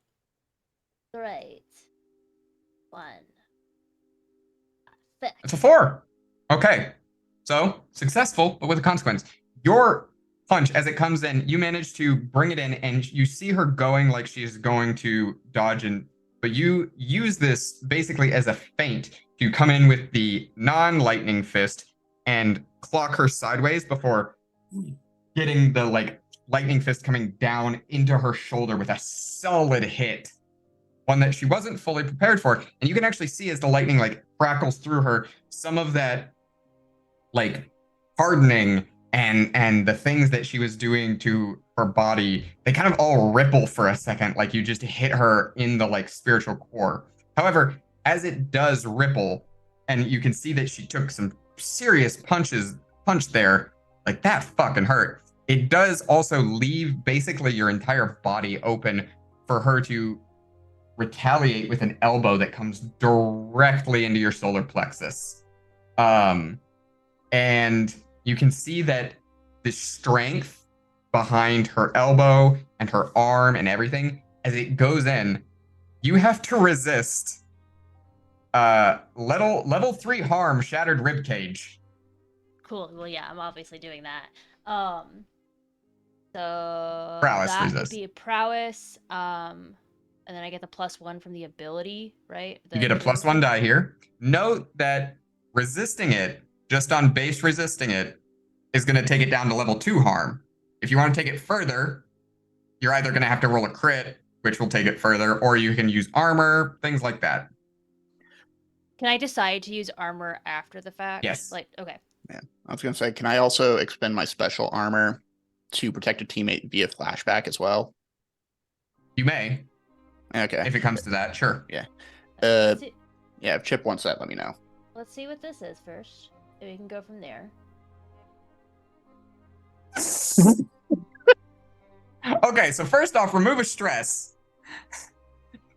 Great. 1. it's a 4. Okay. So successful, but with a consequence. Your punch, as it comes in, you manage to bring it in and you see her going like she's going to dodge, but you use this basically as a feint to come in with the non-lightning fist and clock her sideways before getting the like lightning fist coming down into her shoulder with a solid hit, one that she wasn't fully prepared for. And you can actually see as the lightning like crackles through her, some of that like hardening and the things that she was doing to her body, they kind of all ripple for a second, like you just hit her in the like spiritual core. However, as it does ripple, and you can see that she took some serious punch there, like that fucking hurt. It does also leave basically your entire body open for her to retaliate with an elbow that comes directly into your solar plexus. And you can see that the strength behind her elbow and her arm and everything, as it goes in, you have to resist level 3 harm, shattered rib cage. Cool. Well, yeah, I'm obviously doing that. So Prowess that would resist. be prowess. And then I get the +1 from the ability, right? You get a +1 die here. Note that resisting it, just on base resisting it, is going to take it down to level 2 harm. If you want to take it further, you're either going to have to roll a crit, which will take it further, or you can use armor, things like that. Can I decide to use armor after the fact? Yes. Like, okay. Yeah. I was going to say, can I also expend my special armor to protect a teammate via flashback as well? You may. Okay. If it comes to that, sure. Yeah. Let's see, Yeah, if Chip wants that, let me know. let's see what this is first. And we can go from there. Okay, so first off, remove a stress.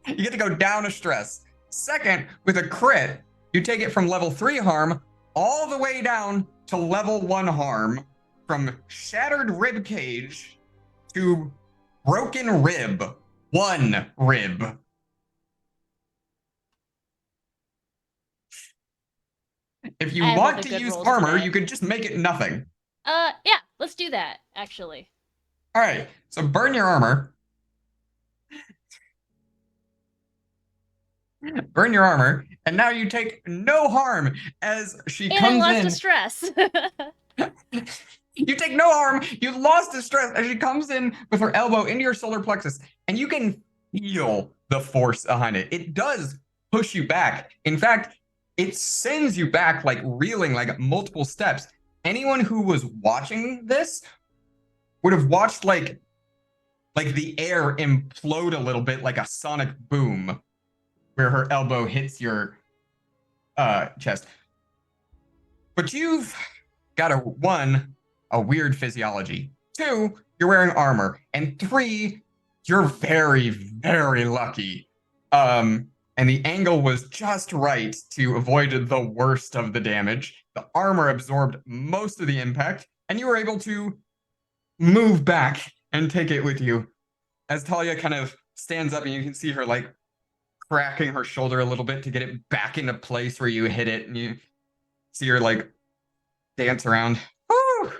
You get to go down a stress. Second, with a crit, you take it from level 3 harm all the way down to level 1 harm, from shattered rib cage to broken rib. 1 rib. If you I have want other to good use rolls armor, today. you could just make it nothing. Yeah, let's do that, actually. All right, so burn your armor. Burn your armor, and now you take no harm as she And I comes lost in. a stress. You take no harm. You lost the stress as she comes in with her elbow into your solar plexus, and you can feel the force behind it. It does push you back. In fact, it sends you back like reeling, like multiple steps. Anyone who was watching this would have watched like the air implode a little bit, like a sonic boom, where her elbow hits your chest. But you've got a weird physiology. 2, you're wearing armor. And 3, you're very, very lucky. And the angle was just right to avoid the worst of the damage. The armor absorbed most of the impact, and you were able to move back and take it with you. As Talia kind of stands up, and you can see her like cracking her shoulder a little bit to get it back into place where you hit it, and you see her like dance around. Woo!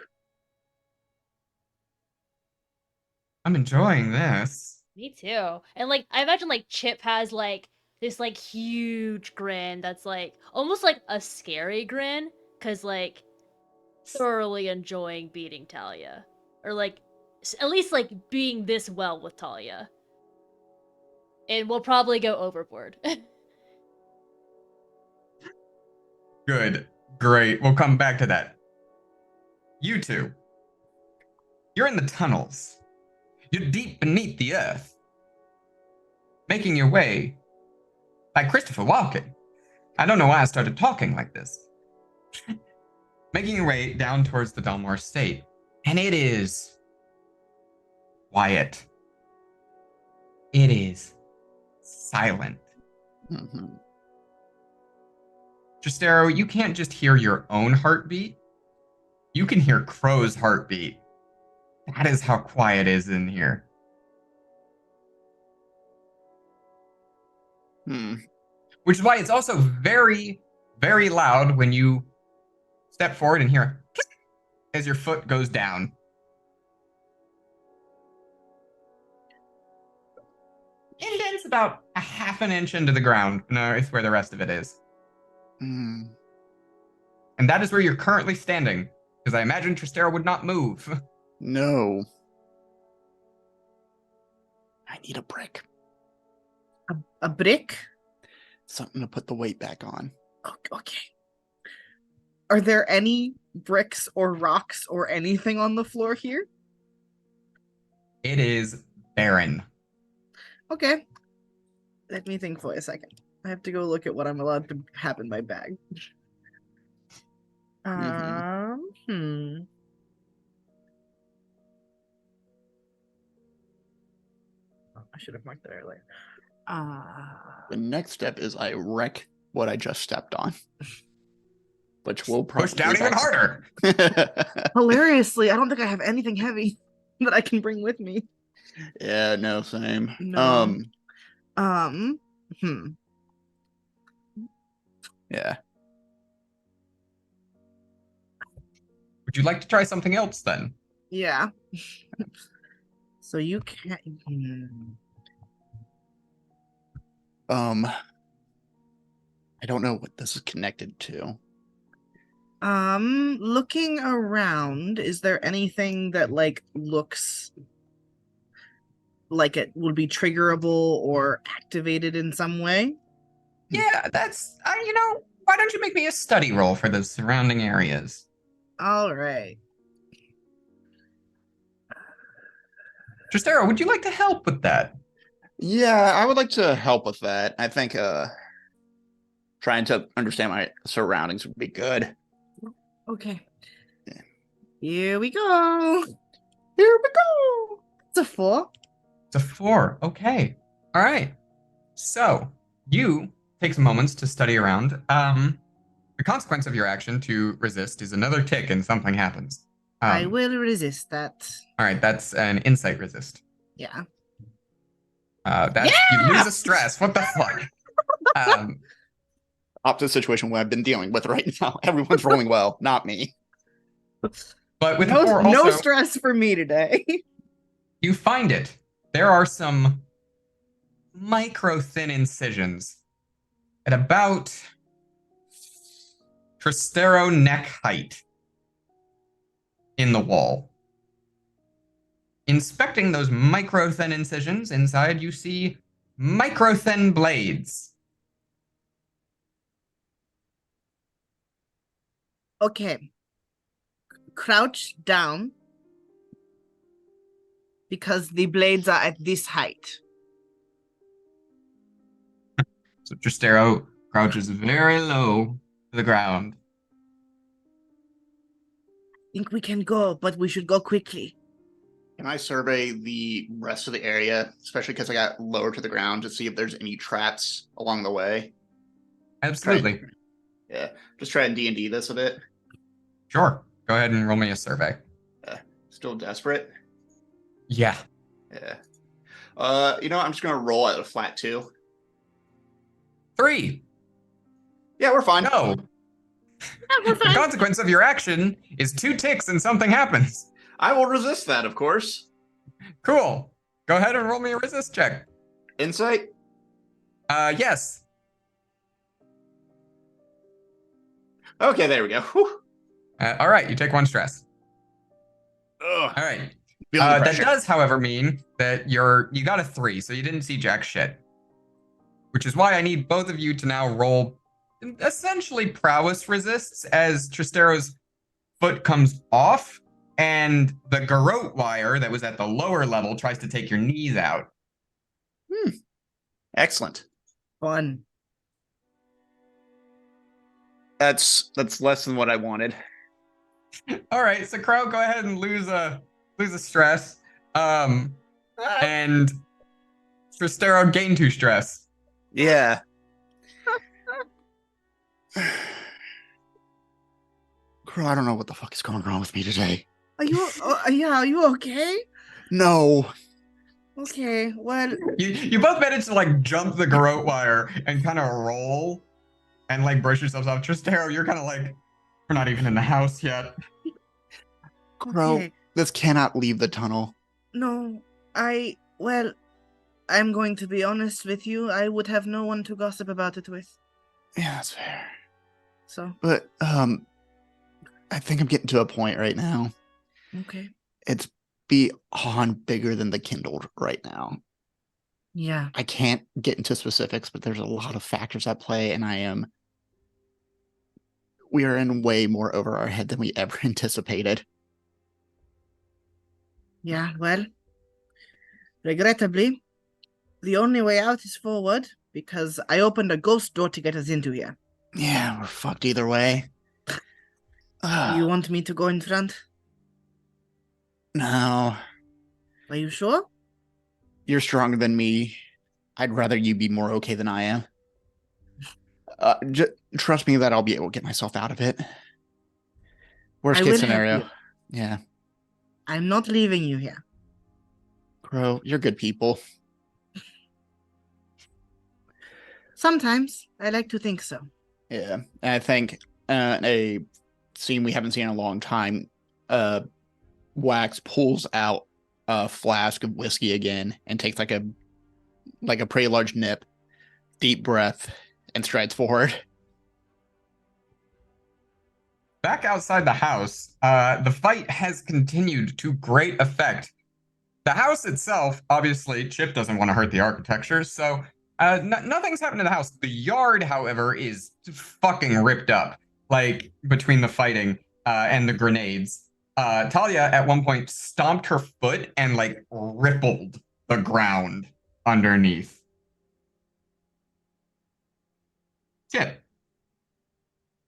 I'm enjoying this. Me too. And like I imagine like Chip has like this like huge grin that's like almost like a scary grin, cause like thoroughly enjoying beating Talia. Or like at least like being this well with Talia. And we'll probably go overboard. Good. Great. We'll come back to that. You two. You're in the tunnels. You're deep beneath the earth. Making your way like Christopher Walken. I don't know why I started talking like this. Making your way down towards the Dalmor estate. And it is quiet. It is silent. Mm-hmm. Justero, you can't just hear your own heartbeat. You can hear Crow's heartbeat. That is how quiet it is in here. Which is why it's also very, very loud when you step forward and hear a click as your foot goes down. And then it's about a half an inch into the ground. No, it's where the rest of it is. Mm. And that is where you're currently standing, because I imagine Tristera would not move. No. I need a brick. A brick? Something to put the weight back on. Okay. Are there any bricks or rocks or anything on the floor here? It is barren. Okay. Let me think for a second. I have to go look at what I'm allowed to have in my bag. Mm-hmm. Oh, I should have marked that earlier. The next step is I wreck what I just stepped on. Which will probably Push down even harder. Hilariously, I don't think I have anything heavy that I can bring with me. Yeah, no, same. No. Yeah. Would you like to try something else then? Yeah. So you can't. I don't know what this is connected to. Looking around, is there anything that like looks like it would be triggerable or activated in some way? Yeah, that's, why don't you make me a study roll for the surrounding areas? All right. Tristera, would you like to help with that? Yeah, I would like to help with that. I think trying to understand my surroundings would be good. Okay. Here we go. Here we go. It's a 4. It's a 4. Okay. All right. So you take some moments to study around. The consequence of your action to resist is another tick and something happens. I will resist that. All right, that's an insight resist. Yeah. You lose a stress. What the fuck? Opposite situation what I've been dealing with right now. Everyone's rolling well, not me. But with no, a 4 no also, stress for me today. you find it. There are some micro thin incisions at about Tristero neck height in the wall. Inspecting those micro thin incisions inside, you see micro thin blades. Okay. Crouch down because the blades are at this height. So Tristero crouches very low to the ground. Think we can go, but we should go quickly. Can I survey the rest of the area, especially because I got lower to the ground, to see if there's any traps along the way? Absolutely. Yeah, just try and D&D this a bit. Sure. Go ahead and roll me a survey. Still desperate? Yeah. Yeah. I'm just gonna roll at a flat 2. 3. Yeah, we're fine. No. Yeah, we're The fine. consequence of your action is 2 ticks and something happens. I will resist that, of course. Cool. Go ahead and roll me a resist check. Insight? Yes. Okay, there we go. Whew. All right, you take 1 stress. Ugh. All right. Feeling the That pressure. does, however, mean that you got a 3, so you didn't see jack shit. Which is why I need both of you to now roll essentially prowess resists as Tristero's foot comes off and the garrote wire that was at the lower level tries to take your knees out. Excellent. Fun. That's less than what I wanted. All right, so Crow, go ahead and lose a stress. And Tristero gain 2 stress. Yeah. Crow, I don't know what the fuck is going wrong with me today. Are you okay? No. Okay, well, You both managed to like jump the garrote wire and kind of roll and like brush yourselves off. Tristero, you're kind of like, we're not even in the house yet. Crow, okay. this cannot leave the tunnel. No, I'm going to be honest with you. I would have no one to gossip about it with. Yeah, that's fair. So, But I think I'm getting to a point right now. okay. It's beyond bigger than the Kindled right now. Yeah. I can't get into specifics, but there's a lot of factors at play, and we are in way more over our head than we ever anticipated. Yeah, well, regrettably, the only way out is forward because I opened a ghost door to get us into here. Yeah, we're fucked either way. You want me to go in front? No. Are you sure? You're stronger than me. I'd rather you be more okay than I am. Trust me that I'll be able to get myself out of it. Worst I case will help scenario. you. Yeah. I'm not leaving you here. Crow, you're good people. Sometimes I like to think so. Yeah. And I think a scene we haven't seen in a long time, Wax pulls out a flask of whiskey again and takes like a pretty large nip, deep breath, and strides forward. Back outside the house, the fight has continued to great effect. The house itself, obviously, Chip doesn't want to hurt the architecture, so nothing's happened to the house. The yard, however, is fucking ripped up, like between the fighting and the grenades. Talia at one point stomped her foot and like rippled the ground underneath. Chip,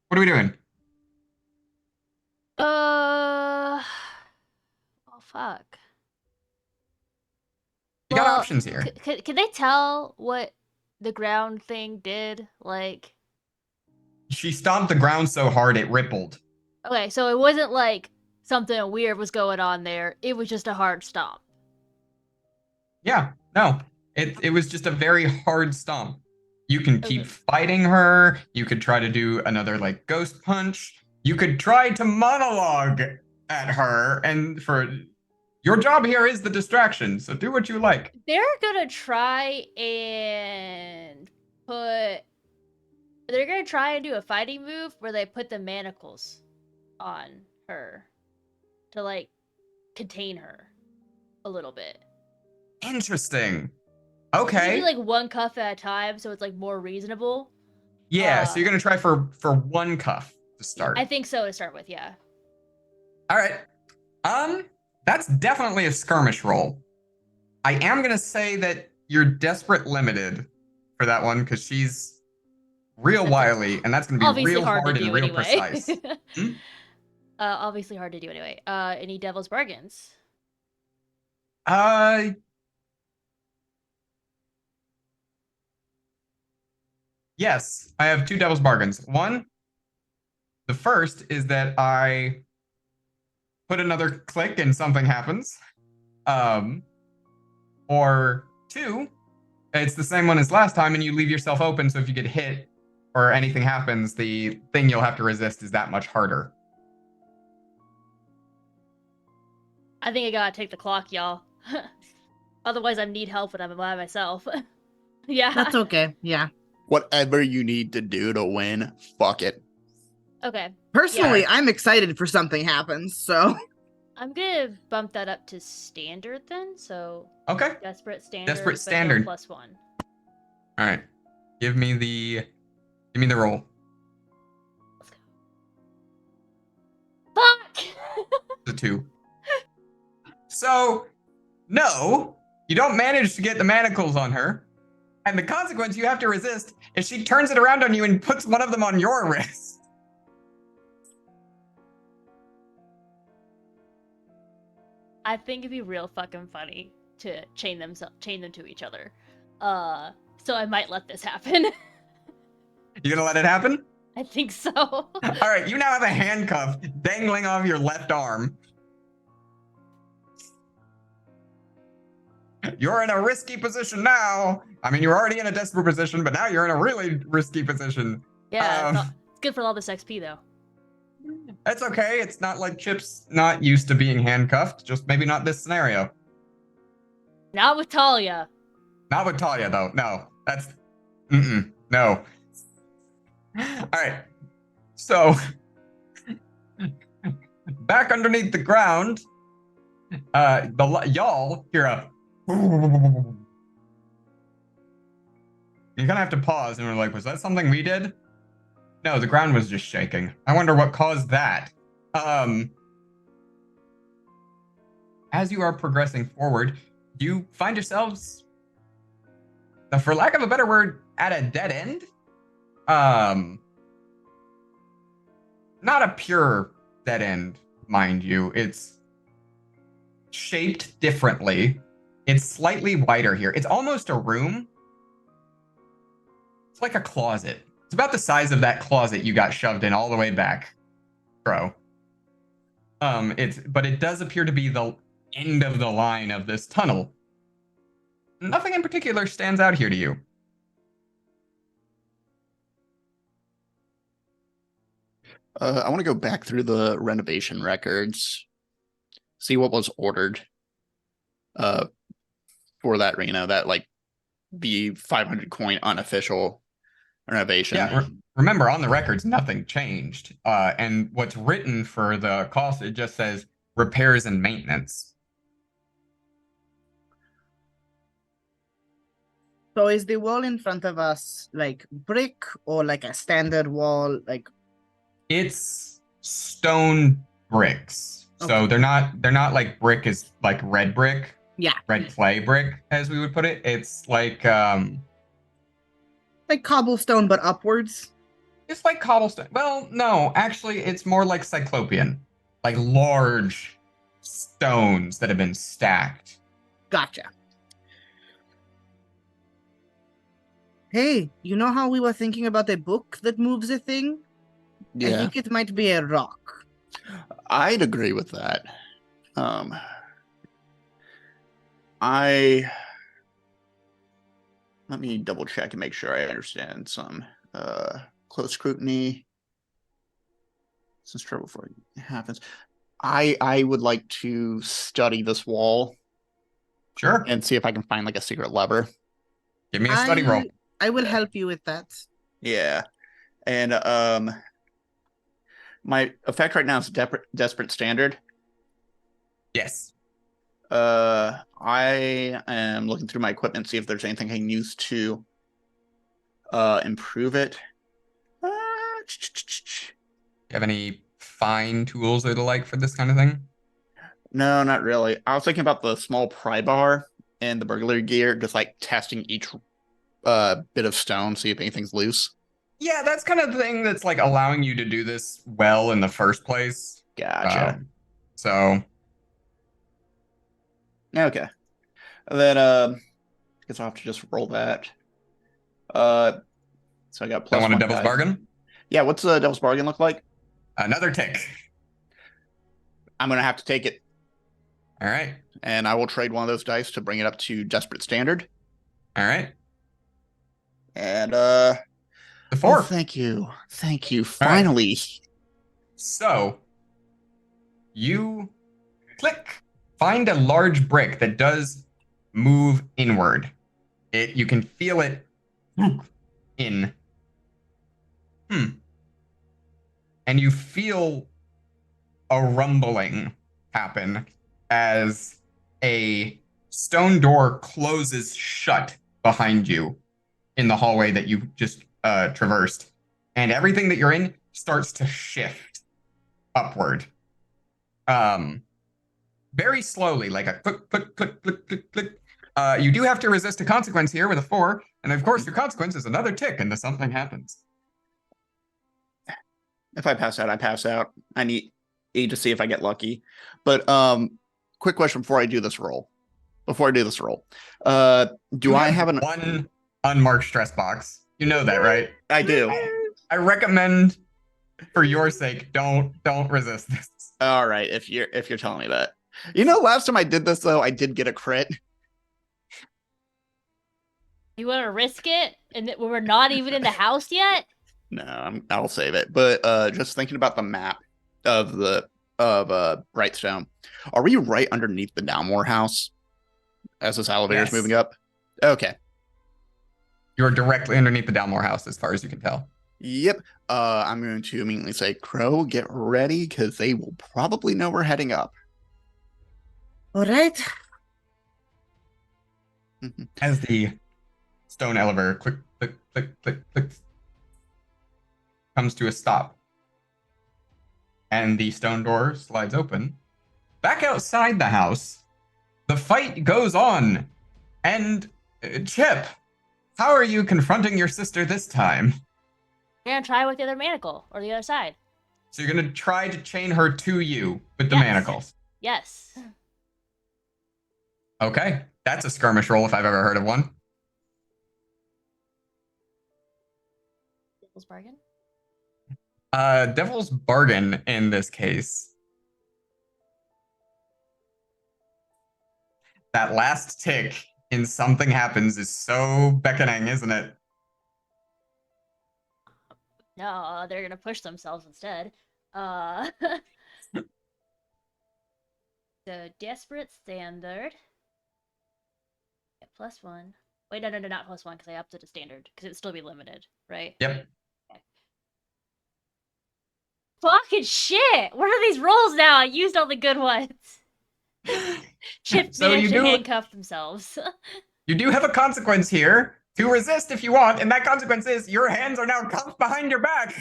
what are we doing? Oh fuck. You got options here. Can they tell what the ground thing did? Like, She stomped the ground so hard it rippled. okay, so it wasn't like something weird was going on there. It was just a hard stomp. Yeah, no. It was just a very hard stomp. You can keep Okay. fighting her. You could try to do another like ghost punch. You could try to monologue at her, and for your job here is the distraction, so do what you like. They're gonna try and they're gonna try and do a fighting move where they put the manacles on her to like contain her a little bit. Interesting. Okay. Maybe like one cuff at a time, so it's like more reasonable. Yeah, so you're gonna try for one cuff to start. I think so to start with, yeah. All right. That's definitely a skirmish roll. I am gonna say that you're desperate limited for that one because she's real wily, and that's gonna be Obviously real hard hard to and do real anyway. precise. Obviously hard to do anyway. Any devil's bargains? Yes, I have two devil's bargains. One, the first is that I put another click and something happens. Or two, it's the same one as last time and you leave yourself open, so if you get hit or anything happens, the thing you'll have to resist is that much harder. I think I gotta take the clock, y'all. Otherwise, I need help when I'm by myself. Yeah. That's okay. Yeah. Whatever you need to do to win, fuck it. Okay. Personally, Yeah. I'm excited for something happens, so I'm gonna bump that up to standard then. So Okay. desperate standard. Desperate but no standard. +1. All right. Give me the roll. Let's go. Fuck! The 2. So, no, you don't manage to get the manacles on her. And the consequence you have to resist is she turns it around on you and puts one of them on your wrist. I think it'd be real fucking funny to chain them to each other. So I might let this happen. You gonna let it happen? I think so. All right, you now have a handcuff dangling off your left arm. You're in a risky position now. I mean, you're already in a desperate position, but now you're in a really risky position. Yeah, it's good for all this XP though. It's okay. It's not like Chip's not used to being handcuffed. Just maybe not this scenario. Not with Talia. Not with Talia, though. No, that's... no. All right. So, back underneath the ground, y'all hear a... You're gonna have to pause, and we're like, was that something we did? No, the ground was just shaking. I wonder what caused that. As you are progressing forward, you find yourselves, for lack of a better word, at a dead end. Not a pure dead end, mind you. It's shaped differently. It's slightly wider here. It's almost a room. It's like a closet. It's about the size of that closet you got shoved in all the way back, bro. But it does appear to be the end of the line of this tunnel. Nothing in particular stands out here to you. I want to go back through the renovation records, see what was ordered for that, that like the 500 coin unofficial renovation. Yeah, remember, on the records, nothing changed. And what's written for the cost, it just says repairs and maintenance. So is the wall in front of us like brick or like a standard wall? Like It's stone bricks. So Okay. they're not like brick is like red brick. Yeah. Red clay brick, as we would put it. It's like cobblestone but upwards. it's like cobblestone. Well, no, actually it's more like cyclopean. Like large stones that have been stacked. Gotcha. Hey, you know how we were thinking about a book that moves a thing? I Yeah, think it might be a rock. I'd agree with that. Um, I Let me double check and make sure I understand some close scrutiny. Since trouble before it happens. I would like to study this wall Sure. and see if I can find like a secret lever. Give me a study roll. I will Yeah. help you with that. Yeah. And my effect right now is desperate standard. Yes. I am looking through my equipment, see if there's anything I can use to improve it. Do you have any fine tools or the like for this kind of thing? No, not really. I was thinking about the small pry bar and the burglary gear, just like testing each bit of stone, see if anything's loose. Yeah, that's kind of the thing that's like allowing you to do this well in the first place. Gotcha. So Okay. Then guess I'll have to just roll that. So I got don't plus want a one devil's die. bargain? Yeah, what's the devil's bargain look like? Another tick. I'm gonna have to take it, All right. and I will trade one of those dice to bring it up to desperate standard. All right. And The oh, four. thank you. right. Finally. So you click, find a large brick that does move inward. You can feel it in. And you feel a rumbling happen as a stone door closes shut behind you in the hallway that you just traversed. And everything that you're in starts to shift upward. Very slowly, like a click, click, click, click, click, click. You do have to resist a consequence here with a 4, and of course your consequence is another tick unless something happens. If I pass out, I pass out. I need to see if I get lucky. But quick question before I do this roll. Do I have one unmarked stress box? You know that, right? I do. I recommend, for your sake, don't resist this. All right, if you're telling me that. You know, last time I did this though, I did get a crit. You want to risk it, and we're not even in the house yet? No, I'll save it. But just thinking about the map of Brightstone, are we right underneath the Downmore house as this elevator is Yes. moving up? Okay. You're directly underneath the Dalmore house, as far as you can tell. Yep. I'm going to immediately say, Crow, get ready, because they will probably know we're heading up. All right. As the stone elevator click, click, click, click, click, comes to a stop, and the stone door slides open. Back outside the house, the fight goes on. And Chip, how are you confronting your sister this time? We're gonna try with the other manacle, or the other side. So you're going to try to chain her to you with the Yes. manacles. Yes. Okay, that's a skirmish roll if I've ever heard of one. Devil's bargain. Devil's bargain in this case. That last tick in something happens is so beckoning, isn't it? No, they're gonna push themselves instead. So desperate standard. Yeah, +1. Wait, no, not +1 because I upped it to standard because it'd still be limited, right? Yep. Okay. Fucking shit! What are these rolls now? I used all the good ones. Chip So managed to handcuff themselves. You do have a consequence here to resist if you want, and that consequence is your hands are now cuffed behind your back.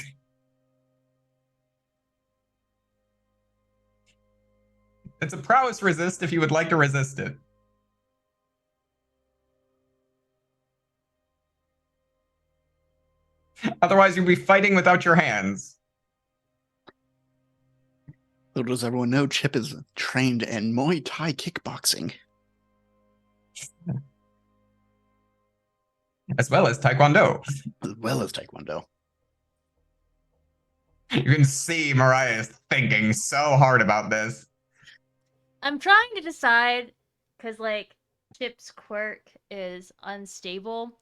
It's a prowess resist if you would like to resist it. Otherwise, you'll be fighting without your hands. Little does everyone know, Chip is trained in Muay Thai kickboxing. as well as Taekwondo. as well as Taekwondo. You can see Mariah is thinking so hard about this. I'm trying to decide because like Chip's quirk is unstable,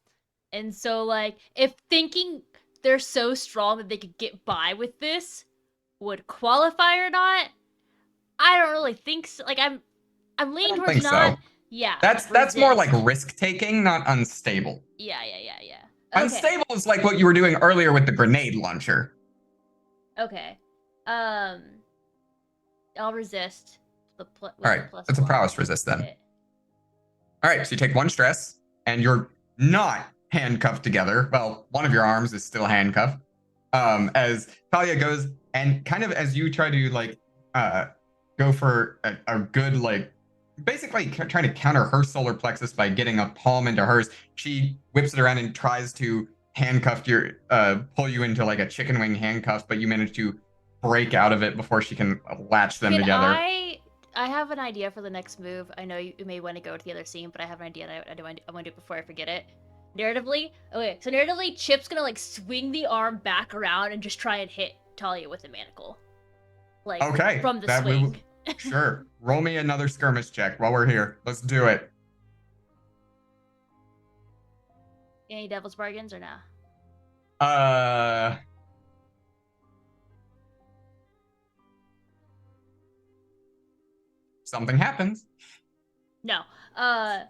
and so like if thinking they're so strong that they could get by with this would qualify or not, I don't really think so. Like I'm leaning towards think not. so. Yeah, That's more like resist. risk taking, not unstable. Yeah. Okay. Unstable is like what you were doing earlier with the grenade launcher. Okay. I'll resist. All right, that's a prowess resist then. All right, so you take 1 stress, and you're not handcuffed together. Well, one of your arms is still handcuffed. As Talia goes, and kind of as you try to like go for a good like, basically trying to counter her solar plexus by getting a palm into hers, she whips it around and tries to handcuff your, pull you into like a chicken wing handcuff, but you manage to break out of it before she can latch them together. I have an idea for the next move. I know you may want to go to the other scene, but I have an idea and I want to do it before I forget it. Narratively, okay, so narratively, Chip's gonna like swing the arm back around and just try and hit Talia with the manacle. Like, okay, from the swing. Sure. Roll me another skirmish check while we're here. Let's do it. Any devil's bargains or nah? Something happens. No.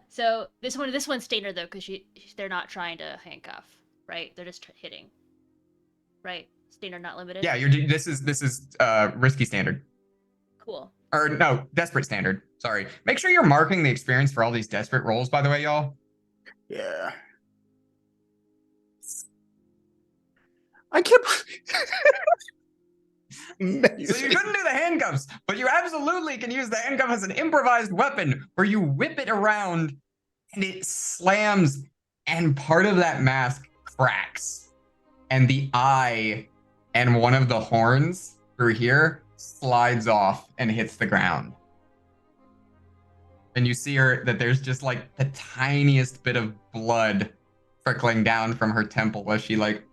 So this one's Stainer though, because they're not trying to handcuff, right? They're just hitting, right? Stainer not limited. Yeah, this is risky standard. Cool. Or no, desperate standard. Sorry. Make sure you're marking the experience for all these desperate rolls, by the way, y'all. Yeah. I kept. So you couldn't do the handcuffs, but you absolutely can use the handcuff as an improvised weapon where you whip it around and it slams and part of that mask cracks and the eye and one of the horns through here slides off and hits the ground. And you see her that there's just like the tiniest bit of blood trickling down from her temple as she like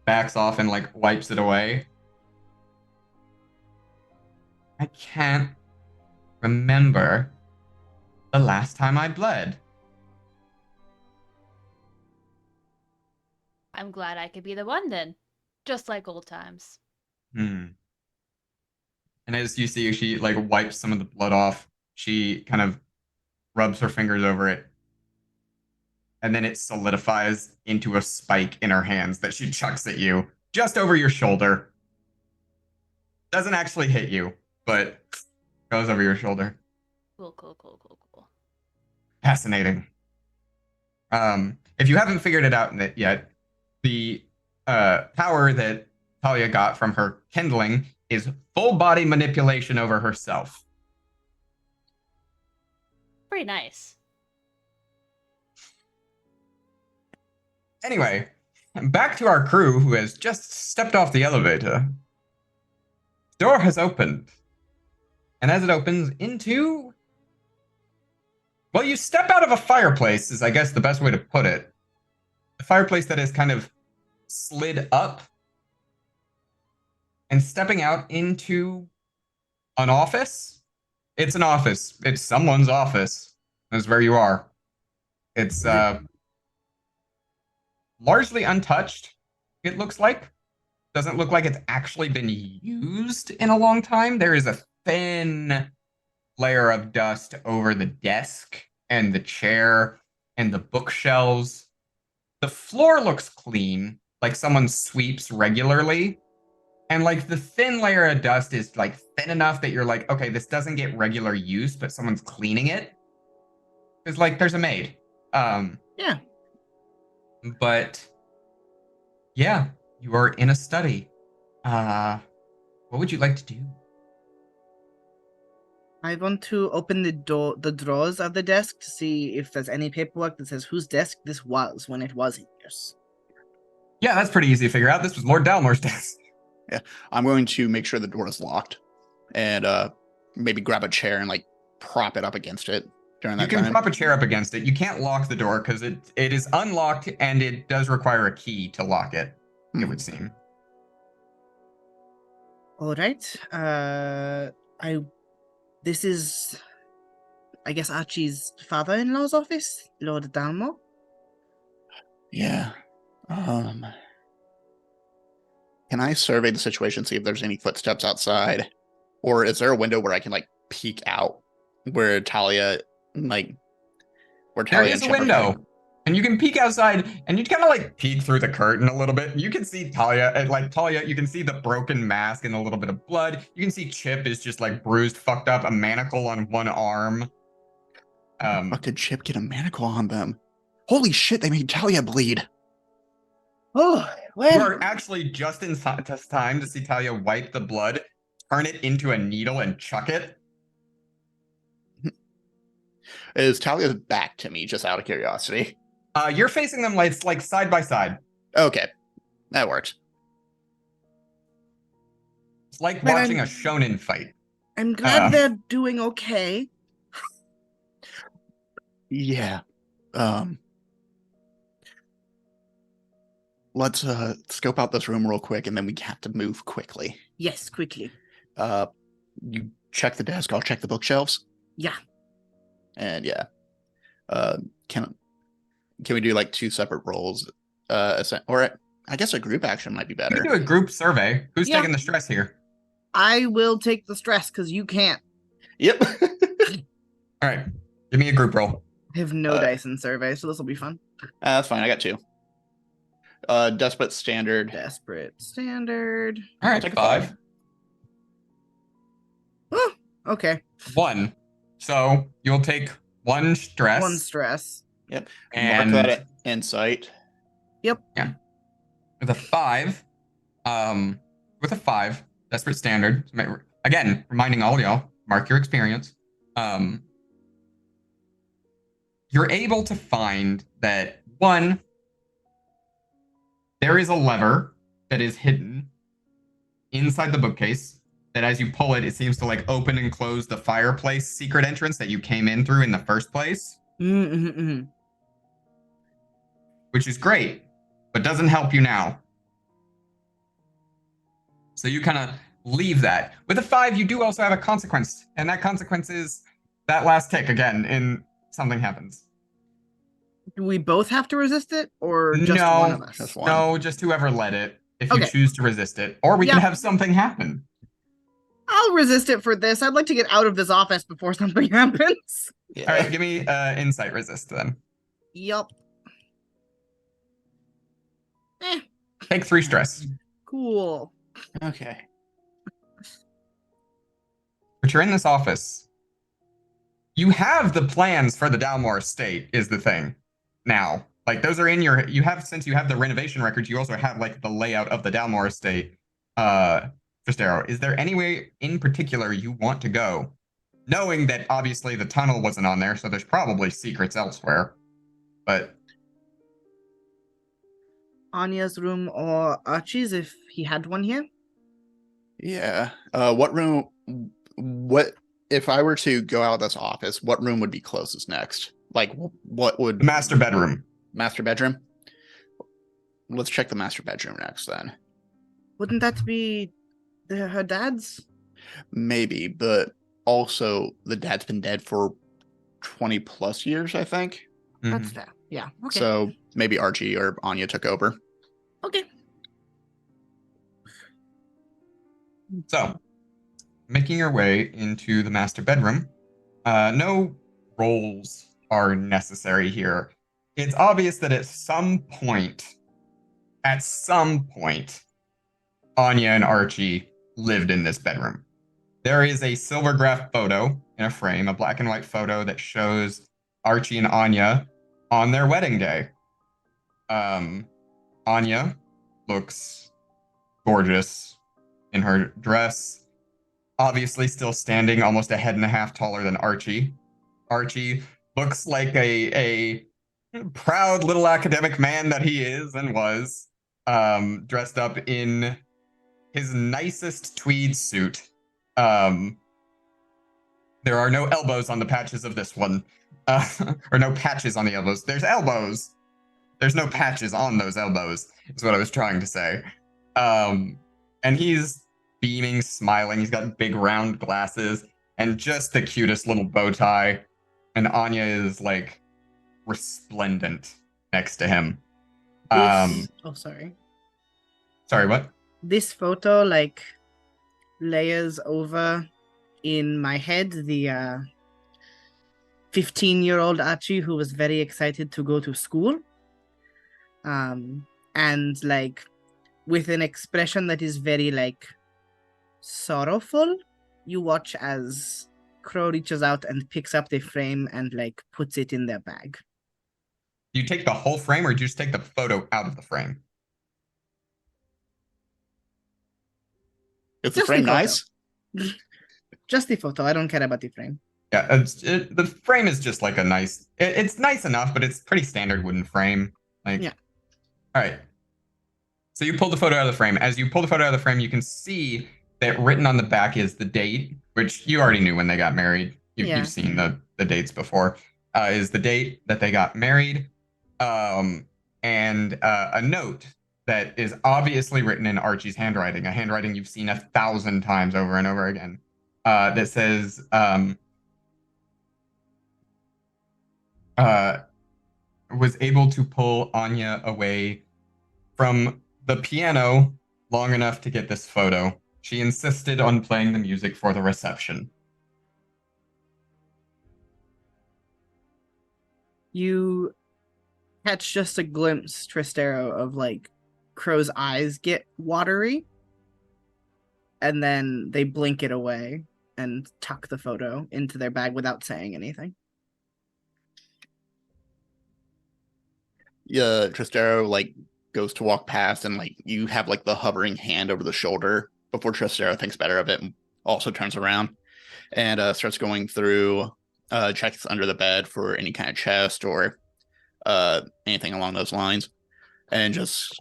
backs off and like wipes it away. I can't remember the last time I bled. I'm glad I could be the one then. Just like old times. And as you see, she like wipes some of the blood off. She kind of rubs her fingers over it. And then it solidifies into a spike in her hands that she chucks at you just over your shoulder. Doesn't actually hit you, but goes over your shoulder. Cool. Fascinating. If you haven't figured it out yet, the power that Talia got from her kindling is full body manipulation over herself. Pretty nice. Anyway, back to our crew who has just stepped off the elevator. The door has opened. And as it opens into... Well, you step out of a fireplace is, I guess, the best way to put it. A fireplace that is kind of slid up. And stepping out into an office. It's an office. It's someone's office. That's where you are. It's largely untouched, it looks like. Doesn't look like it's actually been used in a long time. There is a thin layer of dust over the desk and the chair and the bookshelves. The floor looks clean, like someone sweeps regularly. And like the thin layer of dust is like thin enough that you're like, okay, this doesn't get regular use, but someone's cleaning it. It's like there's a maid. Yeah. But yeah, you are in a study. What would you like to do? I want to open the drawers of the desk to see if there's any paperwork that says whose desk this was when it wasn't yours. Yeah, that's pretty easy to figure out. This was Lord Dalmore's desk. Yeah, I'm going to make sure the door is locked and maybe grab a chair and like prop it up against it during You that can time? prop a chair up against it. You can't lock the door because it is unlocked and it does require a key to lock it, it would seem. All right. This is, I guess, Archie's father-in-law's office, Lord Dalmore. Yeah. Can I survey the situation, see if there's any footsteps outside? Or is there a window where I can, like, peek out where Talia, like, where There Talia is and a Chip are window, fighting? and you can peek outside, and you kind of like peek through the curtain a little bit. You can see Talia, and like Talia, you can see the broken mask and a little bit of blood. You can see Chip is just like bruised, fucked up, a manacle on one arm. Fuck, did Chip get a manacle on them? Holy shit, they made Talia bleed. Oh, You well. are actually just in time to see Talia wipe the blood, turn it into a needle, and chuck it. Is Talia's back to me, just out of curiosity? You're facing them like side by side. Okay, that works. It's like But watching a shonen fight. I'm glad they're doing okay. Yeah. Let's scope out this room real quick, and then we have to move quickly. Yes, quickly. You check the desk, I'll check the bookshelves. Yeah. And yeah. Can we do like 2 separate roles? Or I guess a group action might be You better. can do a group survey. Who's Yeah. taking the stress here? I will take the stress because you can't. Yep. All right, give me a group roll. I have no dice in survey, so this will be fun. That's fine, I got 2. Desperate standard. Desperate standard. All I'll right, take a 5. Oh, okay. 1. So you'll take 1 stress. 1 stress. Yep. And Mark that at insight. Yep. Yeah. With a 5, desperate standard. Again, reminding all y'all, mark your experience. You're able to find that 1, there is a lever that is hidden inside the bookcase that as you pull it, it seems to like open and close the fireplace secret entrance that you came in through in the first place. Mm-hmm. Which is great, but doesn't help you now. So you kind of leave that. With a 5, you do also have a consequence, and that consequence is that last tick again, and something happens. Do we both have to resist it, or just one of us? Just one. No, just whoever led it, if you Okay. choose to resist it. Or we can Yeah. have something happen. I'll resist it for this. I'd like to get out of this office before something happens. Yeah. All right, give me insight resist then. Yup. Take 3 stress. Cool. Okay. But you're in this office. You have the plans for the Dalmore estate, is the thing. Now, like those are in your. Since you have the renovation records, you also have like the layout of the Dalmore estate. Tristero, is there any way in particular you want to go? Knowing that obviously the tunnel wasn't on there, so there's probably secrets elsewhere. But Anya's room or Archie's if he had one here. Yeah. What room? What if I were to go out of this office? What room would be closest next? Like, what would the master bedroom. Master bedroom? Let's check the master bedroom next, then. Wouldn't that be her dad's? Maybe, but also the dad's been dead for 20 plus years, I think. That's Mhm. fair. Yeah. Okay. So maybe Archie or Anya took over. Okay. So, making your way into the master bedroom. No rolls are necessary here. It's obvious that at some point, Anya and Archie lived in this bedroom. There is a silvergraph photo in a frame, a black and white photo that shows Archie and Anya on their wedding day. Anya looks gorgeous in her dress, obviously still standing almost a head and a half taller than Archie. Archie looks like a proud little academic man that he is and was, dressed up in his nicest tweed suit. There are no elbows on the patches of this one, Or no patches on the elbows. There's elbows. There's no patches on those elbows, is what I was trying to say. And he's beaming, smiling. He's got big round glasses and just the cutest little bow tie. And Anya is like resplendent next to him. Sorry. Sorry, what? This photo like layers over in my head the 15-year-old Archie who was very excited to go to school. And like with an expression that is very like sorrowful, you watch as Crow reaches out and picks up the frame and like puts it in their bag. Do you take the whole frame or do you just take the photo out of the frame? Is the Just frame the photo. nice? Just the photo. I don't care about the frame. Yeah, the frame is just like a nice... it's nice enough, but it's pretty standard wooden frame. Like, yeah. All right. So you pull the photo out of the frame. As you pull the photo out of the frame, you can see that written on the back is the date, which you already knew when they got married. You've seen the dates before. Is the date that they got married. And a note that is obviously written in Archie's handwriting, a handwriting you've seen 1,000 times over and over again, that says, was able to pull Anya away from the piano long enough to get this photo. She insisted on playing the music for the reception. You catch just a glimpse, Tristero, of like Crow's eyes get watery, and then they blink it away and tuck the photo into their bag without saying anything. Yeah, Tristero like goes to walk past, and like you have like the hovering hand over the shoulder before Tristero thinks better of it and also turns around and starts going through, checks under the bed for any kind of chest or anything along those lines, and just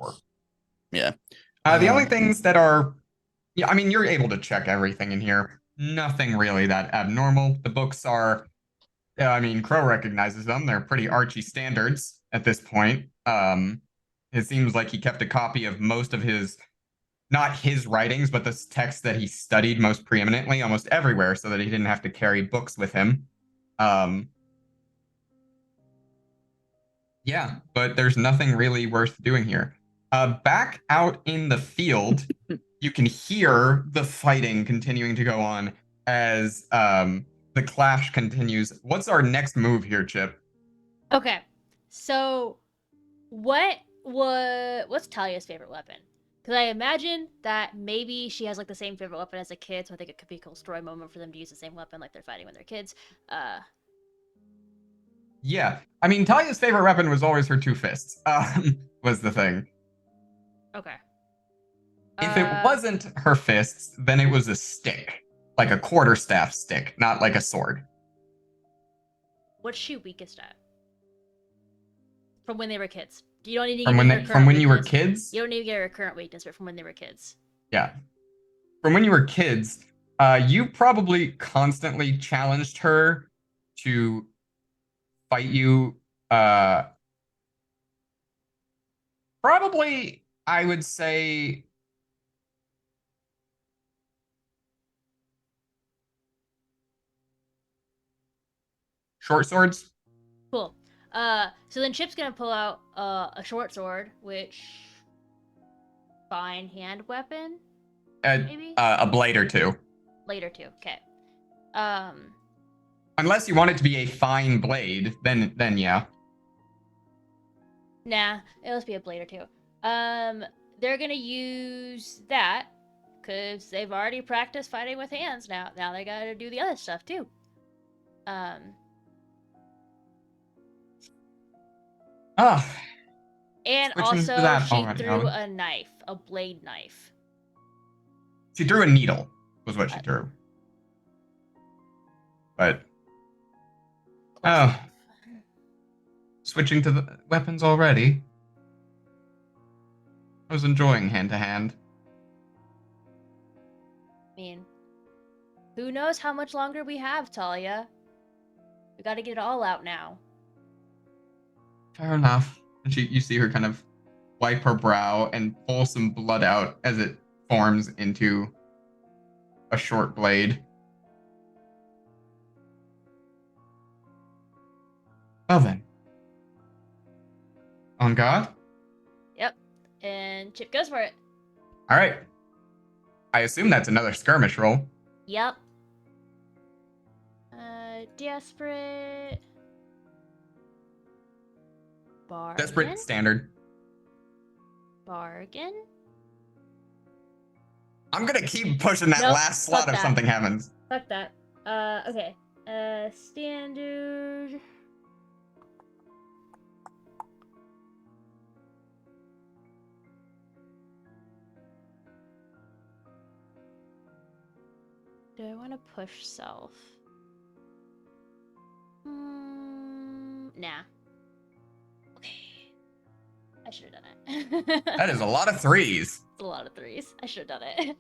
the only things that are, I mean, you're able to check everything in here. Nothing really that abnormal. The books are, I mean, Crow recognizes them. They're pretty Archie standards at this point. It seems like he kept a copy of most of his, not his writings, but the text that he studied most preeminently almost everywhere so that he didn't have to carry books with him. Yeah, but there's nothing really worth doing here. Back out in the field, you can hear the fighting continuing to go on as the clash continues. What's our next move here, Chip? Okay, so what's Talia's favorite weapon? Because I imagine that maybe she has like the same favorite weapon as a kid, so I think it could be a cool story moment for them to use the same weapon like they're fighting when they're kids. Yeah, I mean, Talia's favorite weapon was always her two fists. Was the thing. Okay. If it wasn't her fists, then it was a stick, like a quarterstaff stick, not like a sword. What's she weakest at? From when they were kids. You don't need to From when you were kids. You don't need to get her current weakness, but from when they were kids. Yeah, from when you were kids, you probably constantly challenged her to fight you. Probably, I would say. Short swords. Cool. So then Chip's gonna pull out a short sword, which fine hand weapon, maybe a blade or two. Blade or two. Okay. Unless you want it to be a fine blade, then yeah. Nah, it must be a blade or two. They're gonna use that because they've already practiced fighting with hands. Now they gotta do the other stuff too. And also, she threw a knife, a blade knife. She threw a needle, was what she threw. But switching to the weapons already. I was enjoying hand to hand. I mean, who knows how much longer we have, Talia? We got to get it all out now. Fair enough. And you see her kind of wipe her brow and pull some blood out as it forms into a short blade. Well then. On guard? Yep. And Chip goes for it. All right. I assume that's another skirmish roll. Yep. Desperate. Bargain. Desperate standard. Bargain. I'm gonna keep pushing that Nope, last slot fuck if that. something happens. Fuck that. Okay. Standard. Do I want to push self? Nah. Okay. I should have done it. That is a lot of threes. It's a lot of threes. I should have done it.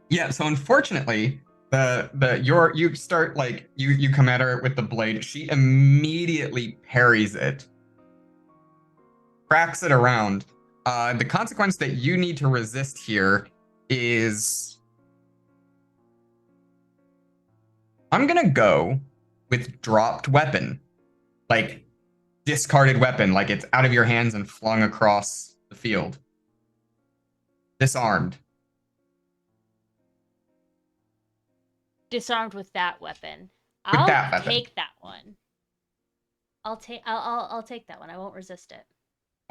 Yeah, so unfortunately, you start like you come at her with the blade. She immediately parries it, cracks it around. The consequence that you need to resist here is I'm gonna go with dropped weapon, like discarded weapon, like it's out of your hands and flung across the field. Disarmed. Disarmed with that weapon. With I'll that weapon. take that one. I'll take that one. I won't resist it.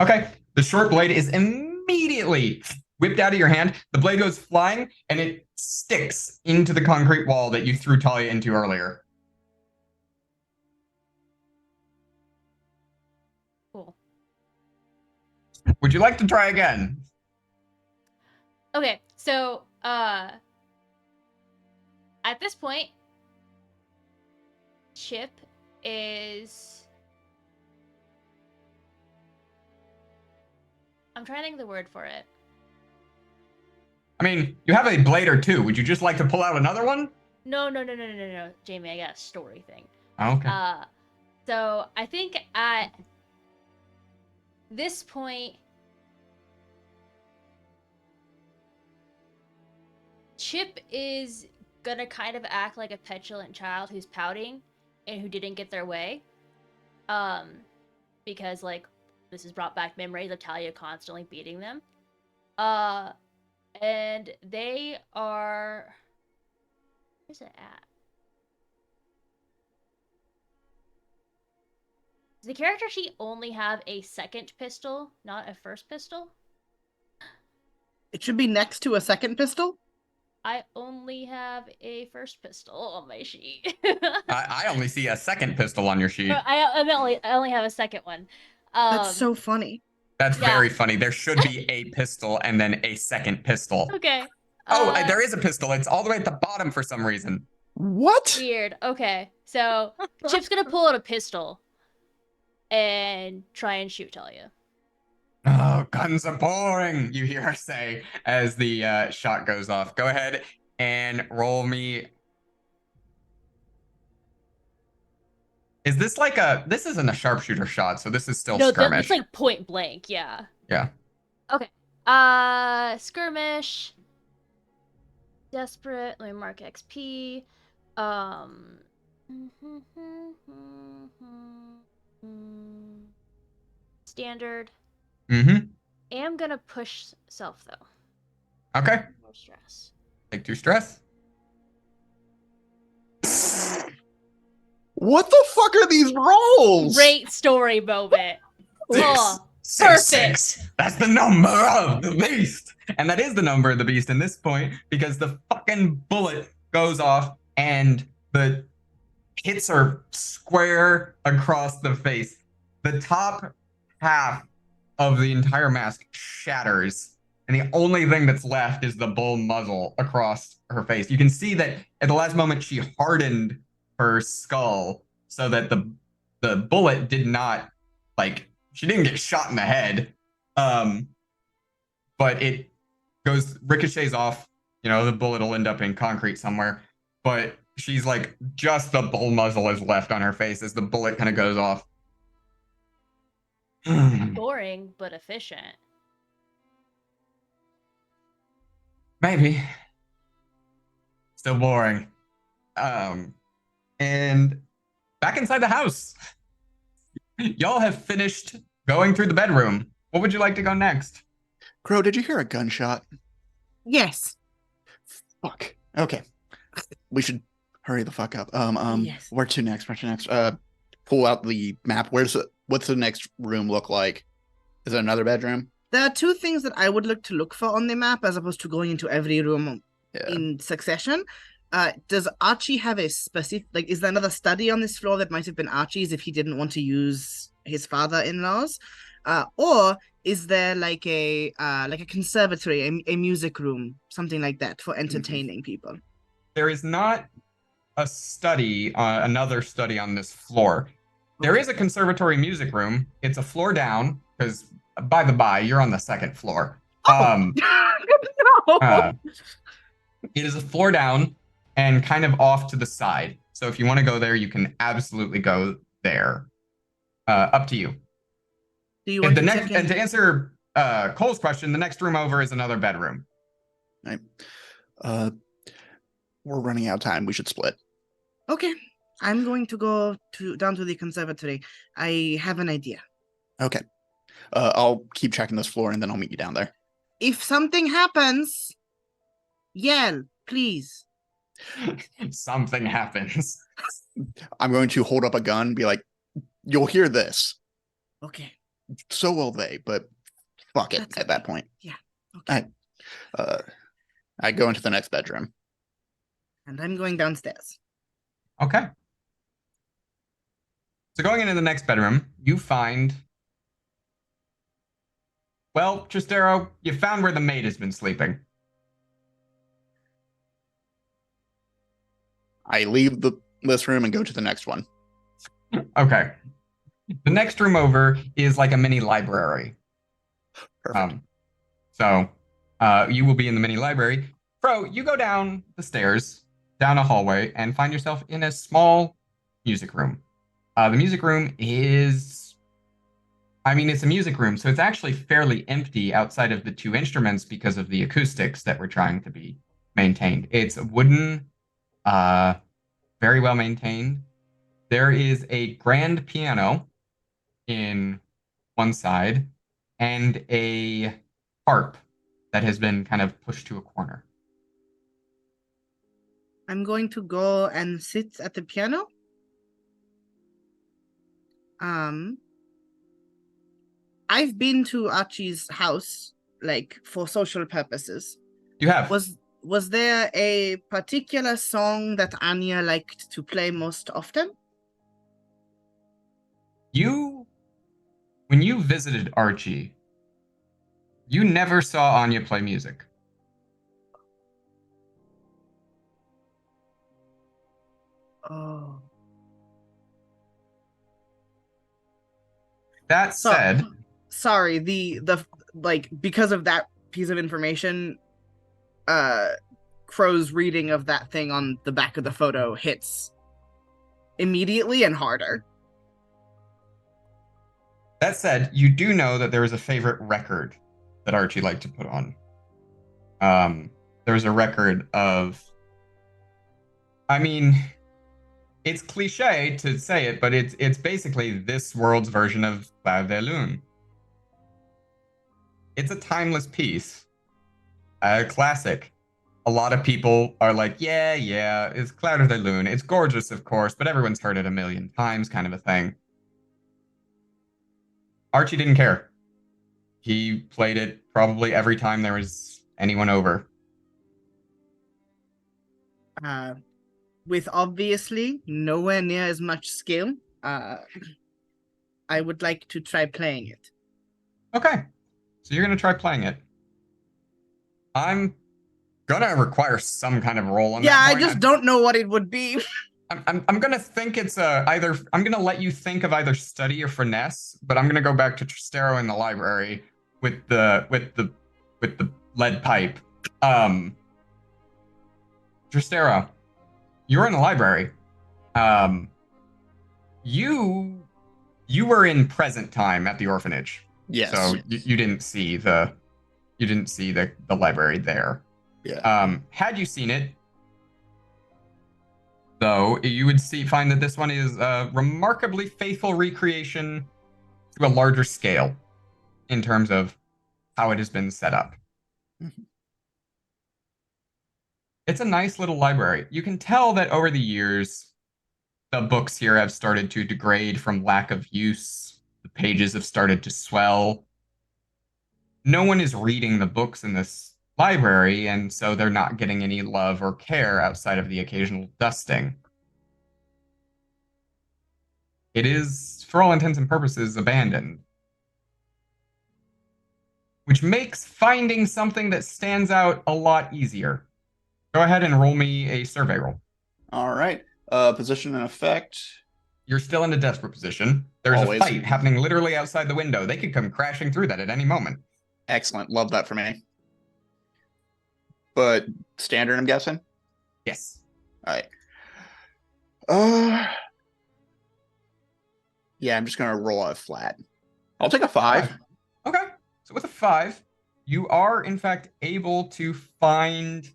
Okay. The short blade is immediately whipped out of your hand. The blade goes flying and it sticks into the concrete wall that you threw Talia into earlier. Cool. Would you like to try again? Okay, so at this point, Chip is... I'm trying to think of the word for it. I mean, you have a blade or two. Would you just like to pull out another one? No, Jamie, I got a story thing. Oh, okay. So I think at this point, Chip is gonna kind of act like a petulant child who's pouting and who didn't get their way. Because like this has brought back memories of Talia constantly beating them. And they are... Where's it at? Does the character sheet only have a second pistol, not a first pistol? It should be next to a second pistol. I only have a first pistol on my sheet. I only see a second pistol on your sheet. I only have a second one. That's so funny. That's very funny. There should be a pistol and then a second pistol. Okay. There is a pistol. It's all the way at the bottom for some reason. What? Weird. Okay. So Chip's gonna pull out a pistol and try and shoot Talia. Oh, guns are boring, you hear her say as the shot goes off. Go ahead and roll me. Is this like this isn't a sharpshooter shot, so this is still skirmish. It's like point blank, yeah. Yeah. Okay. Skirmish. Desperate. Let me mark XP. Standard. Am gonna push self though. Okay. More stress. Take 2 stress. What the fuck are these rolls? Great story moment. Oh, Six, perfect. 6. That's the number of the beast. And that is the number of the beast in this point because the fucking bullet goes off and the hits her square across the face. The top half of the entire mask shatters, and the only thing that's left is the bull muzzle across her face. You can see that at the last moment she hardened her skull so that the bullet did not, like, she didn't get shot in the head, but it ricochets off. You know, the bullet will end up in concrete somewhere, but she's like, just the bull muzzle is left on her face as the bullet kind of goes off. Boring, but efficient. Maybe. Still boring. And back inside the house. Y'all have finished going through the bedroom. What would you like to go next? Crow, did you hear a gunshot? Yes. Fuck. Okay. We should hurry the fuck up. Yes. Where to next? Pull out the map. What's the next room look like? Is it another bedroom? There are two things that I would look for on the map as opposed to going into every room Yeah. in succession. Does Archie have a specific, like, is there another study on this floor that might have been Archie's if he didn't want to use his father-in-law's? Or is there like a conservatory, a music room, something like that for entertaining people? There is not a study, another study on this floor. There is a conservatory music room. It's a floor down, because by the by, you're on the second floor. No. It is a floor down and kind of off to the side. So if you want to go there, you can absolutely go there. Up to you. Do you want And to answer Cole's question, the next room over is another bedroom. Right. We're running out of time. We should split. Okay. I'm going to go down to the conservatory. I have an idea. Okay. I'll keep checking this floor and then I'll meet you down there. If something happens, yell, please. Something happens. I'm going to hold up a gun and be like, you'll hear this. Okay. So will they, but fuck it That's at that point. Yeah. Okay. I go into the next bedroom. And I'm going downstairs. Okay. So going into the next bedroom, you find... Well, Tristero, you found where the maid has been sleeping. I leave this room and go to the next one. Okay. The next room over is like a mini library. Perfect. So you will be in the mini library. Fro, you go down the stairs, down a hallway, and find yourself in a small music room. The music room is... I mean, it's a music room, so it's actually fairly empty outside of the two instruments because of the acoustics that we're trying to be maintained. It's wooden, very well maintained. There is a grand piano in one side and a harp that has been kind of pushed to a corner. I'm going to go and sit at the piano. I've been to Archie's house, like, for social purposes. You have. Was there a particular song that Anya liked to play most often? When you visited Archie, you never saw Anya play music. Oh. That said... Sorry, the like, because of that piece of information, Crow's reading of that thing on the back of the photo hits immediately and harder. That said, you do know that there is a favorite record that Archie liked to put on. There's a record of... I mean, it's cliche to say it, but it's basically this world's version of Clair de Lune. It's a timeless piece. A classic. A lot of people are like, yeah, it's Clair de Lune. It's gorgeous, of course, but everyone's heard it a million times, kind of a thing. Archie didn't care. He played it probably every time there was anyone over. With obviously nowhere near as much skill, I would like to try playing it. Okay. So you're going to try playing it. I'm going to require some kind of roll on that. Yeah, I point. just don't know what it would be. I'm going to think it's either... I'm going to let you think of either study or finesse, but I'm going to go back to Tristero in the library with the lead pipe. Tristero, You're in the library. You were in present time at the orphanage. Yes. So you didn't see the library there. Yeah. Had you seen it, though, you would find that this one is a remarkably faithful recreation to a larger scale in terms of how it has been set up. Mhm. It's a nice little library. You can tell that over the years, the books here have started to degrade from lack of use. The pages have started to swell. No one is reading the books in this library, and so they're not getting any love or care outside of the occasional dusting. It is, for all intents and purposes, abandoned. Which makes finding something that stands out a lot easier. Go ahead and roll me a survey roll. All right. Position and effect. You're still in a desperate position. There's Always. a fight happening literally outside the window. They could come crashing through that at any moment. Excellent. Love that for me. But standard, I'm guessing? Yes. All right. Yeah, I'm just going to roll a flat. I'll take a 5. Okay. So with a 5, you are, in fact, able to find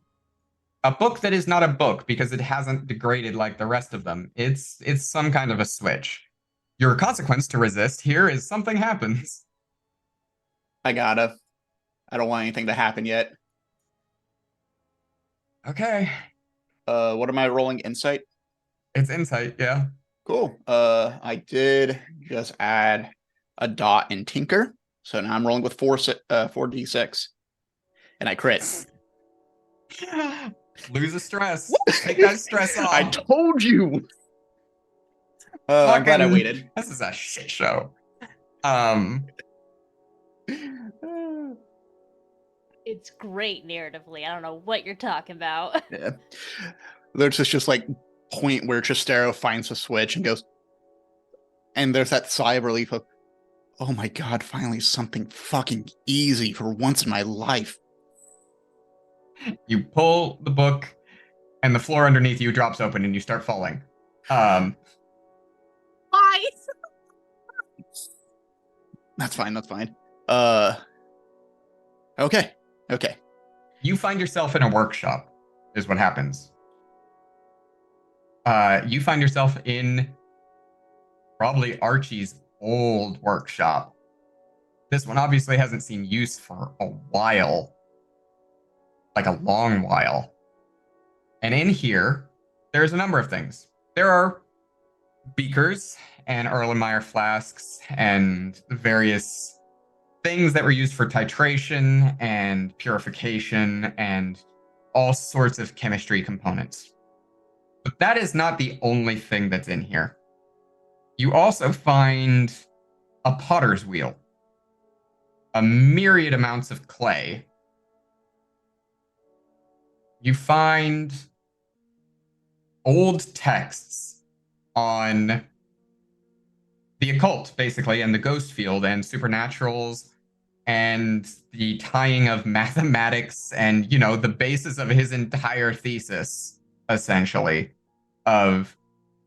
a book that is not a book because it hasn't degraded like the rest of them. It's some kind of a switch. Your consequence to resist here is something happens. I don't want anything to happen yet. Okay. What am I rolling? Insight? It's insight, yeah. Cool. I did just add a dot in Tinker. So now I'm rolling with 4d6. And I crit. Lose the stress. Take that stress off. I told you. I'm glad I waited. This is a shit show. It's great narratively. I don't know what you're talking about. Yeah. There's just like point where Tristero finds a switch and goes, and there's that sigh of relief of, oh my god, finally something fucking easy for once in my life. You pull the book, and the floor underneath you drops open, and you start falling. Why? That's fine. Okay. You find yourself in a workshop, is what happens. You find yourself in probably Archie's old workshop. This one obviously hasn't seen use for a while. Like a long while. And in here, there's a number of things. There are beakers and Erlenmeyer flasks and various things that were used for titration and purification and all sorts of chemistry components. But that is not the only thing that's in here. You also find a potter's wheel, a myriad amounts of clay. You find old texts on the occult, basically, and the ghost field and supernaturals and the tying of mathematics and, the basis of his entire thesis, essentially, of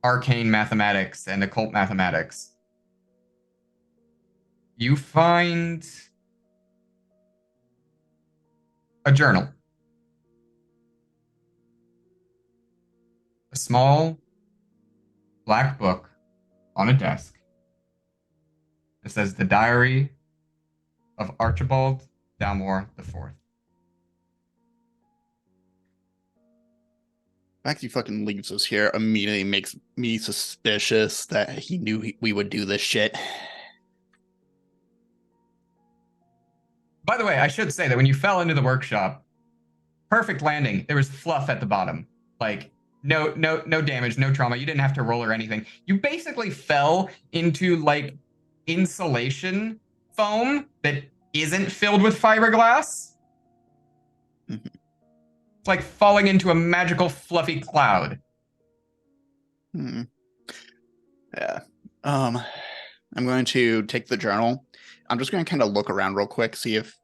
arcane mathematics and occult mathematics. You find a journal. A small black book on a desk. It says The Diary of Archibald Dalmore IV. The fact he fucking leaves us here immediately makes me suspicious that he knew we would do this shit. By the way, I should say that when you fell into the workshop, perfect landing. There was fluff at the bottom. Like, no damage, no trauma. You didn't have to roll or anything. You basically fell into, like, insulation foam that isn't filled with fiberglass. Mm-hmm. It's like falling into a magical fluffy cloud. Yeah. I'm going to take the journal. I'm just going to kind of look around real quick, see if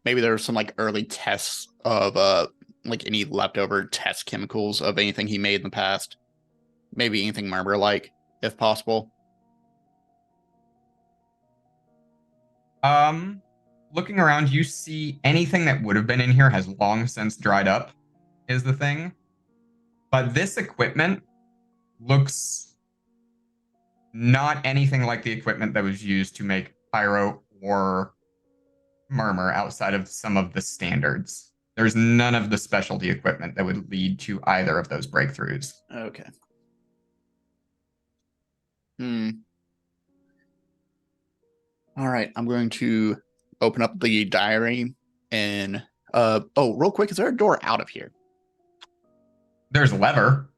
maybe there's some like early tests of like any leftover test chemicals of anything he made in the past. Maybe anything murmur-like, if possible. Looking around, you see anything that would have been in here has long since dried up, is the thing. But this equipment looks not anything like the equipment that was used to make pyro or murmur outside of some of the standards. There's none of the specialty equipment that would lead to either of those breakthroughs. Okay. All right, I'm going to open up the diary and real quick, is there a door out of here? There's a lever.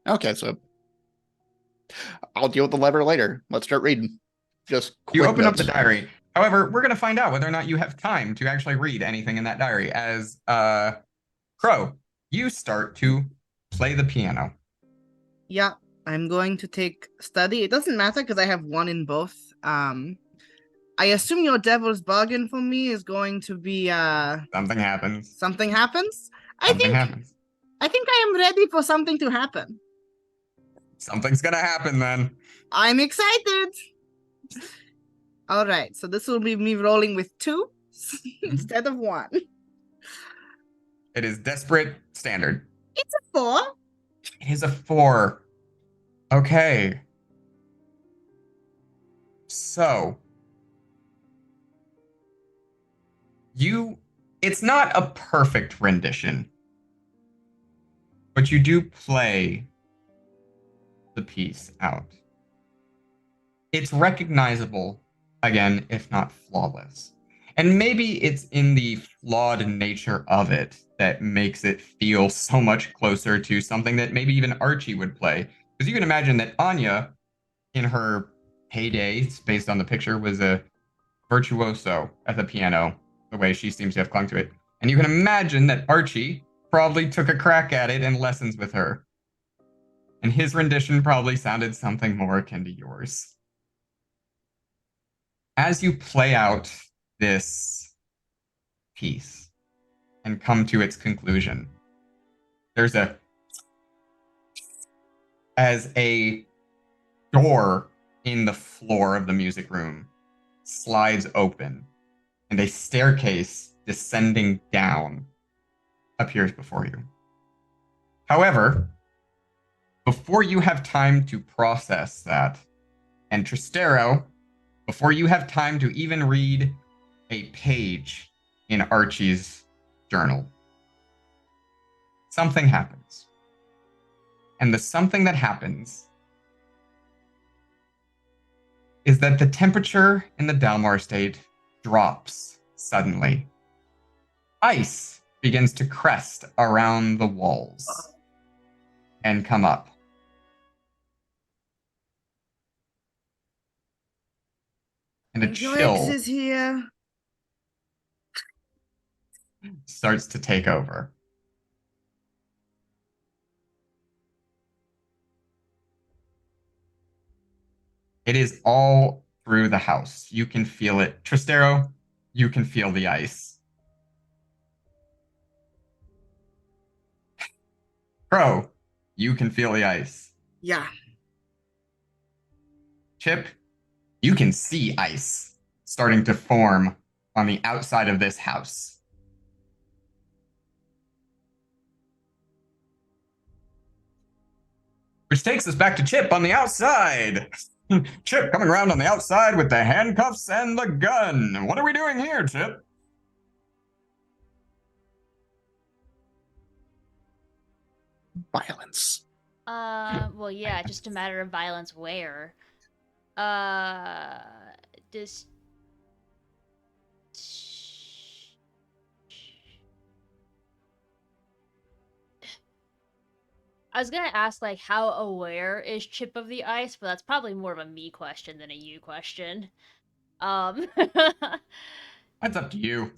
Okay, so I'll deal with the lever later. Let's start reading. Just You quick open up the notes. diary. However, we're going to find out whether or not you have time to actually read anything in that diary. As Crow, you start to play the piano. Yeah, I'm going to take study. It doesn't matter because I have one in both. I assume your devil's bargain for me is going to be Something happens. something happens. Something happens. I think I am ready for something to happen. Something's gonna happen then. I'm excited. All right, so this will be me rolling with 2 instead of 1. It is desperate standard. It's a 4. It is a 4. Okay. So it's not a perfect rendition, but you do play the piece out. It's recognizable, again, if not flawless. And maybe it's in the flawed nature of it that makes it feel so much closer to something that maybe even Archie would play. Because you can imagine that Anya, in her heyday, based on the picture, was a virtuoso at the piano, the way she seems to have clung to it. And you can imagine that Archie probably took a crack at it in lessons with her. And his rendition probably sounded something more akin to yours. As you play out this piece and come to its conclusion, there's as a door in the floor of the music room slides open and a staircase descending down appears before you. However, before you have time to process that, and Tristero, before you have time to even read a page in Archie's journal, something happens. And the something that happens is that the temperature in the Dalmar state drops suddenly. Ice begins to crest around the walls and come up. And a chill is here. starts to take over. It is all through the house. You can feel it. Tristero, you can feel the ice. Crow, you can feel the ice. Yeah. Chip, you can see ice starting to form on the outside of this house. Which takes us back to Chip on the outside. Chip coming around on the outside with the handcuffs and the gun. What are we doing here, Chip? Violence. Well, yeah, just a matter of violence where. This. I was gonna ask, like, how aware is Chip of the ice, but that's probably more of a me question than a you question. That's up to you.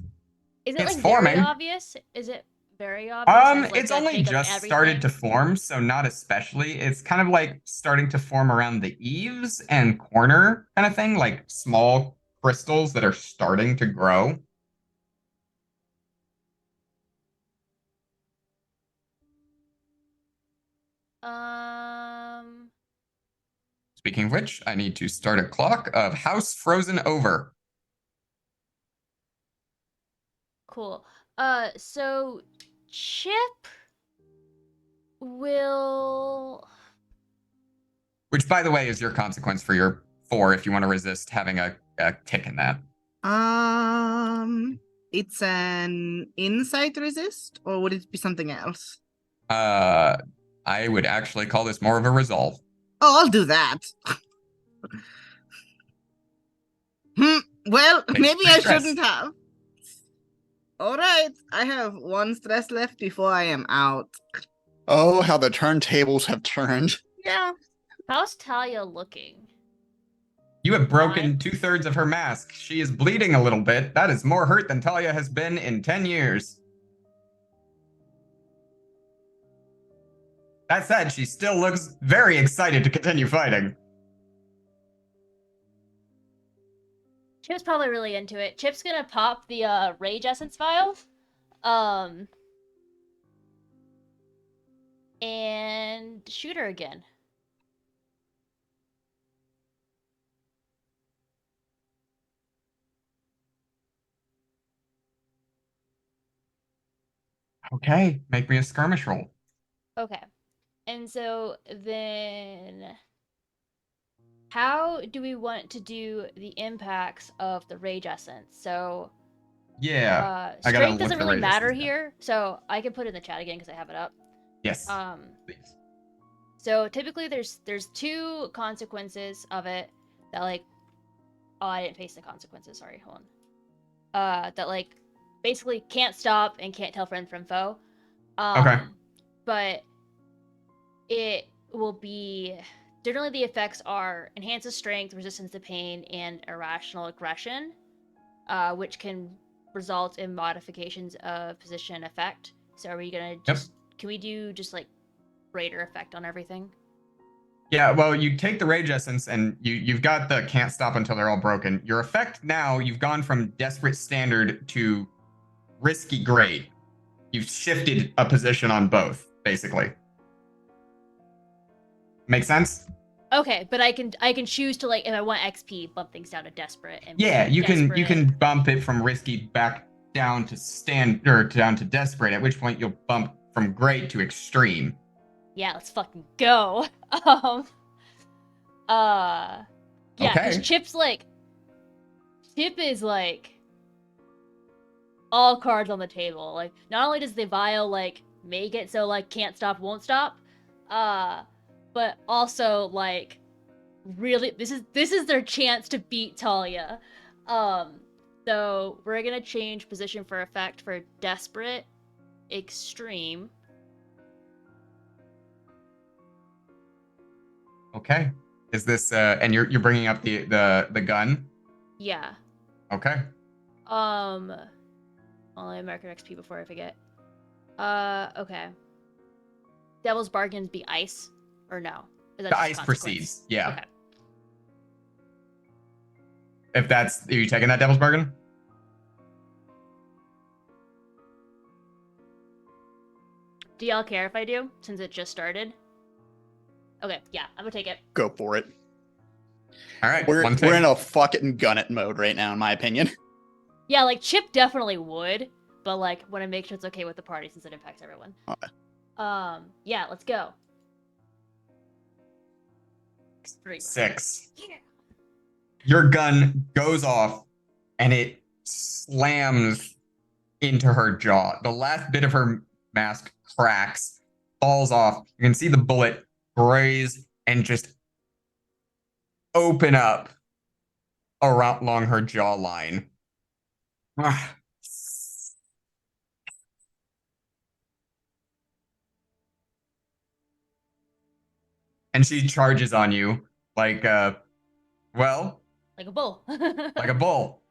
Is it, It's like, forming. very obvious? Is it very obvious? As, like, It's the only take of just started to everything? form, so not especially. It's kind of like starting to form around the eaves and corner kind of thing, like small crystals that are starting to grow. Speaking of which, I need to start a clock of House Frozen Over. Cool. So Chip will. Which, by the way, is your consequence for your 4 if you want to resist having a tick in that. It's an insight resist, or would it be something else? I would actually call this more of a resolve. Oh, I'll do that. Well, Takes maybe 3 I stress. shouldn't have. All right, I have 1 stress left before I am out. Oh, how the turntables have turned. Yeah. How's Talia looking? You have broken Fine. 2/3 of her mask. She is bleeding a little bit. That is more hurt than Talia has been in 10 years. That said, she still looks very excited to continue fighting. Chip's probably really into it. Chip's gonna pop the Rage Essence vial. And shoot her again. Okay, make me a skirmish roll. Okay. And so then how do we want to do the impacts of the Rage Essence? So Yeah, I gotta strength look doesn't the really Rage matter Essence down. here, so I can put it in the chat again because I have it up. Yes. Please. So typically there's 2 consequences of it that like I didn't face the consequences, sorry, hold on. That like basically can't stop and can't tell friend from foe. Okay. But it will be generally the effects are enhances strength, resistance to pain, and irrational aggression, which can result in modifications of position and effect. So are we gonna just can we do just like greater effect on everything? Yeah, well, you take the Rage Essence and you've got the can't stop until they're all broken. Your effect now, you've gone from Desperate Standard to Risky Great. You've shifted a position on both, basically. Make sense? Okay, but I can choose to like if I want XP, bump things down to desperate. And Yeah, you desperate. can bump it from Risky back down to down to Desperate, at which point you'll bump from Great to Extreme. Yeah, let's fucking go. Yeah, because Okay. Chip is like all cards on the table. Like, not only does the vial like make it so like can't stop, won't stop, but also like really this is their chance to beat Talia. So we're gonna change position for effect for desperate, extreme. Okay. Is this and you're bringing up the gun? Yeah. Okay. Only American XP before I forget. Okay. Devil's Bargain be ice or no? Is that The just ice consequence? proceeds. Yeah. Okay. If that's are you taking that Devil's Bargain? Do y'all care if I do, since it just started? Okay, yeah, I'm gonna take it. Go for it. All right. We're in a fucking gun it mode right now, in my opinion. Yeah, like Chip definitely would, but like want to make sure it's okay with the party since it impacts everyone. Yeah, let's go. 6. Yeah. Your gun goes off and it slams into her jaw. The last bit of her mask cracks, falls off. You can see the bullet graze and just open up along her jawline. And she charges on you like well, Like a bull. like a bull.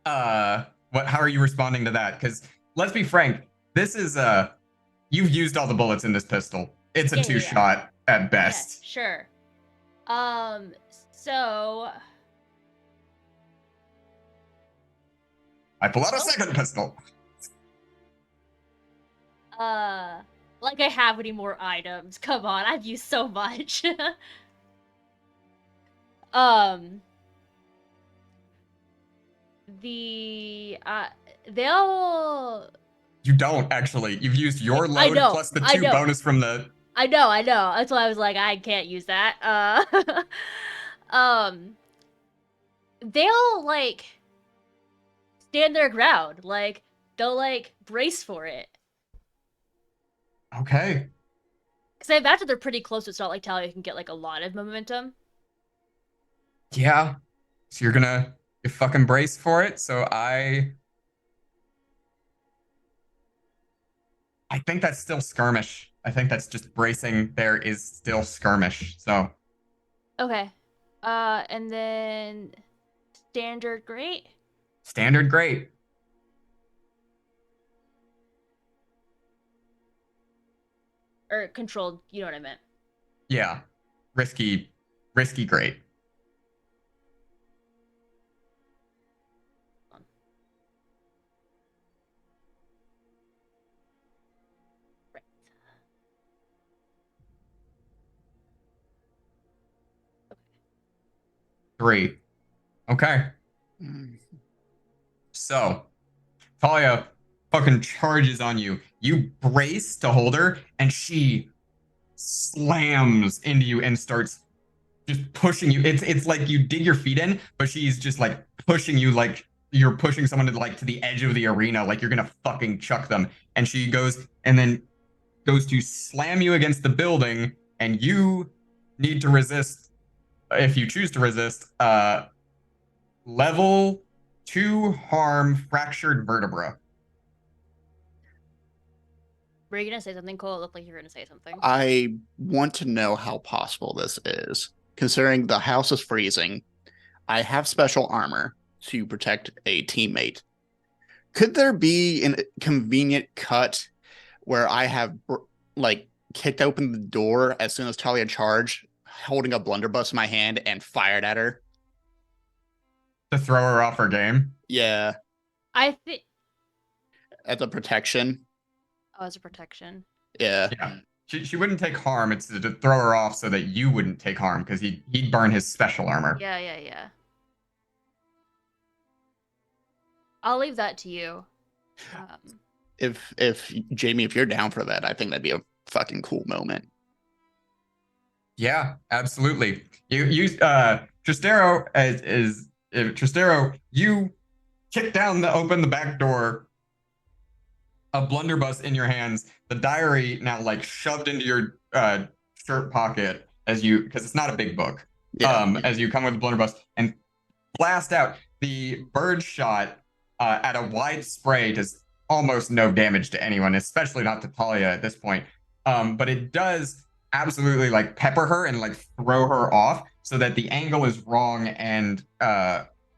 How are you responding to that? Because let's be frank, this is you've used all the bullets in this pistol. It's a Yeah, 2-shot at best. Yeah, sure. So I pull out a second pistol. Like I have any more items. Come on, I've used so much. They'll. You don't actually. You've used your I load know, plus the I 2 know. bonus from the. I know. That's why I was like, I can't use that. Um, they'll like stand their ground. Like they'll like brace for it. Okay. Because I imagine they're pretty close. It's not like Talia can get like a lot of momentum. Yeah. So you fucking brace for it. So I think that's still skirmish. I think that's just bracing there is still skirmish. So Okay. And then standard great. standard great. Or controlled, you know what I meant. Yeah. Risky great. Right. 3. Okay. Mm. So Talia fucking charges on you. You brace to hold her, and she slams into you and starts just pushing you. It's like you dig your feet in, but she's just like pushing you like you're pushing someone to the edge of the arena, like you're gonna fucking chuck them. And she goes and then goes to slam you against the building, and you need to resist if you choose to resist. Level 2 harm fractured vertebra. Were you gonna say something, Cole? It looked like you were gonna say something. I want to know how possible this is. Considering the house is freezing, I have special armor to protect a teammate. Could there be a convenient cut where I have like kicked open the door as soon as Talia charged, holding a blunderbuss in my hand and fired at her? To throw her off her game. Yeah, I think. as a protection. Oh, as a protection. Yeah. Yeah. She wouldn't take harm. It's to throw her off so that you wouldn't take harm because he'd burn his special armor. Yeah. I'll leave that to you. If Jamie, if you're down for that, I think that'd be a fucking cool moment. Yeah, absolutely. You Tristero Tristero, you kick open the back door, a blunderbuss in your hands, the diary now like shoved into your shirt pocket because it's not a big book. Yeah. As you come with the blunderbuss and blast out. The bird shot at a wide spray does almost no damage to anyone, especially not to Talia at this point. But it does absolutely like pepper her and like throw her off so that the angle is wrong, and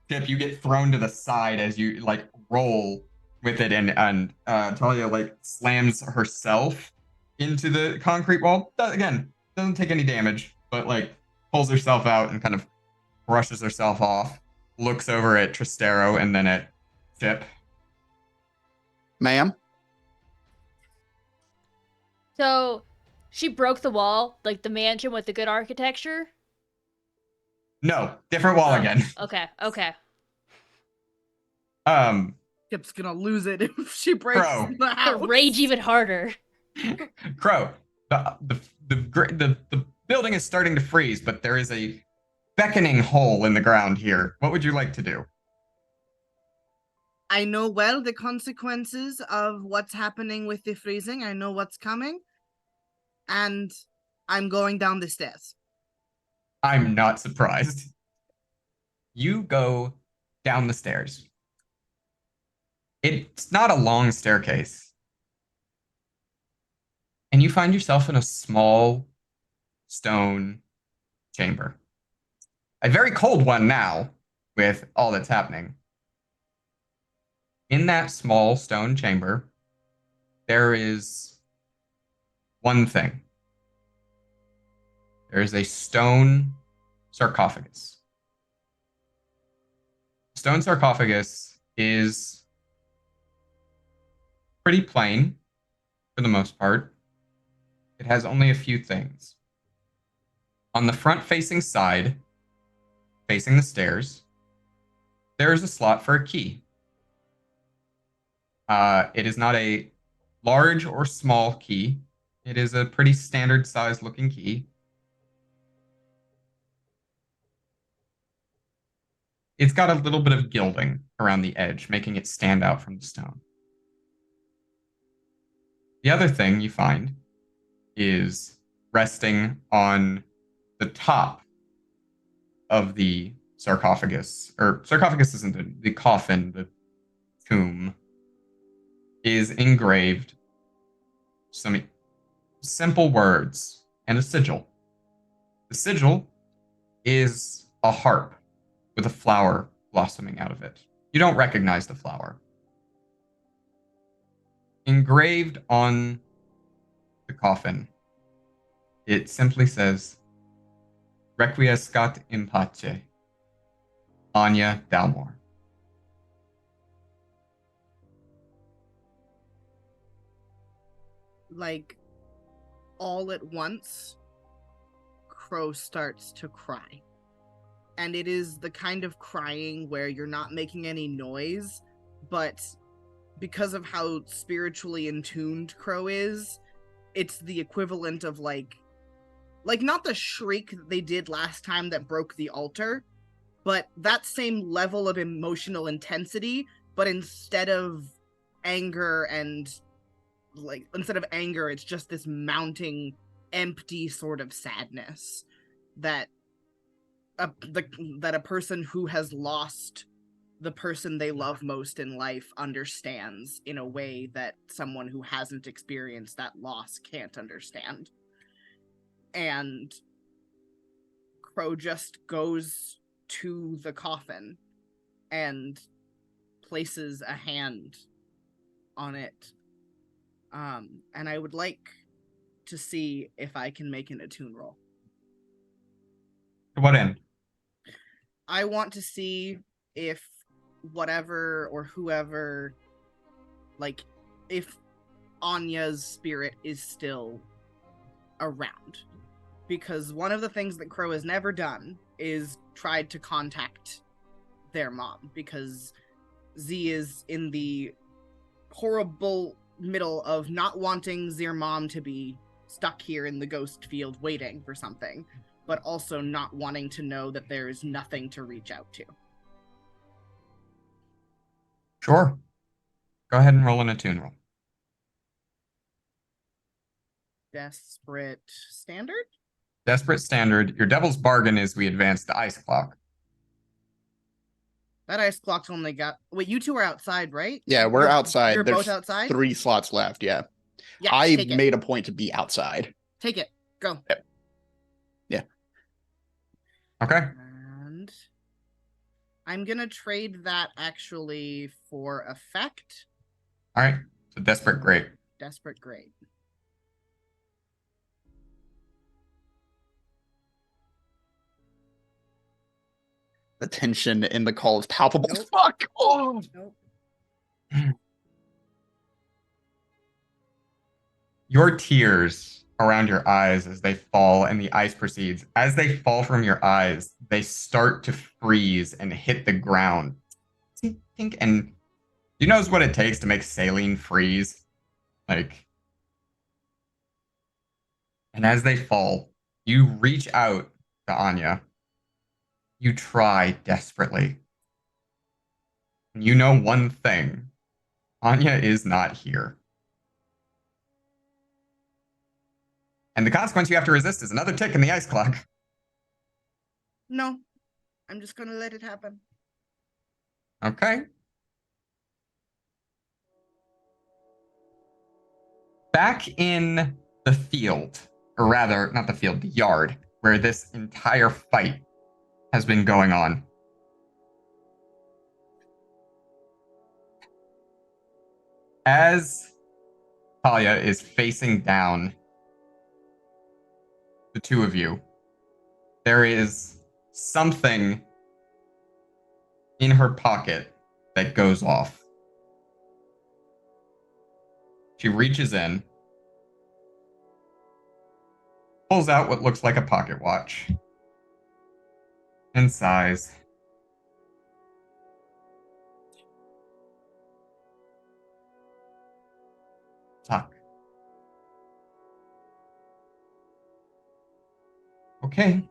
Chip, you get thrown to the side as you like roll with it, and Talia like slams herself into the concrete wall. Again, doesn't take any damage, but like pulls herself out and kind of brushes herself off, looks over at Tristero and then at Chip. Ma'am? So, she broke the wall, like the mansion with the good architecture? No, different wall again. Okay. Chip's gonna lose it if she breaks Crow. the house. To rage even harder. Crow, the building is starting to freeze, but there is a beckoning hole in the ground here. What would you like to do? I know well the consequences of what's happening with the freezing. I know what's coming. And I'm going down the stairs. I'm not surprised. You go down the stairs. It's not a long staircase. And you find yourself in a small stone chamber. A very cold one now, with all that's happening. In that small stone chamber, there is one thing. There is a stone sarcophagus. Stone sarcophagus is pretty plain for the most part. It has only a few things. On the front-facing side, facing the stairs, there is a slot for a key. It is not a large or small key. It is a pretty standard size looking key. It's got a little bit of gilding around the edge, making it stand out from the stone. The other thing you find is resting on the top of the sarcophagus, or sarcophagus isn't the coffin, the tomb, is engraved some simple words and a sigil. The sigil is a harp with a flower blossoming out of it. You don't recognize the flower. Engraved on the coffin, it simply says, Requiescat in pace, Anya Dalmor. Like, all at once, Crow starts to cry. And it is the kind of crying where you're not making any noise, but because of how spiritually in tuned Crow is, it's the equivalent of like not the shriek that they did last time that broke the altar, but that same level of emotional intensity, but instead of anger, it's just this mounting, empty sort of sadness that a person who has lost the person they love most in life understands in a way that someone who hasn't experienced that loss can't understand. And Crow just goes to the coffin and places a hand on it. And I would like to see if I can make an attune roll. To what end? I want to see if whatever or whoever, like, if Anya's spirit is still around. Because one of the things that Crow has never done is tried to contact their mom, because Z is in the horrible middle of not wanting their mom to be stuck here in the ghost field waiting for something, but also not wanting to know that there is nothing to reach out to. Sure. Go ahead and roll an attune roll. Desperate standard? Desperate standard. Your devil's bargain is we advance the ice clock. That ice clock's only got... Wait, you two are outside, right? Yeah, we're outside. You're There's both outside? 3 slots left, yeah. Yeah, I take it. made a point to be outside. Take it. Go. Yep. Yeah. Okay. And I'm gonna trade that actually for effect. All right. So desperate, great. Desperate, great. The tension in the call is palpable. Nope. Fuck! Oh! Nope. Your tears around your eyes as they fall and the ice proceeds. As they fall from your eyes, they start to freeze and hit the ground. And you know what it takes to make saline freeze? Like, and as they fall, you reach out to Anya. You try desperately. And you know one thing. Anya is not here. And the consequence you have to resist is another tick in the ice clock. No. I'm just gonna let it happen. Okay. Back in the field, or rather, not the field, the yard, where this entire fight has been going on. As Talia is facing down the two of you, there is something in her pocket that goes off. She reaches in pulls out what looks like a pocket watch and sighs. Tuck. Okay.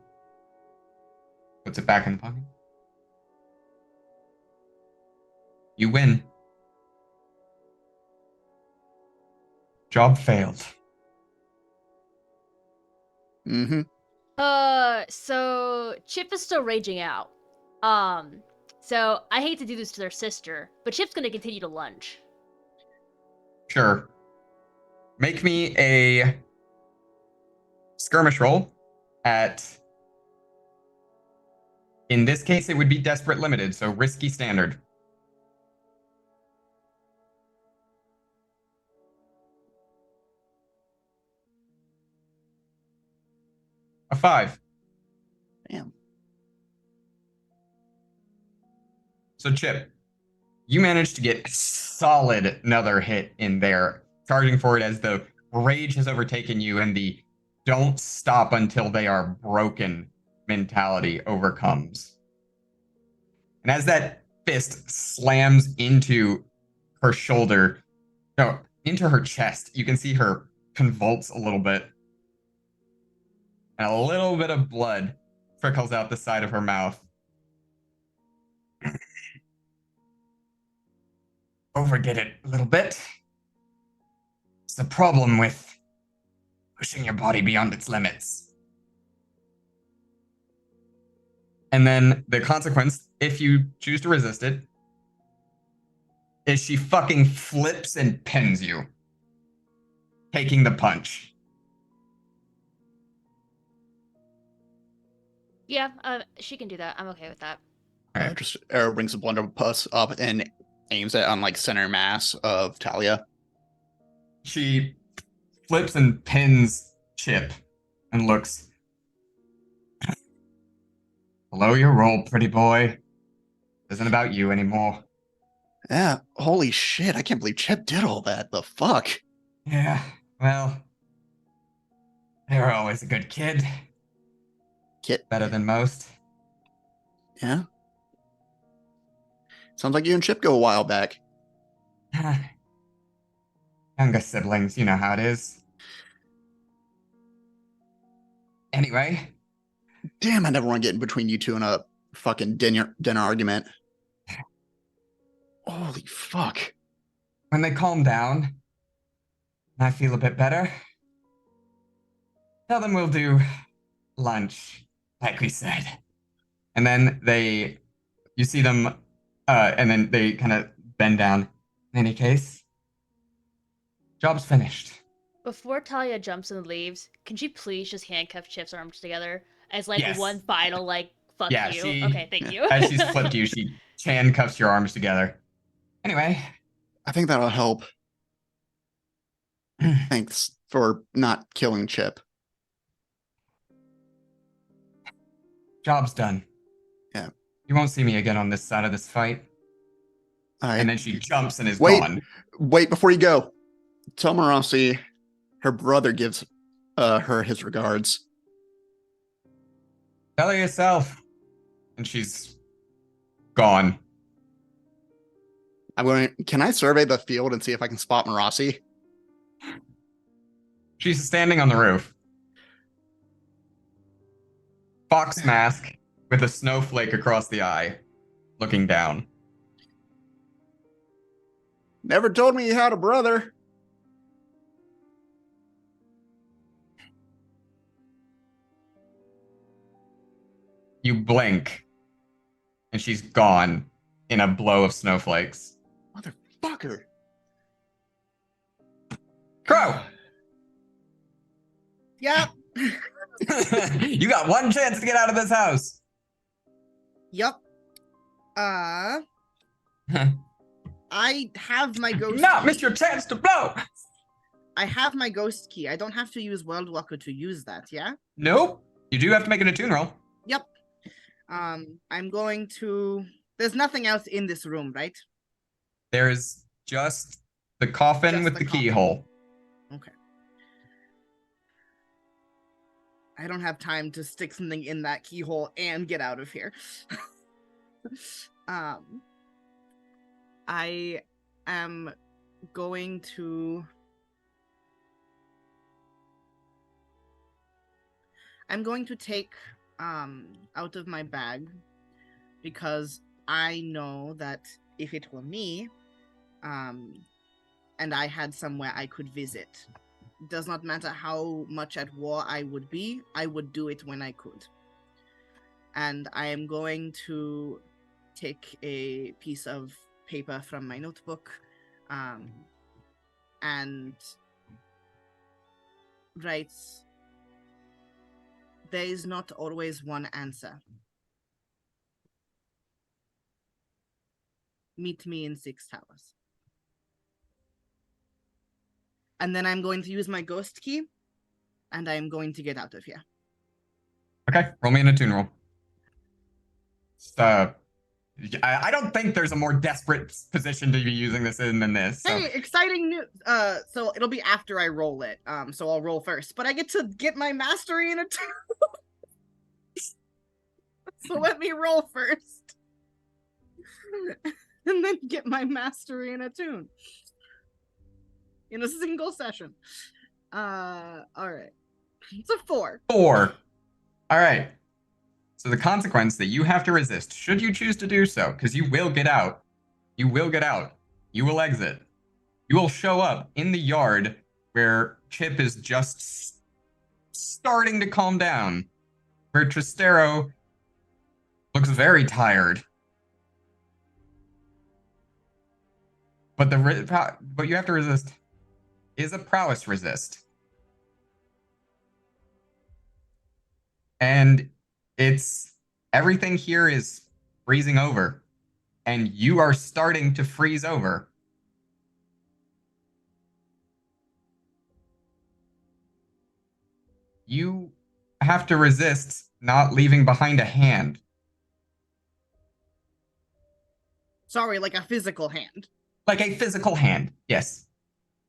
Puts it back in the pocket. You win. Job failed. Mm-hmm. So Chip is still raging out. So I hate to do this to their sister, but Chip's gonna continue to lunge. Sure. Make me a skirmish roll at... In this case, it would be desperate limited, so risky standard. A 5. Damn. So Chip, you managed to get solid another hit in there, charging for it as the rage has overtaken you and the don't stop until they are broken mentality overcomes. And as that fist slams into her shoulder, no, into her chest, you can see her convulse a little bit. And a little bit of blood trickles out the side of her mouth. Overdid it a little bit. It's the problem with pushing your body beyond its limits. And then the consequence, if you choose to resist it, is she fucking flips and pins you, taking the punch. Yeah, she can do that. I'm okay with that. All right. Just Arrow brings a blunderbuss up and aims it on like center mass of Talia. She flips and pins Chip and looks. Below your roll, pretty boy. Isn't about you anymore. Yeah, holy shit, I can't believe Chip did all that. The fuck? Yeah, well, they were always a good kid. Kit. Better than most. Yeah. Sounds like you and Chip go a while back. Younger siblings, you know how it is. Anyway. Damn, I never want to get in between you two in a fucking dinner argument. Holy fuck. When they calm down, and I feel a bit better, tell them we'll do lunch, like we said. And then you see them, and then they kind of bend down. In any case, job's finished. Before Talia jumps and leaves, can she please just handcuff Chip's arms together as like Yes. one final like fuck Yeah, you? Okay, thank you. As she's flipped you, she handcuffs your arms together. Anyway. I think that'll help. Thanks for not killing Chip. Job's done. Yeah. You won't see me again on this side of this fight. And then she jumps and is gone. Wait, before you go. Tell Marassi her brother gives her his regards. Tell her yourself. And she's gone. Can I survey the field and see if I can spot Marassi? She's standing on the roof. Fox mask with a snowflake across the eye, looking down. Never told me you had a brother. You blink, and she's gone in a blow of snowflakes. Motherfucker. Crow! Yep. You got one chance to get out of this house. Yep. I have my ghost Not key. miss your chance to blow. I have my ghost key. I don't have to use World Walker to use that, yeah? Nope. You do have to make an attune roll. Yep. I'm going to... There's nothing else in this room, right? There's just the coffin Just with the the coffin. keyhole. Okay. I don't have time to stick something in that keyhole and get out of here. I am going to... I'm going to take out of my bag, because I know that if it were me, and I had somewhere I could visit, does not matter how much at war I would be, I would do it when I could. And I am going to take a piece of paper from my notebook and write, "There is not always one answer. Meet me in 6 Towers." And then I'm going to use my ghost key, and I'm going to get out of here. Okay, roll me an attune roll. I don't think there's a more desperate position to be using this in than this. So. Hey, exciting news! So it'll be after I roll it. So I'll roll first, but I get to get my mastery in attune. So let me roll first, and then get my mastery in attune in a single session. All right. It's a 4. 4. All right. So the consequence that you have to resist, should you choose to do so, because you will get out. You will get out. You will exit. You will show up in the yard where Chip is just starting to calm down, where Tristero looks very tired. But what you have to resist is a prowess resist. And everything here is freezing over, and you are starting to freeze over. You have to resist not leaving behind a hand. Sorry, like a physical hand. Like a physical hand, yes.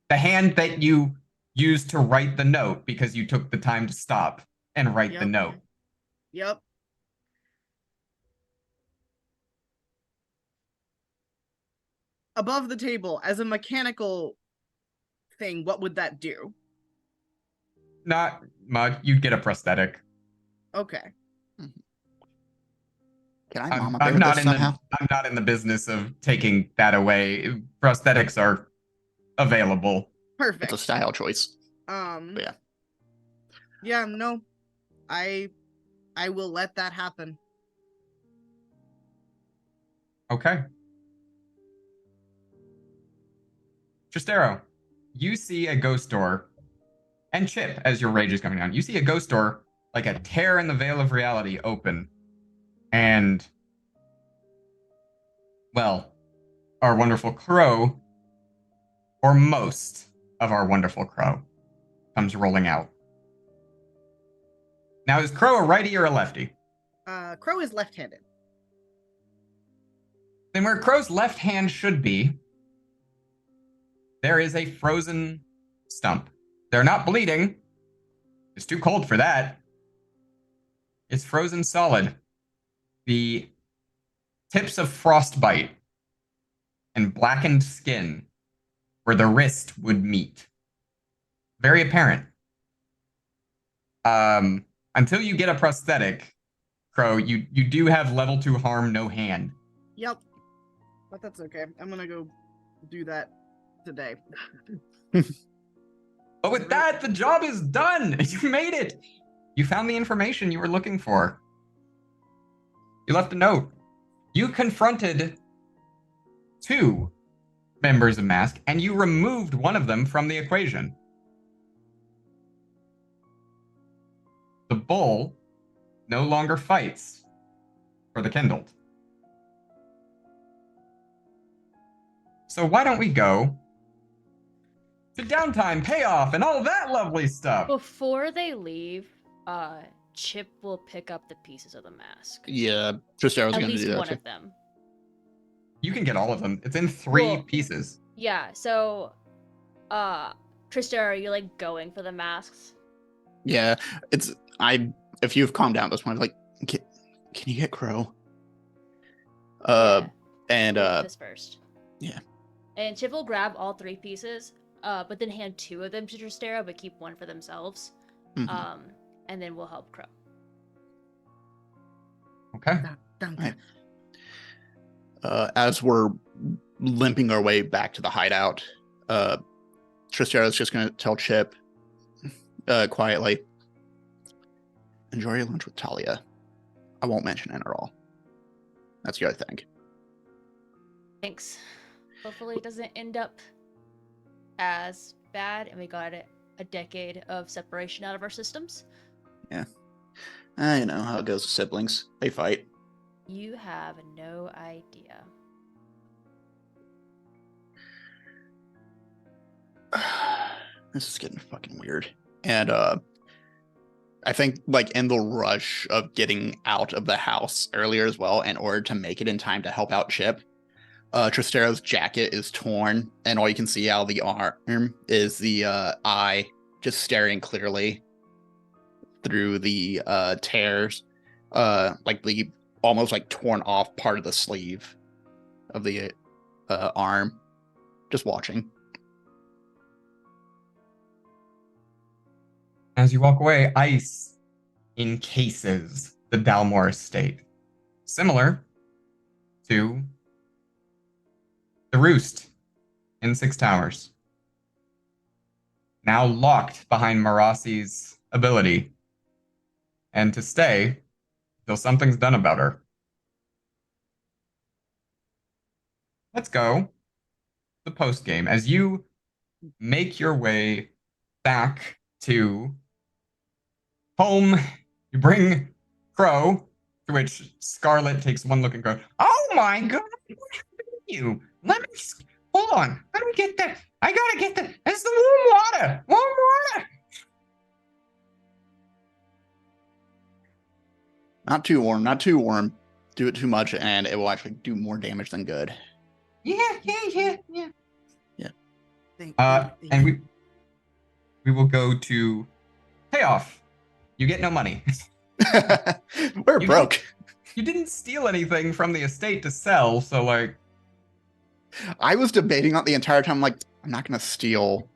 The hand that you used to write the note because you took the time to stop and write the note. Yep. Above the table, as a mechanical thing, what would that do? Not much. You'd get a prosthetic. Okay. Can I I'm mama bear not this in somehow? I'm not in the business of taking that away. Prosthetics are available. Perfect. It's a style choice. But yeah. Yeah, no. I will let that happen. Okay. Tristero, you see a ghost door, and Chip, as your rage is coming down, you see a ghost door, like a tear in the veil of reality, open. And, well, our wonderful crow, or most of our wonderful crow, comes rolling out. Now, is Crow a righty or a lefty? Crow is left-handed. Then where Crow's left hand should be, there is a frozen stump. They're not bleeding. It's too cold for that. It's frozen solid. The tips of frostbite and blackened skin where the wrist would meet. Very apparent. Until you get a prosthetic, Crow, you do have level 2 harm, no hand. Yep. But that's okay. I'm gonna go do that today. But with that, the job is done. You made it. You found the information you were looking for. You left a note. You confronted 2 members of Mask, and you removed one of them from the equation. The bull no longer fights for the kindled. So why don't we go to downtime, payoff, and all that lovely stuff? Before they leave, Chip will pick up the pieces of the mask. Yeah, Tristaro's At going to least do that one too. of them. You can get all of them. It's in 3 pieces. Yeah, so, Tristero, are you, like, going for the masks? Yeah, it's if you've calmed down at this point, like, can you get Crow? Yeah. And We'll do this first. yeah. And Chip will grab all 3 pieces, but then hand 2 of them to Tristero, but keep 1 for themselves. Mhm. And then we'll help Crow. Okay. Right. As we're limping our way back to the hideout, Tristero's just going to tell Chip quietly, enjoy your lunch with Talia. I won't mention it at all. That's your thing. Thanks. Hopefully it doesn't end up as bad and we got a decade of separation out of our systems. Yeah. You know how it goes with siblings. They fight. You have no idea. This is getting fucking weird. And I think like in the rush of getting out of the house earlier as well, in order to make it in time to help out Chip, Tristero's jacket is torn, and all you can see out of the arm is the eye just staring clearly through the tears, like the almost like torn off part of the sleeve of the arm, just watching. As you walk away, ice encases the Dalmore estate, similar to the Roost in 6 Towers. Now locked behind Marassi's ability, and to stay till something's done about her. Let's go the post game as you make your way back to home. You bring Crow, to which Scarlet takes one look and goes, "Oh my god, what happened to you? Let me hold on. Let me get that. I gotta get that. It's the warm water. Warm water." Not too warm, not too warm. Do it too much, and it will actually do more damage than good. Yeah. Thank And we will go to payoff. You get no money. We're You broke. You didn't steal anything from the estate to sell, so like. I was debating that the entire time. Like, I'm not gonna steal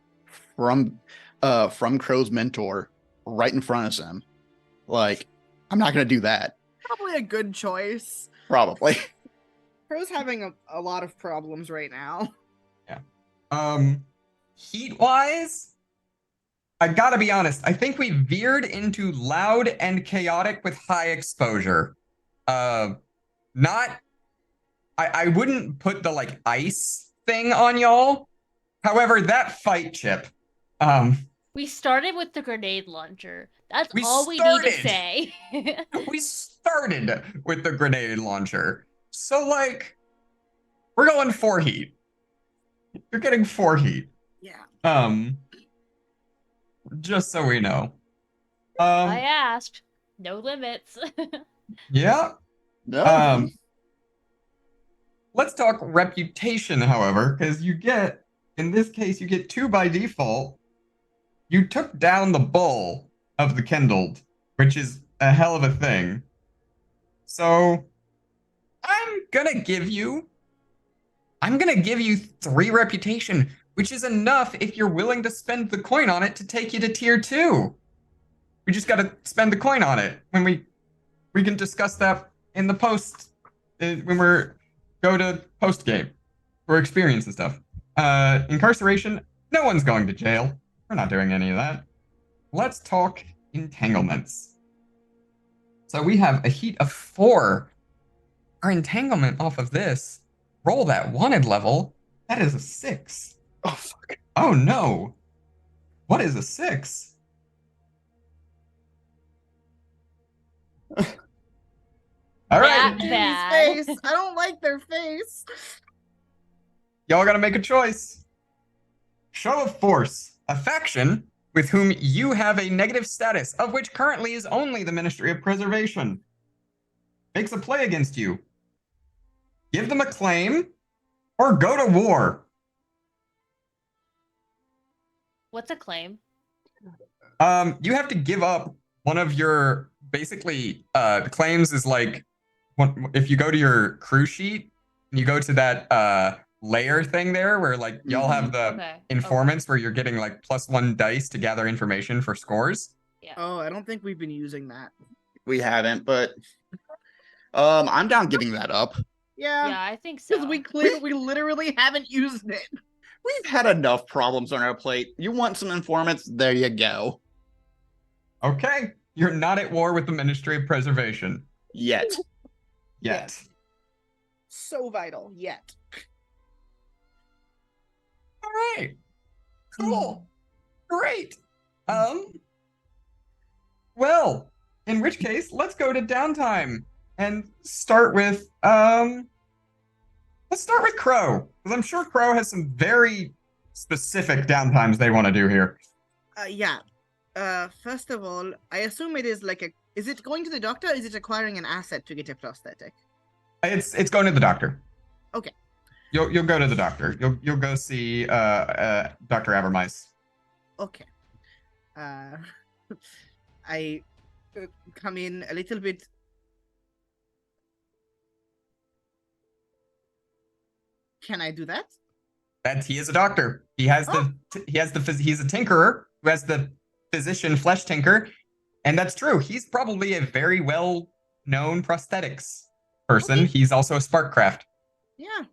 from Crow's mentor right in front of him. Like, I'm not gonna do that. Probably a good choice. Probably. Crow's having a lot of problems right now. Yeah. Heat-wise, I gotta be honest, I think we veered into loud and chaotic with high exposure. I wouldn't put the like ice thing on y'all. However, that fight, Chip. We started with the grenade launcher. That's We all we need to started. say. We started with the grenade launcher. So like, we're going 4 heat. You're getting 4 heat. Yeah. Just so we know. I asked. No limits. Yeah. No. Let's talk reputation, however, because in this case, you get 2 by default. You took down the bull of the kindled, which is a hell of a thing. So I'm gonna give you 3 reputation, which is enough if you're willing to spend the coin on it to take you to tier 2. We just gotta spend the coin on it. When we can discuss that in the post when we're go to post game for experience and stuff. Incarceration, no one's going to jail. We're not doing any of that. Let's talk entanglements. So we have a heat of 4. Our entanglement off of this, roll that wanted level, that is a 6. Oh fuck. Oh no. What is a 6? All right. That bad. Enemy's face. I don't like their face. Y'all gotta make a choice. Show of Force, a faction with whom you have a negative status, of which currently is only the Ministry of Preservation, makes a play against you. Give them a claim, or go to war. What's a claim? You have to give up one of your basically claims is like if you go to your crew sheet and you go to that layer thing there where like y'all have the Okay. informants where you're getting like +1 dice to gather information for scores. Yeah. Oh, I don't think we've been using that. We haven't, but I'm down giving that up. Yeah, Yeah, I think because so. we literally haven't used it. We've had enough problems on our plate. You want some informants? There you go. Okay, you're not at war with the Ministry of Preservation Yet. yet. Yes. So vital yet. All right. Cool. Great. Well, in which case, let's go to downtime and start with let's start with Crow, because I'm sure Crow has some very specific downtimes they want to do here. Yeah. First of all, I assume it is like a. Is it going to the doctor? Or is it acquiring an asset to get a prosthetic? It's going to the doctor. Okay. You'll go to the doctor. You'll go see Dr. Abermice. Okay. I come in a little bit. Can I do that? That he is a doctor. He has he's a tinkerer who has the physician flesh tinker, and that's true. He's probably a very well known prosthetics person. Okay. He's also a sparkcraft. Yeah.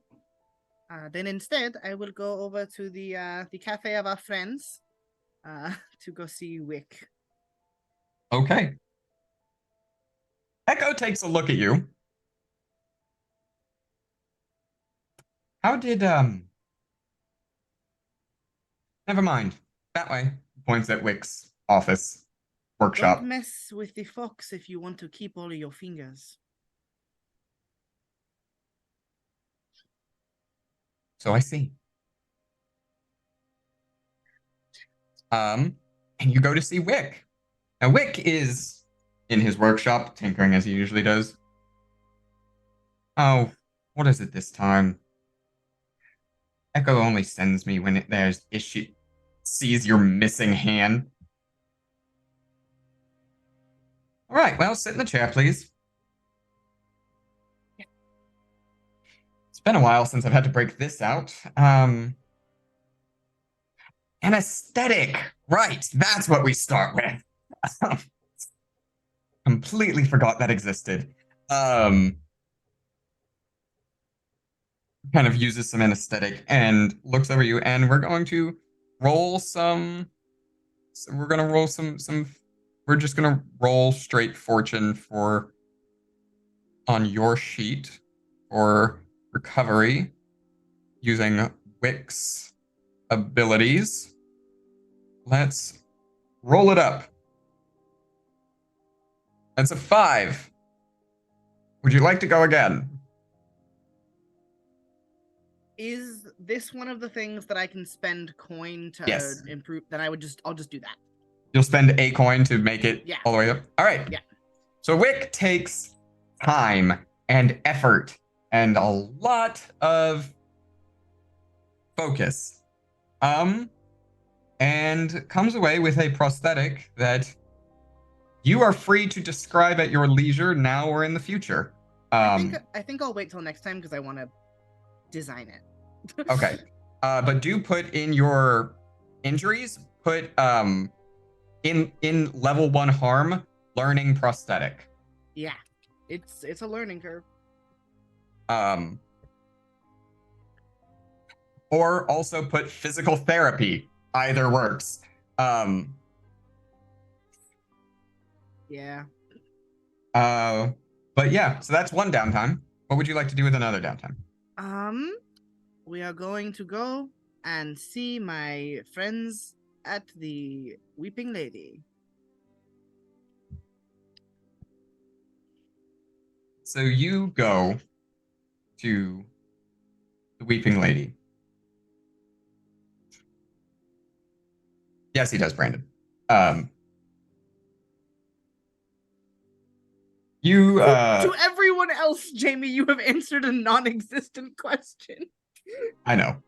Then instead, I will go over to the cafe of our friends, to go see Wick. Okay. Echo takes a look at you. How did Never mind. That way. Points at Wick's office workshop. Don't mess with the fox if you want to keep all of your fingers. So I see. And you go to see Wick. Now Wick is in his workshop, tinkering as he usually does. Oh, what is it this time? Echo only sends me when there's issue. Sees your missing hand. All right, well, sit in the chair, please. It's been a while since I've had to break this out. An aesthetic. Right, that's what we start with. Completely forgot that existed. Kind of uses some anesthetic and looks over you, and we're going to roll some. So we're gonna roll some. We're just gonna roll straight fortune on your sheet for recovery using Wick's abilities. Let's roll it up. That's a 5. Would you like to go again? Is this one of the things that I can spend coin to Yes. improve? Then I'll just do that. You'll spend a coin to make it Yeah. all the way up. All right. Yeah. So Wick takes time and effort and a lot of focus. And comes away with a prosthetic that you are free to describe at your leisure now or in the future. I think I'll wait till next time because I want to design it. Okay. But do put in your injuries, put in level 1 harm, learning prosthetic. Yeah. It's a learning curve. Or also put physical therapy. Either works. Yeah. But yeah, so that's one downtime. What would you like to do with another downtime? We are going to go and see my friends at the Weeping Lady. So you go to the Weeping Lady. Yes, he does, Brandon. To everyone else, Jamie, you have answered a non-existent question. I know.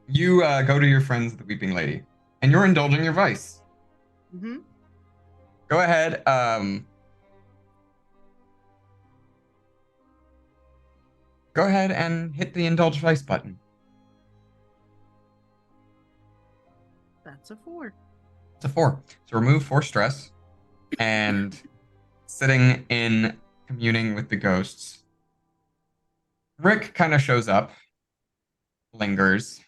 You go to your friends, the Weeping Lady, and you're indulging your vice. Mm-hmm. Go ahead. Go ahead and hit the indulge vice button. That's a 4. It's a 4. So remove 4 stress, and sitting in communing with the ghosts, Rick kind of shows up, lingers.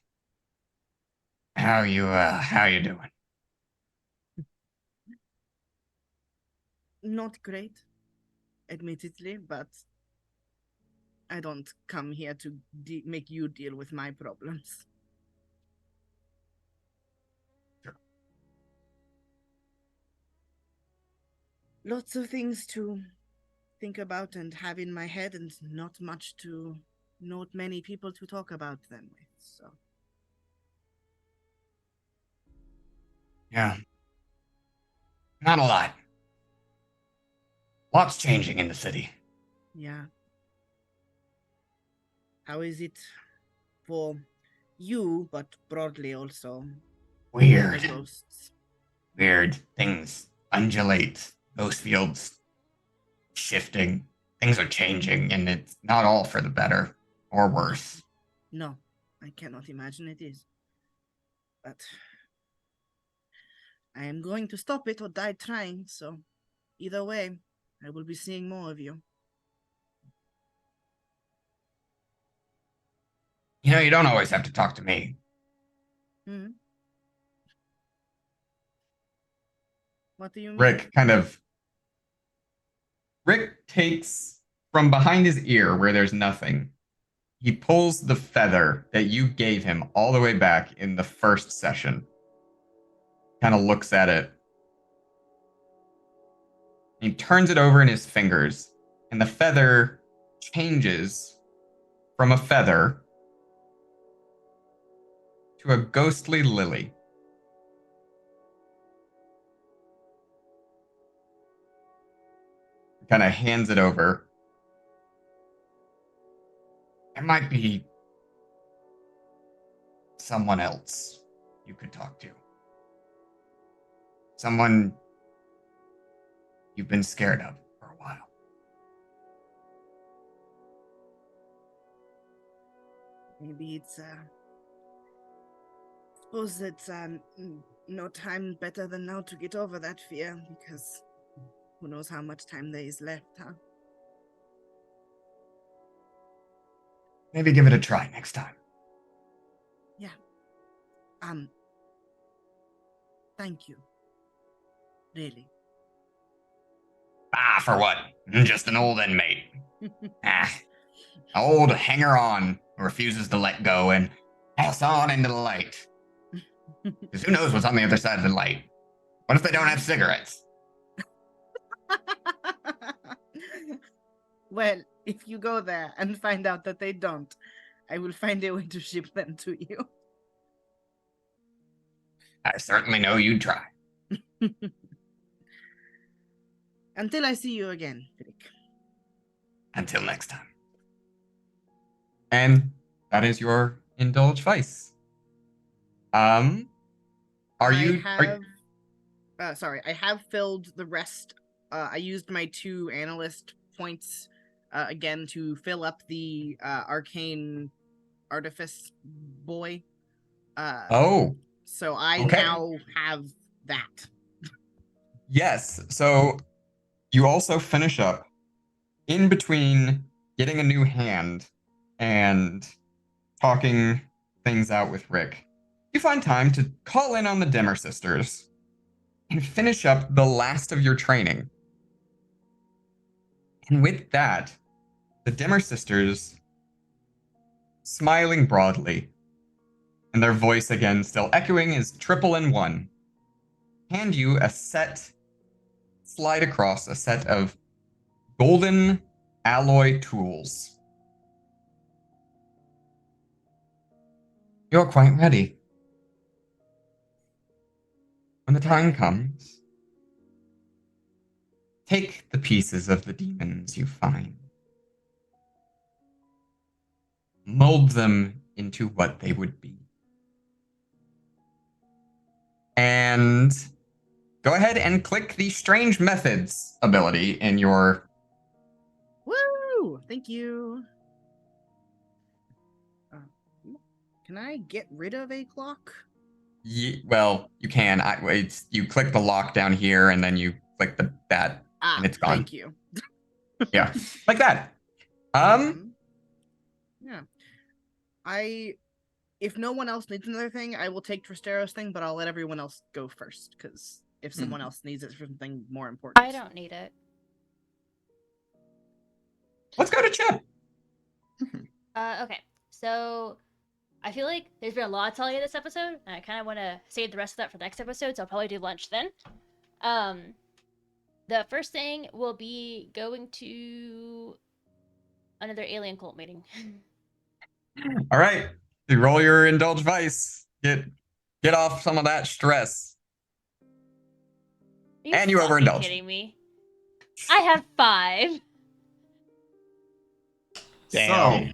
How you doing? Not great, admittedly, but I don't come here to make you deal with my problems. Sure. Lots of things to think about and have in my head, and not many people to talk about them with, so. Yeah. Not a lot. Lots changing in the city. Yeah. How is it for you, but broadly also? Weird. The ghosts. Weird things undulate. Those fields shifting. Things are changing, and it's not all for the better or worse. No, I cannot imagine it is. But I am going to stop it or die trying, so either way, I will be seeing more of you. You know, you don't always have to talk to me. Hmm? What do you mean? Rick takes from behind his ear where there's nothing. He pulls the feather that you gave him all the way back in the first session. Kind of looks at it. He turns it over in his fingers, and the feather changes from a feather to a ghostly lily. Kind of hands it over. It might be someone else you could talk to. Someone you've been scared of for a while. Maybe it's, suppose it's, no time better than now to get over that fear, because who knows how much time there is left, huh? Maybe give it a try next time. Yeah. Thank you. Really. Ah, for what? Just an old inmate. An old hanger-on who refuses to let go and pass on into the light. Because who knows what's on the other side of the light? What if they don't have cigarettes? Well, if you go there and find out that they don't, I will find a way to ship them to you. I certainly know you'd try. Until I see you again, Frick. Until next time. And that is your indulge vice. I have filled the rest. I used my 2 analyst points again to fill up the arcane artifice boy. So I now have that. Yes. So you also finish up in between getting a new hand and talking things out with Rick. You find time to call in on the Dimmer sisters and finish up the last of your training. And with that, the Dimmer sisters, smiling broadly, and their voice again still echoing as 111, hand you slide across a set of golden alloy tools. You're quite ready. When the time comes, take the pieces of the demons you find. Mold them into what they would be. And go ahead and click the Strange Methods ability in your... Woo! Thank you. Can I get rid of a clock? Well, you can. You click the lock down here, and then you click that, and it's gone. Thank you. Yeah, like that. Yeah. If no one else needs another thing, I will take Tristero's thing, but I'll let everyone else go first, because if someone else needs it for something more important. I don't need it. Let's go to Chip. Okay, so I feel like there's been a lot of telling in this episode, and I kind of want to save the rest of that for the next episode, so I'll probably do lunch then. The first thing will be going to another alien cult meeting. All right, you roll your indulge vice. Get off some of that stress. And you overindulge. Kidding me? I have 5. Damn. So,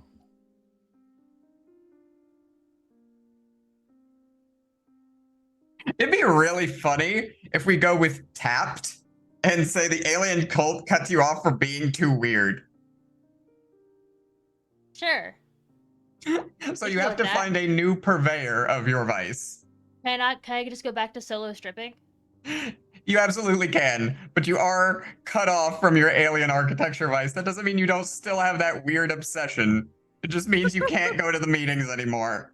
it'd be really funny if we go with tapped and say the alien cult cuts you off for being too weird. Sure. So you have to find a new purveyor of your vice. Can I just go back to solo stripping? You absolutely can, but you are cut off from your alien architecture vice. That doesn't mean you don't still have that weird obsession. It just means you can't go to the meetings anymore.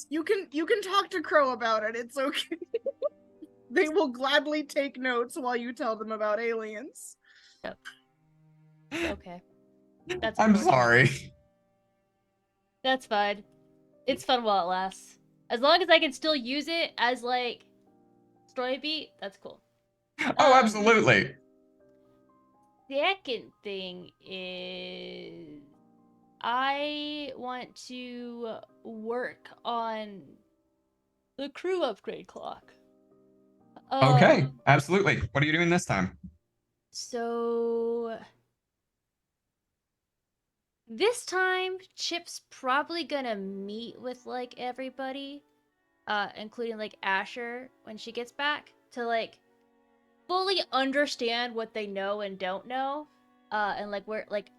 You can talk to Crow about it. It's okay. They will gladly take notes while you tell them about aliens. Yep. Okay. I'm sorry. That's fine. It's fun while it lasts. As long as I can still use it as, like, story beat, that's cool. Oh, absolutely. Second thing is I want to work on the crew upgrade clock. Okay, absolutely. What are you doing this time? So this time, Chip's probably gonna meet with, like, everybody, including, like, Asher when she gets back, to, like, fully understand what they know and don't know, and, like,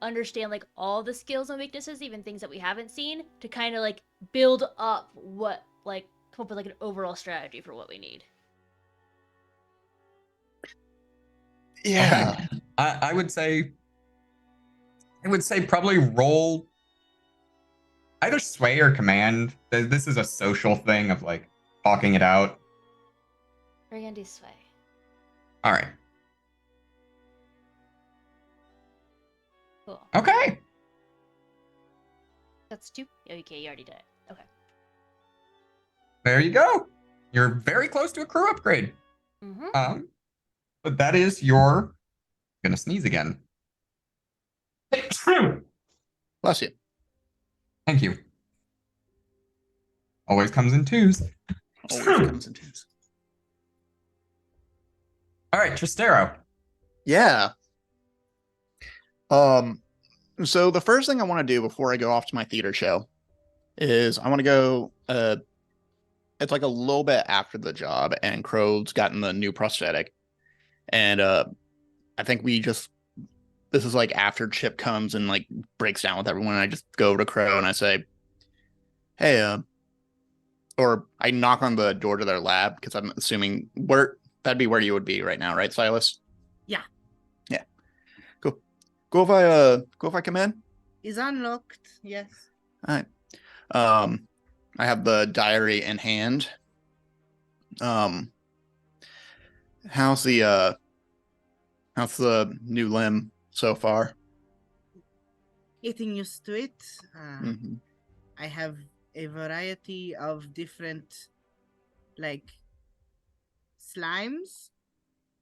understand, like, all the skills and weaknesses, even things that we haven't seen, to kind of, like, build up what, like, come up with, like, an overall strategy for what we need. Yeah. Okay. I would say probably roll either sway or command. This is a social thing of, like, talking it out. We're gonna do sway. All right. Cool. Okay. That's 2. Okay, you already did it. Okay. There you go. You're very close to a crew upgrade. Mm-hmm. But that is your... I'm gonna sneeze again. Bless you. Thank you. Always comes in 2s. Always comes in 2s. All right, Tristero. Yeah. So the first thing I want to do before I go off to my theater show is I want to go, it's like a little bit after the job and Crow's gotten the new prosthetic. And I think this is like after Chip comes and, like, breaks down with everyone. And I just go over to Crow and I say, hey, or I knock on the door to their lab because I'm assuming that'd be where you would be right now, right, Silas? Yeah. Yeah. Cool. Go if I come in. Is unlocked. Yes. All right. I have the diary in hand. How's the new limb so far? Getting used to it. Mm-hmm. I have a variety of different, like, slimes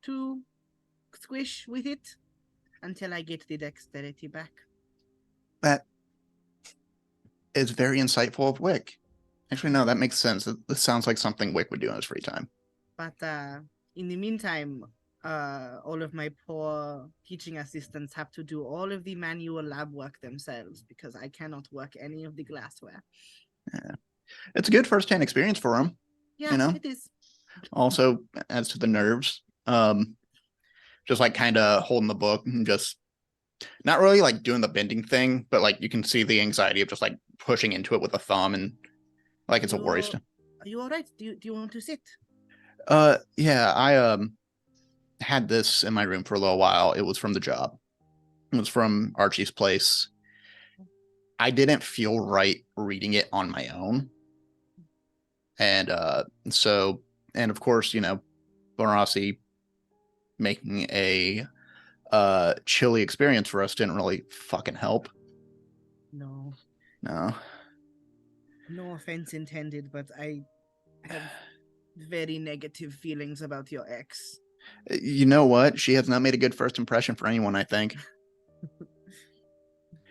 to squish with it until I get the dexterity back. That is very insightful of Wick. Actually, no, that makes sense. This sounds like something Wick would do in his free time. But in the meantime, all of my poor teaching assistants have to do all of the manual lab work themselves because I cannot work any of the glassware. Yeah. It's a good first-hand experience for them. Yeah, You know? it is. Also, as to the nerves, just like kind of holding the book and just not really like doing the bending thing, but like you can see the anxiety of just like pushing into it with a thumb and like it's a worry. Are you all right? Do you want to sit? Yeah, I had this in my room for a little while. It was from the job. It was from Archie's place. I didn't feel right reading it on my own. And and of course, Bonarasi making a chilly experience for us didn't really fucking help. No. No. No offense intended, but I have very negative feelings about your ex. You know what? She has not made a good first impression for anyone, I think.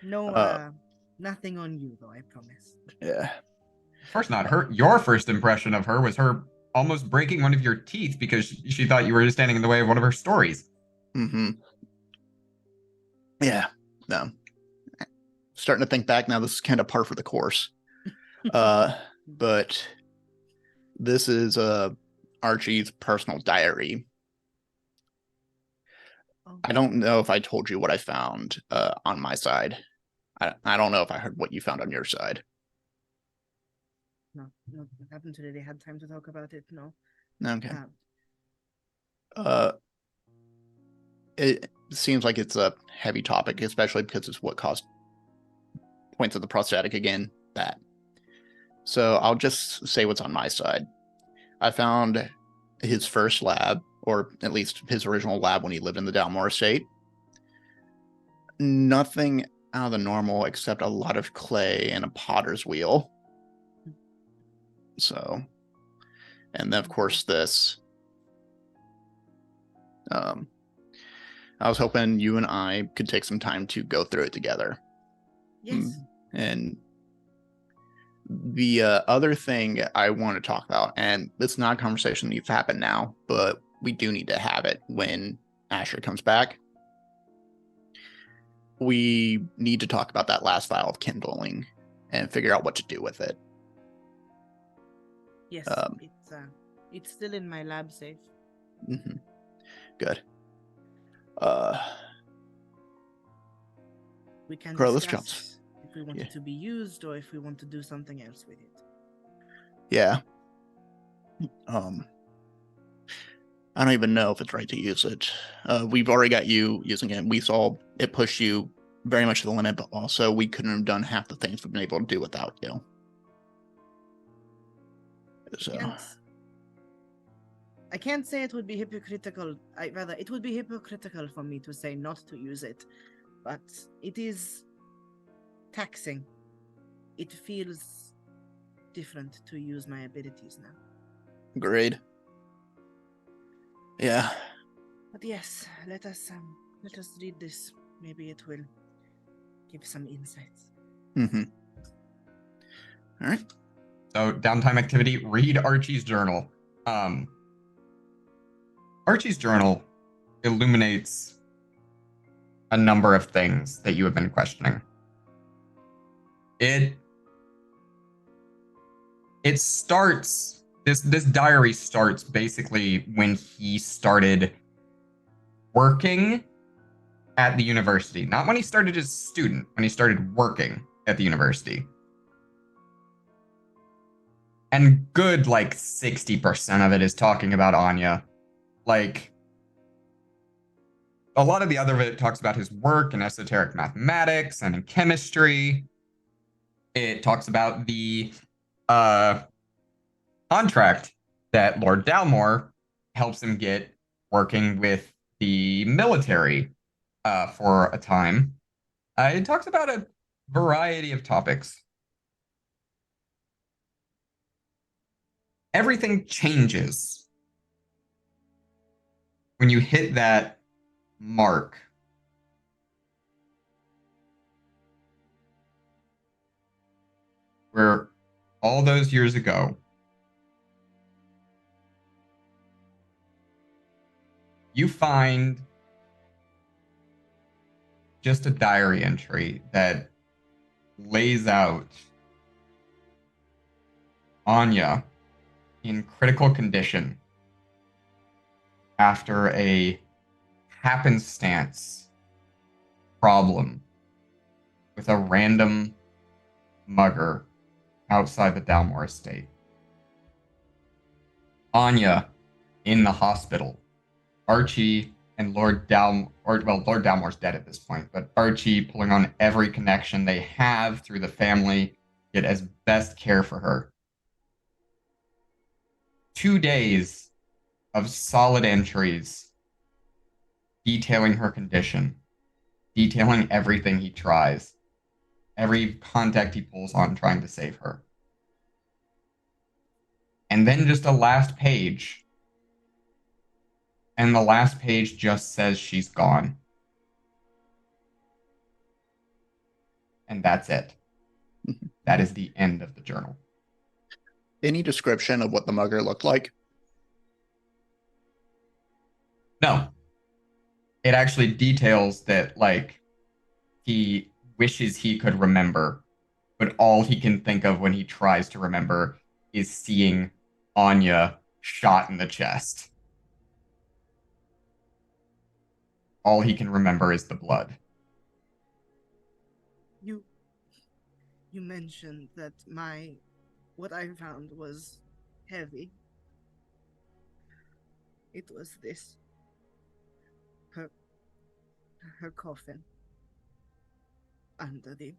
No, nothing on you though, I promise. Yeah. Of course not. Your first impression of her was her almost breaking one of your teeth because she thought you were just standing in the way of one of her stories. Mm-hmm. Yeah. No. Starting to think back now, this is kind of par for the course. But this is Archie's personal diary. I don't know if I told you what I found on my side. I don't know if I heard what you found on your side. No, I haven't really had time to talk about it, no. Okay. It seems like it's a heavy topic, especially because it's what caused points of the prosthetic again, that. So I'll just say what's on my side. I found his first lab, or at least his original lab when he lived in the Dalmore estate. Nothing out of the normal except a lot of clay and a potter's wheel. So, and then of course this. I was hoping you and I could take some time to go through it together. Yes. And the other thing I want to talk about, and it's not a conversation that needs to happen now, but we do need to have it when Asher comes back. We need to talk about that last vial of kindling and figure out what to do with it. Yes, it's still in my lab safe. Mm-hmm. Good. We can Bro, let's discuss if we want Yeah. it to be used or if we want to do something else with it. Yeah. I don't even know if it's right to use it. We've already got you using it. We saw it push you very much to the limit, but also we couldn't have done half the things we've been able to do without you. So I can't say it would be hypocritical. It would be hypocritical for me to say not to use it, but it is taxing. It feels different to use my abilities now. agreed. Yeah. But yes, let us read this. Maybe it will give some insights. Mm-hmm. All right. So, downtime activity, read Archie's journal. Archie's journal illuminates a number of things that you have been questioning. It starts, this diary starts basically when he started working at the university. Not when he started as a student, when he started working at the university. And good, like, 60% of it is talking about Anya. Like, a lot of the other of it talks about his work in esoteric mathematics and in chemistry. It talks about the contract that Lord Dalmore helps him get working with the military for a time. It talks about a variety of topics. Everything changes when you hit that mark. Where all those years ago, you find just a diary entry that lays out Anya in critical condition after a happenstance problem with a random mugger outside the Dalmore estate. Anya in the hospital. Archie and Lord Dalmore's dead at this point, but Archie pulling on every connection they have through the family, get as best care for her. 2 days of solid entries detailing her condition, detailing everything he tries, every contact he pulls on trying to save her. And then just a last page. And the last page just says she's gone. And that's it. That is the end of the journal. Any description of what the mugger looked like? No. It actually details that, like, he wishes he could remember, but all he can think of when he tries to remember is seeing Anya shot in the chest. All he can remember is the blood. You mentioned that what I found was heavy. It was this. Her coffin under the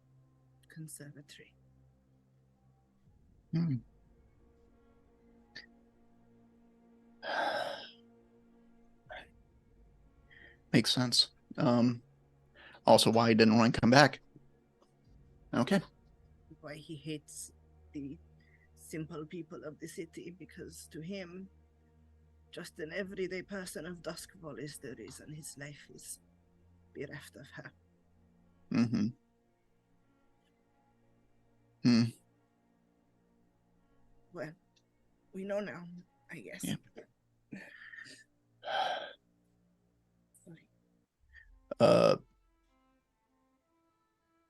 conservatory. Makes sense. Also why he didn't want to come back. Okay. Why he hates the simple people of the city, because to him, just an everyday person of Duskfall is the reason his life is bereft of her. Well, we know now, I guess. Yeah. Sorry.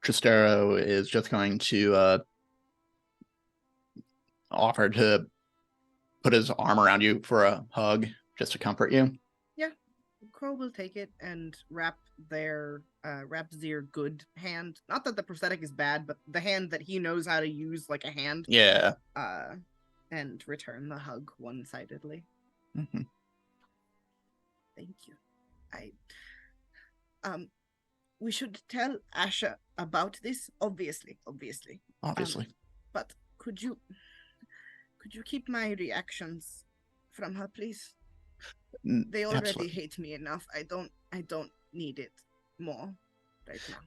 Tristero is just going to offer to put his arm around you for a hug, just to comfort you. Yeah, Crow will take it and wrap their good hand. Not that the prosthetic is bad, but the hand that he knows how to use like a hand. Yeah. And return the hug one-sidedly. Mm-hmm. Thank you. We should tell Asha about this, obviously. But could you keep my reactions from her, please? They already Absolutely. hate me enough. I don't need it more right now.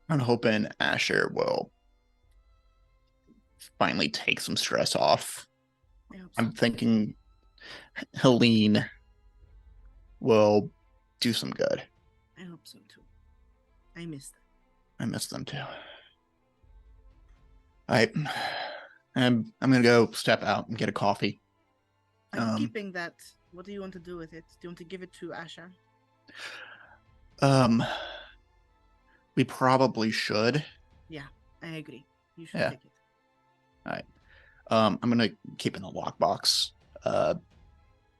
I'm hoping Asher will finally take some stress off. I hope so. I'm thinking Helene will do some good. I hope so too. I miss them. I miss them too. I'm gonna go step out and get a coffee. I'm keeping that. What do you want to do with it? Do you want to give it to Asha? We probably should. Yeah, I agree. You should take it. All right. I'm gonna keep in the lockbox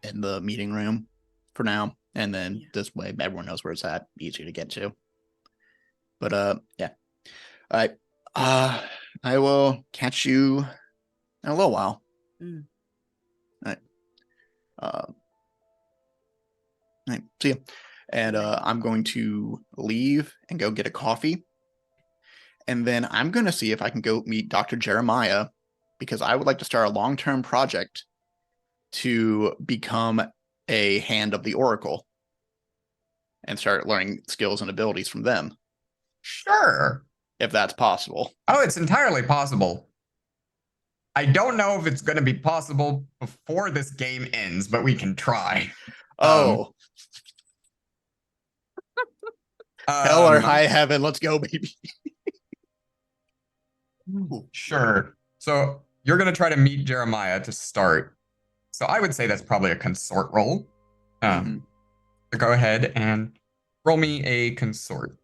in the meeting room for now, and then this way everyone knows where it's at, easy to get to. But yeah. All right. I will catch you in a little while. All right. All right. See you. And I'm going to leave and go get a coffee. And then I'm going to see if I can go meet Dr. Jeremiah, because I would like to start a long-term project to become a hand of the Oracle and start learning skills and abilities from them. Sure. If that's possible. Oh, it's entirely possible. I don't know if it's going to be possible before this game ends, but we can try. Oh. Hell or high heaven, let's go, baby. Sure. So you're going to try to meet Jeremiah to start. So I would say that's probably a consort roll. So go ahead and roll me a consort.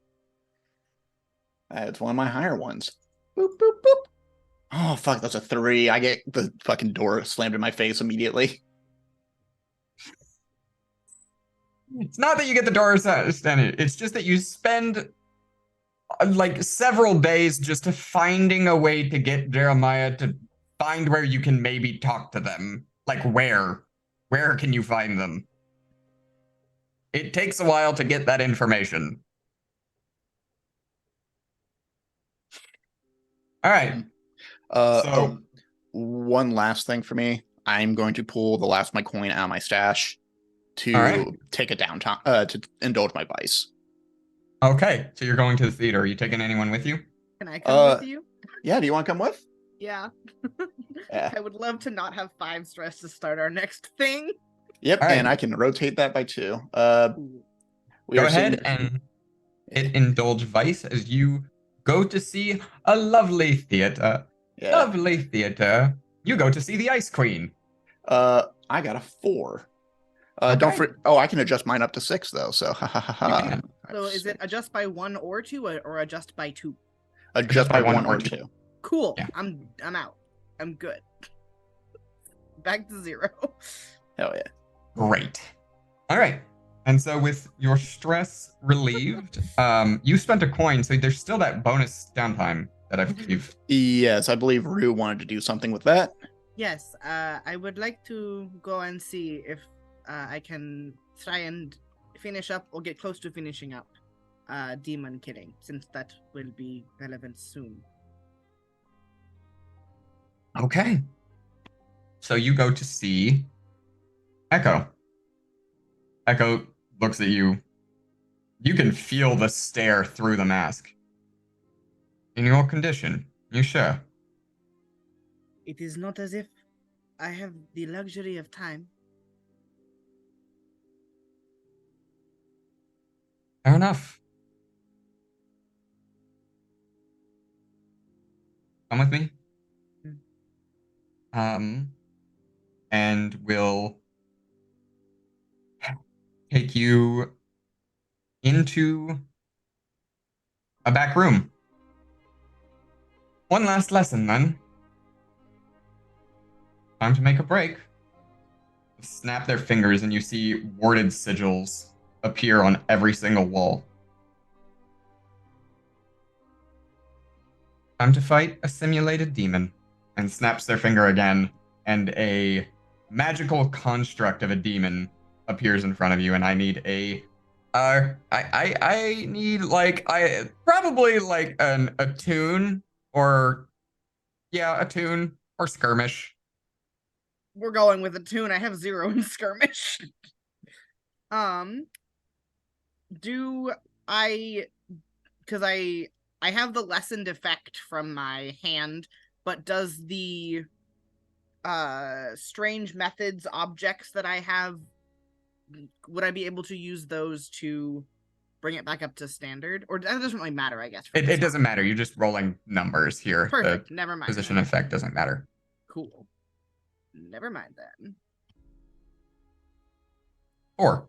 It's one of my higher ones. Boop, boop, boop. Oh, fuck, that's a 3. I get the fucking door slammed in my face immediately. It's not that you get the door standing. It's just that you spend like several days just finding a way to get Jeremiah to find where you can maybe talk to them. Like where? Where can you find them? It takes a while to get that information. All right. So One last thing for me. I'm going to pull the last of my coin out of my stash to All right. take a downtime, to indulge my vice. Okay, so you're going to the theater. Are you taking anyone with you? Can I come with you? Yeah, do you want to come with? Yeah. Yeah. I would love to not have 5 stress to start our next thing. Yep, All right. and I can rotate that by 2. We Go are ahead and hit indulge vice as you go to see a lovely theater. Yeah. Lovely theater. You go to see the Ice Queen. I got a 4. Okay. I can adjust mine up to 6 though. So You can. So is it adjust by 1 or 2 or adjust by 2? Adjust by 1 or 2. Cool. Yeah. I'm out. I'm good. Back to 0. Hell yeah. Great. All right. And so with your stress relieved, you spent a coin, so there's still that bonus downtime that I believe. Yes, I believe Rue wanted to do something with that. Yes, I would like to go and see if I can try and finish up or get close to finishing up demon killing, since that will be relevant soon. Okay. So you go to see Echo. Echo looks at you. You can feel the stare through the mask. In your condition, you sure? It is not as if I have the luxury of time. Fair enough. Come with me. And we'll take you into a back room. One last lesson, then. Time to make a break. Snap their fingers, and you see worded sigils appear on every single wall. Time to fight a simulated demon. And snaps their finger again, and a magical construct of a demon appears in front of you, and I need a I need probably like a tune or a tune or skirmish. We're going with a tune. I have 0 in skirmish. Do I, because I have the lessened effect from my hand, but does the strange methods objects that I have, would I be able to use those to bring it back up to standard? Or that doesn't really matter, I guess. It doesn't matter. You're just rolling numbers here. Perfect. Never mind. Position then. effect doesn't matter. Cool. Never mind then. 4.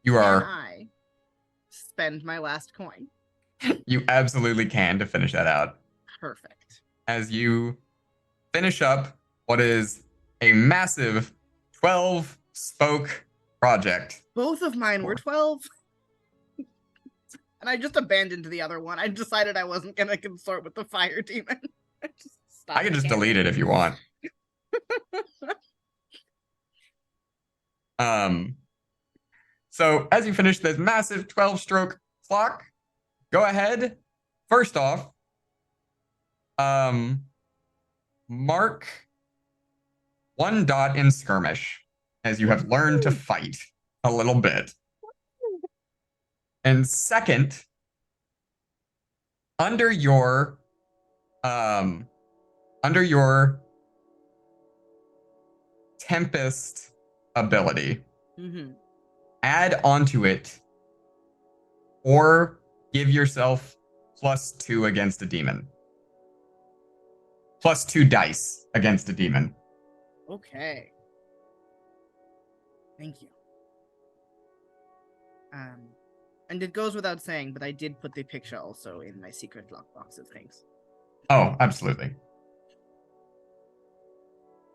You Can are. I spend my last coin? You absolutely can to finish that out. Perfect. As you finish up what is a massive 12 spoke project. Both of mine were 12. And I just abandoned the other one. I decided I wasn't going to consort with the fire demon. I can just delete it if you want. So as you finish this massive 12-stroke clock, go ahead. First off, mark 1 dot in skirmish as you have learned to fight a little bit. And second, under your Tempest ability, add onto it or give yourself +2 against a demon. +2 dice against a demon. Okay. Thank you. And it goes without saying, but I did put the picture also in my secret lockbox of things. Oh, absolutely.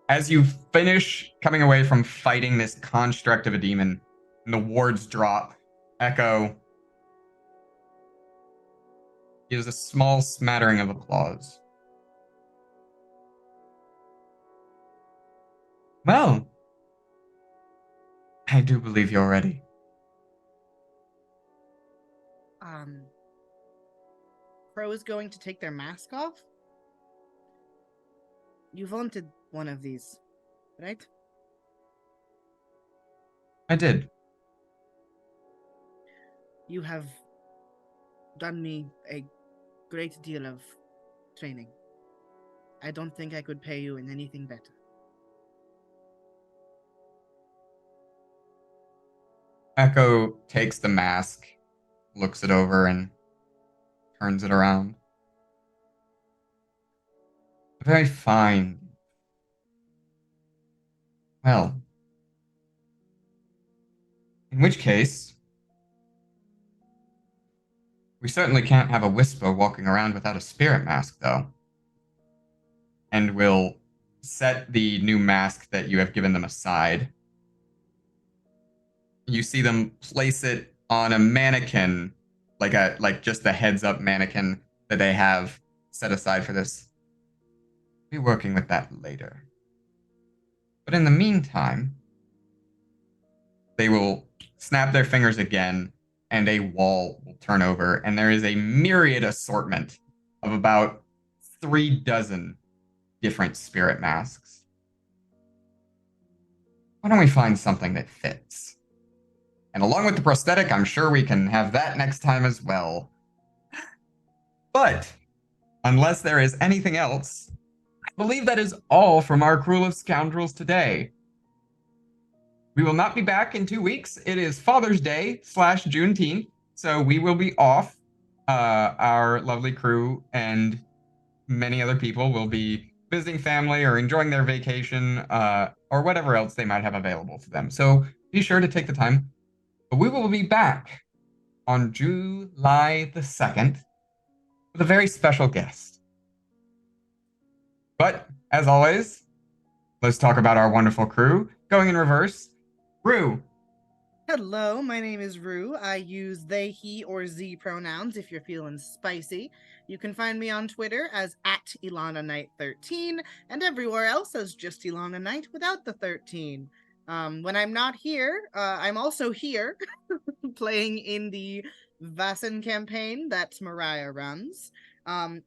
As you finish coming away from fighting this construct of a demon, and the wards drop, echo gives a small smattering of applause. Well, I do believe you're ready. Crow is going to take their mask off. You wanted one of these, right? I did. You have done me a great deal of training. I don't think I could pay you in anything better. Echo takes the mask, looks it over, and turns it around. Very fine. Well, in which case, we certainly can't have a whisper walking around without a spirit mask, though. And we'll set the new mask that you have given them aside. You see them place it on a mannequin, like just the heads-up mannequin that they have set aside for this. We'll be working with that later. But in the meantime, they will snap their fingers again, and a wall will turn over, and there is a myriad assortment of about 36 different spirit masks. Why don't we find something that fits? And along with the prosthetic, I'm sure we can have that next time as well. But, unless there is anything else, I believe that is all from our crew of scoundrels today. We will not be back in 2 weeks. It is Father's Day / Juneteenth, so we will be off. Our lovely crew and many other people will be visiting family or enjoying their vacation or whatever else they might have available to them. So be sure to take the time. But we will be back on July the 2nd with a very special guest. But, as always, let's talk about our wonderful crew. Going in reverse, Rue. Hello, my name is Rue. I use they, he, or z pronouns if you're feeling spicy. You can find me on Twitter as @IlanaKnight13 and everywhere else as just Ilana Knight without the 13. When I'm not here, I'm also here playing in the Vaesen campaign that Mariah runs.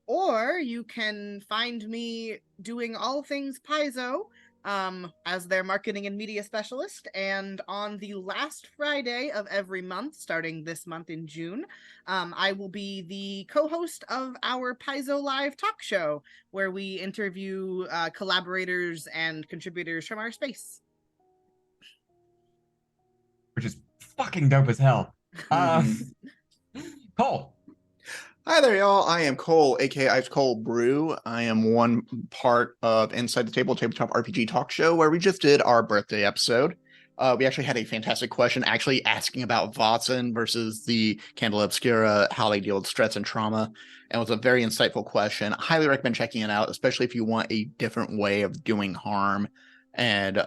Or you can find me doing all things Paizo as their marketing and media specialist. And on the last Friday of every month, starting this month in June, I will be the co-host of our Paizo Live talk show, where we interview collaborators and contributors from our space. Which is fucking dope as hell. Cole. Hi there, y'all. I am Cole, aka Ice Cold Brew. I am one part of Inside the Tabletop RPG talk show, where we just did our birthday episode. We actually had a fantastic question, actually asking about Vaesen versus the Candle Obscura, how they deal with stress and trauma, and it was a very insightful question. I highly recommend checking it out, especially if you want a different way of doing harm and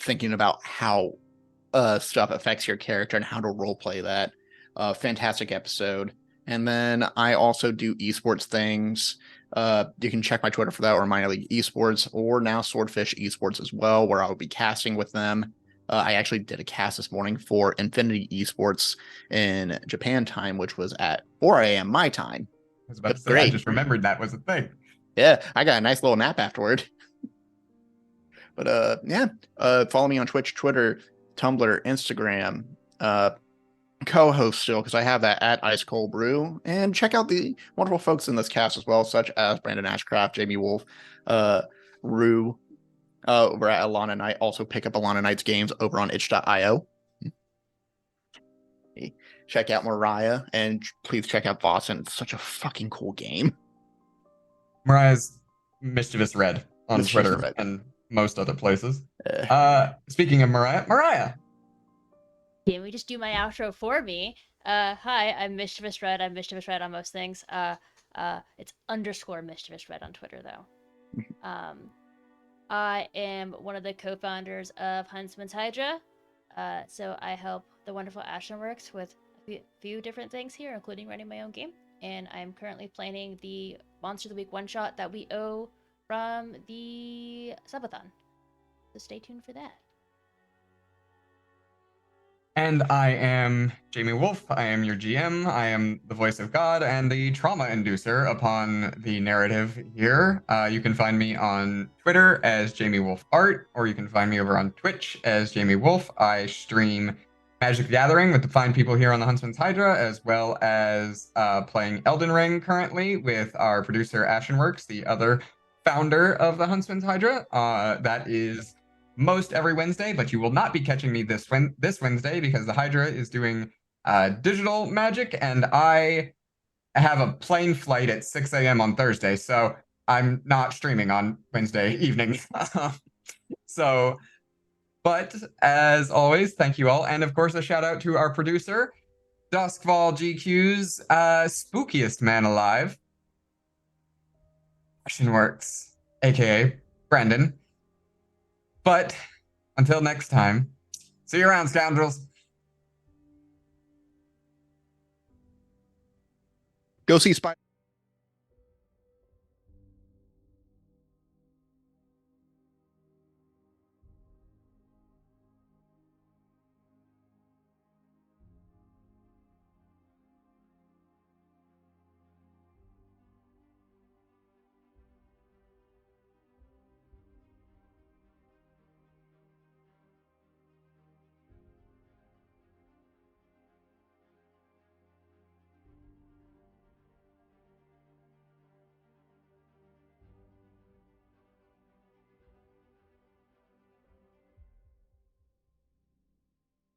thinking about how stuff affects your character and how to roleplay that. Fantastic episode. And then I also do esports things. You can check my Twitter for that, or Minor League Esports, or now Swordfish Esports as well, where I will be casting with them. I actually did a cast this morning for Infinity Esports in Japan time, which was at 4 a.m. my time. I was about to say, I just remembered that was a thing. Yeah, I got a nice little nap afterward. But yeah, follow me on Twitch, Twitter, Tumblr, Instagram, co-host still, because I have that at Ice Cold Brew, and check out the wonderful folks in this cast as well, such as Brandon Ashcraft, Jamie Wolf, Rue, over at Ilana Knight. Also pick up Ilana Knight's games over on itch.io. Check out Mariah, and please check out Vaesen. It's such a fucking cool game. Mariah's Mischievous Red on Twitter and most other places. Speaking of Mariah. Can we just do my outro for me? Hi, I'm Mischievous Red. I'm Mischievous Red on most things. It's _ Mischievous Red on Twitter, though. I am one of the co-founders of Huntsman's Hydra. So I help the wonderful AshenWorks with a few different things here, including running my own game. And I'm currently planning the Monster of the Week one-shot that we owe from the subathon. So stay tuned for that. And I am Jamie Wolf. I am your GM. I am the voice of God and the trauma inducer upon the narrative here. You can find me on Twitter as Jamie Wolf Art, or you can find me over on Twitch as Jamie Wolf. I stream Magic the Gathering with the fine people here on the Huntsman's Hydra, as well as playing Elden Ring currently with our producer AshenWorks, the other founder of the Huntsman's Hydra. That is most every Wednesday, but you will not be catching me this Wednesday because the Hydra is doing digital magic, and I have a plane flight at 6 a.m. on Thursday, so I'm not streaming on Wednesday evening. But as always, thank you all, and of course a shout out to our producer, Duskfall GQ's spookiest man alive, AshenWorks, aka Brandon. But until next time, see you around, scoundrels. Go see Spider.